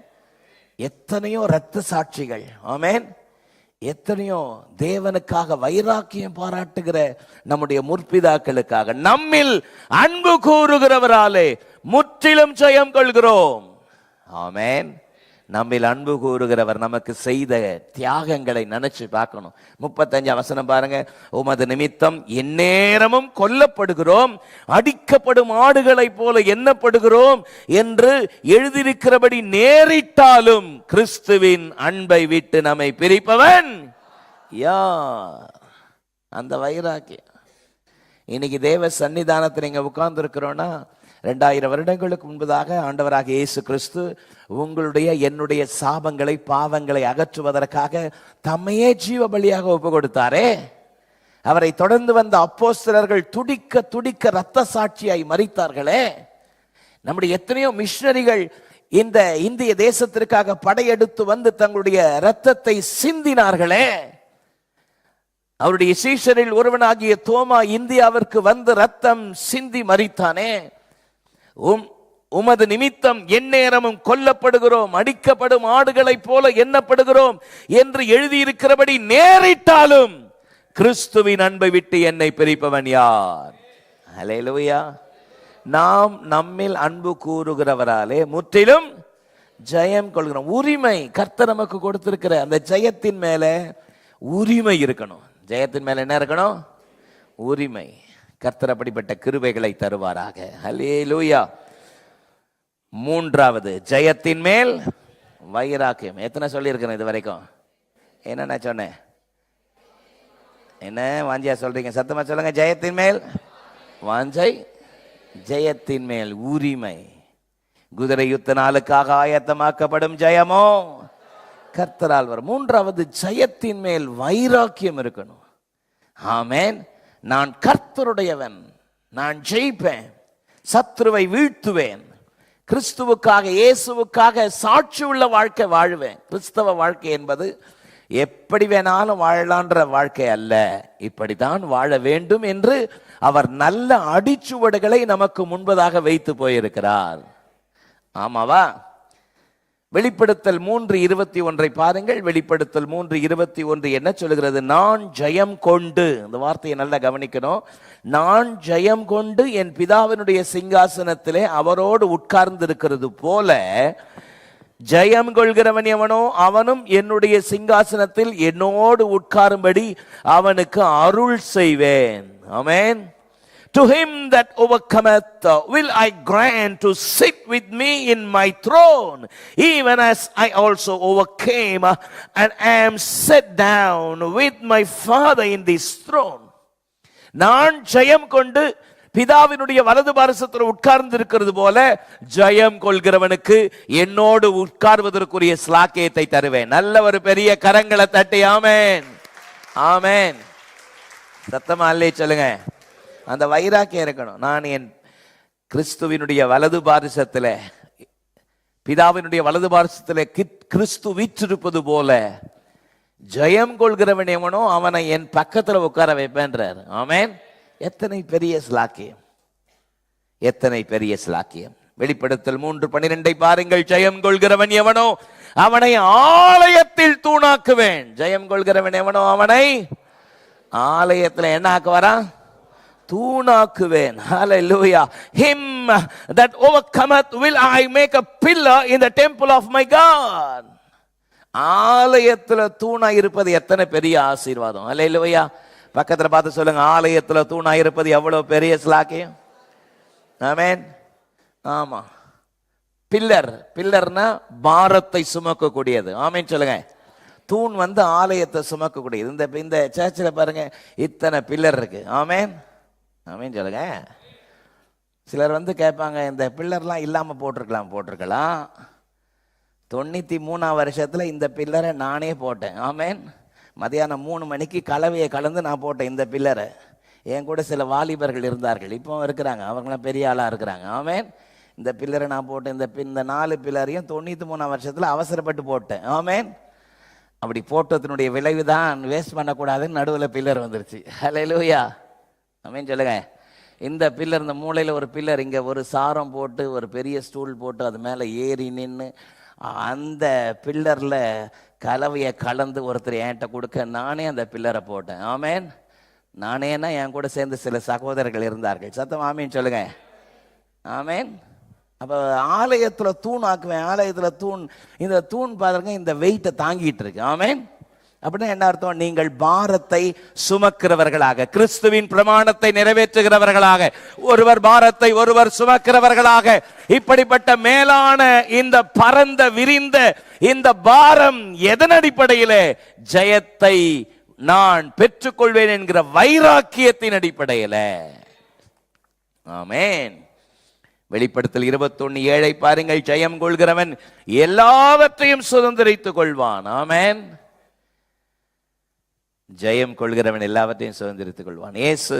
எத்தனையோ இரத்த சாட்சிகள். ஆமென். எத்தனையோ தேவனுக்காக வைராக்கியம் பாராட்டுகிற நம்முடைய முற்பிதாக்களுக்காக நம்மில் அன்பு கூறுகிறவராலே முற்றிலும் ஜெயம் கொள்கிறோம். ஆமென். நம்மில் அன்பு கூறுகிறவர் நமக்கு செய்த தியாகங்களை நினைச்சு பார்க்கணும். 35ஆம் வசனம் பாருங்க. உமது நிமித்தம் எந்நேரமும் கொல்லப்படுகிறோம், அடிக்கப்படும் ஆடுகளைப் போல எண்ணப்படுகிறோம் என்று எழுதியிருக்கிறபடி நேரிட்டாலும் கிறிஸ்துவின் அன்பை விட்டு நம்மை பிரிப்பவன் யார்? அந்த வைராக்கியம். இன்னைக்கு தேவ சன்னிதானத்தில் நீங்க உட்கார்ந்து இருக்கிறோம்னா, 2000 வருடங்களுக்கு முன்பதாக ஆண்டவராக இயேசு கிறிஸ்து உங்களுடைய என்னுடைய சாபங்களை, பாவங்களை அகற்றுவதற்காக தம்மையே ஜீவ பலியாக ஒப்பு கொடுத்தாரே. அவரை தொடர்ந்து வந்த அப்போஸ்தலர்கள் துடிக்க துடிக்க இரத்த சாட்சியாய் மரித்தார்களே. நம்முடைய எத்தனையோ மிஷனரிகள் இந்த இந்திய தேசத்திற்காக படையெடுத்து வந்து தங்களுடைய இரத்தத்தை சிந்தினார்களே. அவருடைய சீஷரில் ஒருவனாகிய தோமா இந்தியாவிற்கு வந்து ரத்தம் சிந்தி மரித்தானே. உமது நிமித்தம் எந்நேரமும் கொல்லப்படுகிறோம், அடிக்கப்படும் ஆடுகளைப் போல எண்ணப்படுகிறோம் என்று எழுதியிருக்கிறபடி நேரிட்டாலும் கிறிஸ்துவின் அன்பை விட்டு என்னை பிரிப்பவன் யார்? அல்லேலூயா. நாம் நம்மில் அன்பு கூறுகிறவராலே முற்றிலும் ஜெயம் கொள்கிறோம். உரிமை கர்த்தர் நமக்கு கொடுத்திருக்கிற அந்த ஜெயத்தின் மேல உரிமை இருக்கணும். ஜெயத்தின் மேல என்ன இருக்கணும்? உரிமை. கர்த்தர் அப்படிப்பட்ட கிருபைகளை தருவாராக. அல்லேலூயா. மூன்றாவது, ஜெயத்தின் மேல் வைராக்கியம். எத்தனை சொல்லியிருக்கிறேன் இது வரைக்கும்? என்ன சொன்னேன்? என்ன வாஞ்சியா சொல்றீங்க? சத்தமா சொல்லுங்க. ஜெயத்தின் மேல் வாஞ்சை, ஜெயத்தின் மேல் உரிமை. குதிரை யுத்த நாளுக்காக ஆயத்தமாக்கப்படும் ஜெயமோ கர்த்தரால் வரும். மூன்றாவது, ஜெயத்தின் மேல் வைராக்கியம் இருக்கணும். ஆமென். நான் கர்த்தருடையவன், நான் ஜெயிப்பேன், சத்துருவை வீழ்த்துவேன், கிறிஸ்துவுக்காக இயேசுவுக்காக சாட்சி உள்ள வாழ்க்கை வாழ்வேன். கிறிஸ்தவ வாழ்க்கை என்பது எப்படி வேணாலும் வாழலான்ற வாழ்க்கை அல்ல, இப்படித்தான் வாழ வேண்டும் என்று அவர் நல்ல அடிச்சுவடுகளை நமக்கு முன்பதாக வைத்து போயிருக்கிறார். ஆமாவா? வெளிப்படுத்தல் 3:21 பாருங்கள். வெளிப்படுத்தல் 3:21 என்ன சொல்லுகிறது? நான் ஜெயம் கொண்டு, இந்த வார்த்தையை நல்லா கவனிக்கணும். நான் ஜெயம் கொண்டு என் பிதாவினுடைய சிங்காசனத்திலே அவரோடு உட்கார்ந்து இருக்கிறது போல ஜெயம் கொள்கிறவன் எவனோ அவனும் என்னுடைய சிங்காசனத்தில் என்னோடு உட்காரும்படி அவனுக்கு அருள் செய்வேன். ஆமென். To him that overcometh will I grant to sit with me in my throne, even as I also overcame and am set down with my Father in this throne. நான் ஜெயம் கொண்டு பிதாவினுடைய வலது பாரசத்தில் உட்கார்ந்து இருக்கிறது போல ஜெயம் கொள்கிறவனுக்கு என்னோடு உட்கார்வதற்குரிய ஸ்லாக்கியத்தை தருவேன். நல்ல ஒரு பெரிய கரங்களை தட்டி ஆமென் ஆமென் சத்தமா அல்லே சொல்லுங்க. அந்த வைராக்கியம் இருக்கணும். நான் என் கிறிஸ்துவினுடைய வலது பாரிசத்தில், பிதாவினுடைய வலது பாரிசத்தில் கிறிஸ்து வீற்றிருப்பது போல ஜெயம் கொள்கிறவன் எவனோ அவனை என் பக்கத்தில் உட்கார வைப்பேன்றார். ஆமென். எத்தனை பெரிய ஸ்லாக்கியம், எத்தனை பெரிய ஸ்லாக்கியம். வெளிப்படுத்தல் 3:12 பாருங்கள். ஜெயம் கொள்கிறவன் எவனோ அவனை ஆலயத்தில் தூணாக்குவேன். ஜெயம் கொள்கிறவன் எவனோ அவனை ஆலயத்தில் என்ன ஆக்குவாரா? தூணாக்குவேன். Hallelujah. Him that overcometh will I make a pillar in the temple of my God. ஆலயத்துல தூணா இருப்பது எத்தனை பெரிய ஆசீர்வாதம். Hallelujah. பக்கத்துல பார்த்து சொல்லுங்க, ஆலயத்துல தூணா இருப்பது எவ்வளவு பெரிய ஸ்லாக்கியம். ஆமென். ஆமா. பில்லர், பில்லர்னா பாரத்தை சுமக்க கூடியது. ஆமென் சொல்லுங்க. தூண் ஆலயத்தை சுமக்க கூடியது. இந்த சர்ச்சில் பாருங்க இத்தனை பில்லர் இருக்கு. ஆமென் ஆமென் சொல்லுங்க. சிலர் கேட்பாங்க, இந்த பில்லர்லாம் இல்லாமல் போட்டிருக்கலாம். 93 வருஷத்தில் இந்த பில்லரை நானே போட்டேன். ஆமென். மதியானம் 3 மணிக்கு கலவையை கலந்து நான் போட்டேன் இந்த பில்லரை. என் கூட சில வாலிபர்கள் இருந்தார்கள், இப்போ இருக்கிறாங்க, அவங்களாம் பெரிய ஆளாக இருக்கிறாங்க. ஆமென். இந்த பில்லரை நான் போட்டேன். இந்த 4 பில்லரையும் 93 வருஷத்தில் அவசரப்பட்டு போட்டேன். ஆமென். அப்படி போட்டத்தினுடைய விளைவு தான் வேஸ்ட் பண்ணக்கூடாதுன்னு நடுவில் பில்லர் வந்துருச்சு. ஹல்லேலூயா. ஆமென் சொல்லுங்க. இந்த பில்லர், இந்த மூலையில் ஒரு பில்லர், இங்கே ஒரு சாரம் போட்டு ஒரு பெரிய ஸ்டூல் போட்டு அது மேலே ஏறி நின்று அந்த பில்லரில் கலவையை கலந்து ஒருத்தர் என்கிட்ட கொடுக்க நானே அந்த பில்லரை போட்டேன். ஆமென். நானேன்னா என் கூட சேர்ந்து சில சகோதரர்கள் இருந்தார்கள். சத்தம் ஆமேன் சொல்லுங்க. ஆமென். அப்போ ஆலயத்தில் தூண் ஆக்குவேன். ஆலயத்தில் தூண், இந்த தூண் பாருங்க இந்த வெயிட்டை தாங்கிட்டு இருக்கு. ஆமென். அப்படின்னா என்ன அர்த்தம்? நீங்கள் பாரத்தை சுமக்கிறவர்களாக, கிறிஸ்துவின் பிரமாணத்தை நிறைவேற்றுகிறவர்களாக, ஒருவர் பாரத்தை ஒருவர் சுமக்கிறவர்களாக, இப்படிப்பட்ட மேலான இந்த பரந்த விரிந்த இந்த பாரம் எதன் அடிப்படையில்? ஜெயத்தை நான் பெற்றுக்கொள்வேன் என்கிற வைராக்கியத்தின் அடிப்படையில். ஆமென். வெளிப்படுத்தல் 21:7 பாருங்கள். ஜெயம் கொள்கிறவன் எல்லாவற்றையும் சுதந்திரித்துக் கொள்வான். ஆமென். ஜெயம் கொள்கிறவன் எல்லாவற்றையும் சுதந்திரித்துக் கொள்வான். இயேசு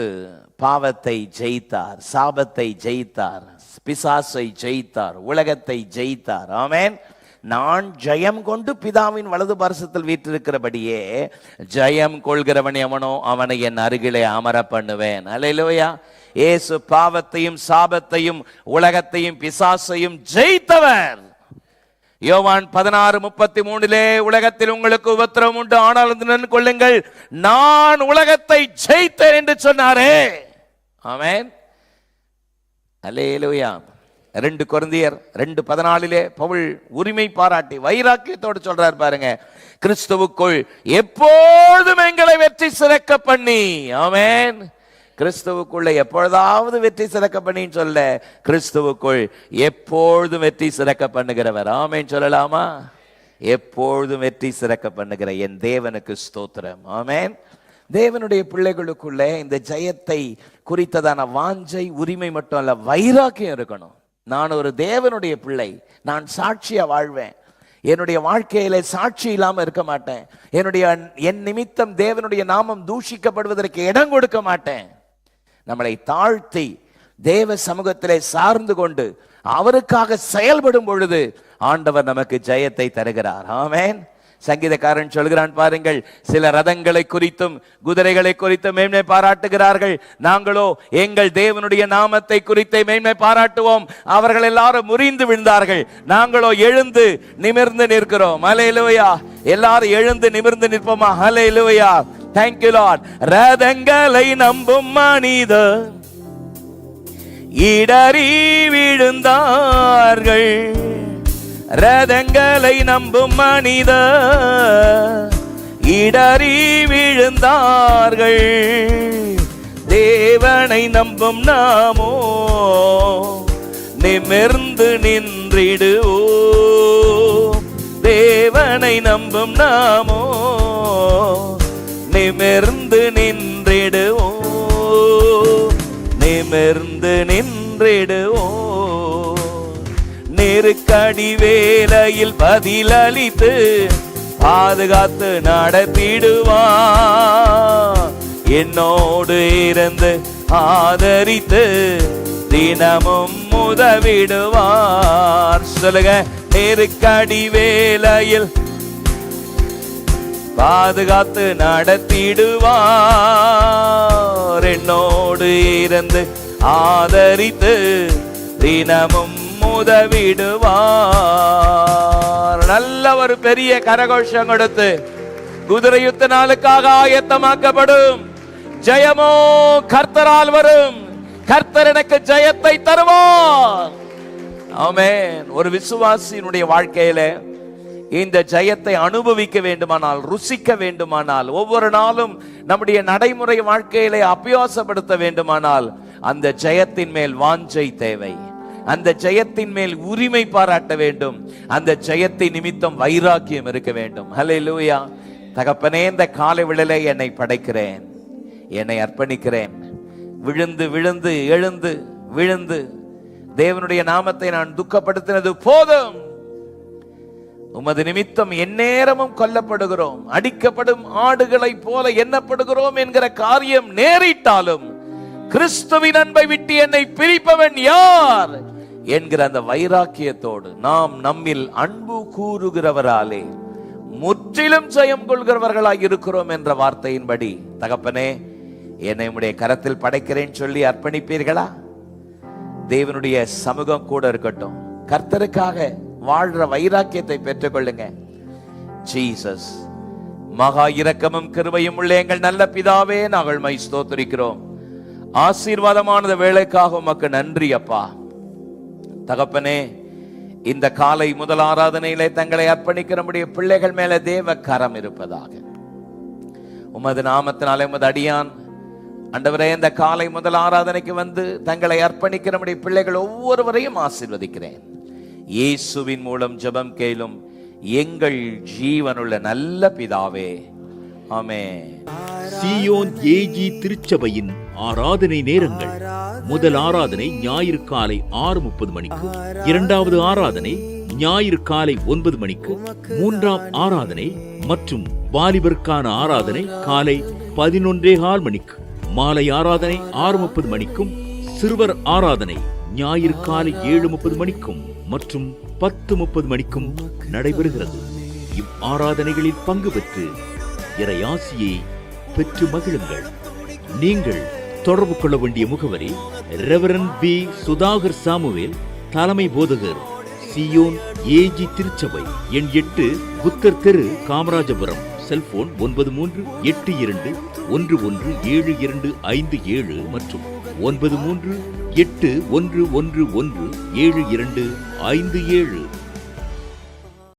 பாவத்தை ஜெயித்தார், சாபத்தை ஜெயித்தார், பிசாசை ஜெயித்தார், உலகத்தை ஜெயித்தார். ஆமென். நான் ஜெயம் கொண்டு பிதாவின் வலது பார்சத்தில் வீற்றிருக்கிறபடியே ஜெயம் கொள்கிறவன் எவனோ அவனை என் அருகிலே அமர பண்ணுவேன். அல்லேலூயா. இயேசு பாவத்தையும் சாபத்தையும் உலகத்தையும் பிசாசையும் ஜெயித்தவர். யோவான் 16:33 உலகத்தில் உங்களுக்கு உபத்திரவம் உண்டு, ஆனால் நன்கு கொள்ளுங்கள், நான் உலகத்தை ஜெயித்தேன் என்று சொன்னாரே. ஆமென். அல்லேலூயா. 2 கொரிந்தியர் 2:14 பவுல் உரிமை பாராட்டி வைராக்கியத்தோடு சொல்றார் பாருங்க. கிறிஸ்துவுக்குள் எப்போதும் எங்களை வெற்றி சிறக்க பண்ணி. ஆமென். கிறிஸ்துவுக்குள்ள எப்பொழுதாவது வெற்றி சிறக்க பண்ணின்னு சொல்ல, கிறிஸ்துவுக்குள் எப்பொழுதும் வெற்றி சிறக்க பண்ணுகிறவர். ஆமென் சொல்லலாமா? எப்பொழுதும் வெற்றி சிறக்க பண்ணுகிற என் தேவனுக்கு ஸ்தோத்திரம். ஆமென். தேவனுடைய பிள்ளைகளுக்குள்ள இந்த ஜெயத்தை குறித்ததான வாஞ்சை, உரிமை மட்டும் அல்ல, வைராக்கியம் இருக்கணும். நான் ஒரு தேவனுடைய பிள்ளை, நான் சாட்சியா வாழ்வேன். என்னுடைய வாழ்க்கையில சாட்சி இல்லாம இருக்க மாட்டேன். என் நிமித்தம் தேவனுடைய நாமம் தூஷிக்கப்படுவதற்கு இடம் கொடுக்க மாட்டேன். நம்மளை தாழ்த்தி தேவ சமூகத்திலே சார்ந்து கொண்டு அவருக்காக செயல்படும் பொழுது ஆண்டவர் நமக்கு ஜெயத்தை தருகிறார். ஆமென். சங்கீதக்காரன் சொல்கிறான் பாருங்கள், சில ரதங்களை குறித்தும் குதிரைகளை குறித்தும் மேன்மை பாராட்டுகிறார்கள், நாங்களோ எங்கள் தேவனுடைய நாமத்தை குறித்து மேன்மை பாராட்டுவோம். அவர்கள் எல்லாரும் முறிந்து விழுந்தார்கள், நாங்களோ எழுந்து நிமிர்ந்து நிற்கிறோம். ஹல்லேலூயா. எல்லாரும் எழுந்து நிமிர்ந்து நிற்போமா? ஹல்லேலூயா. Thank you Lord. ரதங்களை நம்பும் மனிதர் இடறி விழுந்தார்கள், ரதங்களை நம்பும் மனிதர் இடறி விழுந்தார்கள். தேவனை நம்பும் நாமோ நிமிர்ந்து நின்றிடுவோம். தேவனை நம்பும் நாமோ நிமிர்ந்து நின்றிடுவோம். நிமிர்ந்து நின்றிடுவோம். நெருக்கடி வேளையில் பதிலளித்து பாதுகாத்து நடத்திடுவார். என்னோடு இருந்து ஆதரித்து தினமும் உதவிடுவார். சொல்லுங்க, நெருக்கடி வேளையில் பாதுகாத்து நடத்திடுவார். என்னோடு இருந்து ஆதரித்து தினமும் உதவிடுவார். நல்ல ஒரு பெரிய கரகோஷம் கொடுத்து குதிரை யுத்த நாளுக்காக ஆயத்தமாக்கப்படும். ஜெயமோ கர்த்தரால் வரும். கர்த்தர் எனக்கு ஜெயத்தை தருவார். ஆமென். ஒரு விசுவாசியினுடைய வாழ்க்கையில இந்த ஜெயத்தை அனுபவிக்க வேண்டுமானால், ருசிக்க வேண்டுமானால், ஒவ்வொரு நாளும் நம்முடைய நடைமுறை வாழ்க்கையிலே அபியாசப்படுத்த வேண்டுமானால் அந்த ஜெயத்தின் மேல் வாஞ்சை தேவை. அந்த ஜெயத்தின் மேல் உரிமை பாராட்ட வேண்டும். அந்த ஜெயத்தின் நிமித்தம் வைராக்கியம் இருக்க வேண்டும். ஹல்லேலூயா. தகப்பனே, இந்த காலை வேளையிலே என்னை படைக்கிறேன், என்னை அர்ப்பணிக்கிறேன். விழுந்து விழுந்து எழுந்து விழுந்து தேவனுடைய நாமத்தை நான் துக்கப்படுத்தினது போதும். உமது நிமித்தம் எந்நேரமும் கொல்லப்படுகிறோம், அடிக்கப்படும் ஆடுகளை போல எண்ணப்படுகிறோம் என்கிற காரியம் நேரிட்டாலும் கிறிஸ்துவின் அன்பை விட்டு என்னை பிரிப்பவன் யார் என்கிற அந்த வைராக்கியத்தோடு நாம் நம்மில் அன்பு கூறுகிறவராலே முற்றிலும் ஜெயம் கொள்கிறவர்களாய் இருக்கிறோம் என்ற வார்த்தையின்படி தகப்பனே, என்னை உம்முடைய கரத்தில் படைக்கிறேன் சொல்லி அர்ப்பணிப்பீர்களா? தேவனுடைய சமூகம் கூட இருக்கட்டும். கர்த்தருக்காக வாழ்ற வைராக்கியத்தை பெற்றுக்கொள்ளுங்க. ஜீசஸ், மகா இரக்கமும் கிருபையும் உள்ள எங்கள் நல்ல பிதாவே, நாங்கள் மை ஸ்தோத்திரிக்கிறோம். ஆசீர்வாதமானது வேளைக்காக உமக்கு நன்றி அப்பா. தகப்பனே, இந்த காலை முதல் ஆராதனையிலே தங்களை அர்ப்பணிக்கிற நம்முடைய பிள்ளைகள் மேல தேவ கரம் இருப்பதாக. உமது நாமத்தினாலே உமது அடியான் ஆண்டவரே, இந்த காலை முதல் ஆராதனைக்கு வந்து தங்களை அர்ப்பணிக்கிற நம்முடைய பிள்ளைகள் ஒவ்வொருவரையும் ஆசீர்வதிக்கிறேன். இயேசுவின் மூலம் ஜெபம் கேளும் எங்கள் ஜீவனுள்ள நல்ல பிதாவே, ஆமென். சீயோன் ஏஜி திருச்சபையின் ஆராதனை நேரங்கள்: முதல் ஆராதனை ஞாயிறு காலை 6:30 மணிக்கு, இரண்டாவது ஆராதனை ஞாயிறு காலை 9 மணிக்கு, மூன்றாம் ஆராதனை மற்றும் வாலிபருக்கான ஆராதனை காலை 11:15 மணிக்கு, மாலை ஆராதனை 6:30 மணிக்கும், சிறுவர் ஆராதனை ஞாயிறு காலை 7:30 மணிக்கும் மற்றும் 10:30 மணிக்கும் நடைபெறுகிறது. இவ் ஆராதனைகளில் பங்கு பெற்று இறையாசியை பெற்று மகிழுங்கள். நீங்கள் தொடர்பு கொள்ள வேண்டிய முகவரி: ரெவரண்ட் பி. சுதாகர் சாமுவேல், தலைமை போதகர், சீயோன் ஏஜி திருச்சபை, எண் 8, புத்தர் தெரு, காமராஜபுரம். செல்போன் 93-811-7257 மற்றும் 93-8111-7257.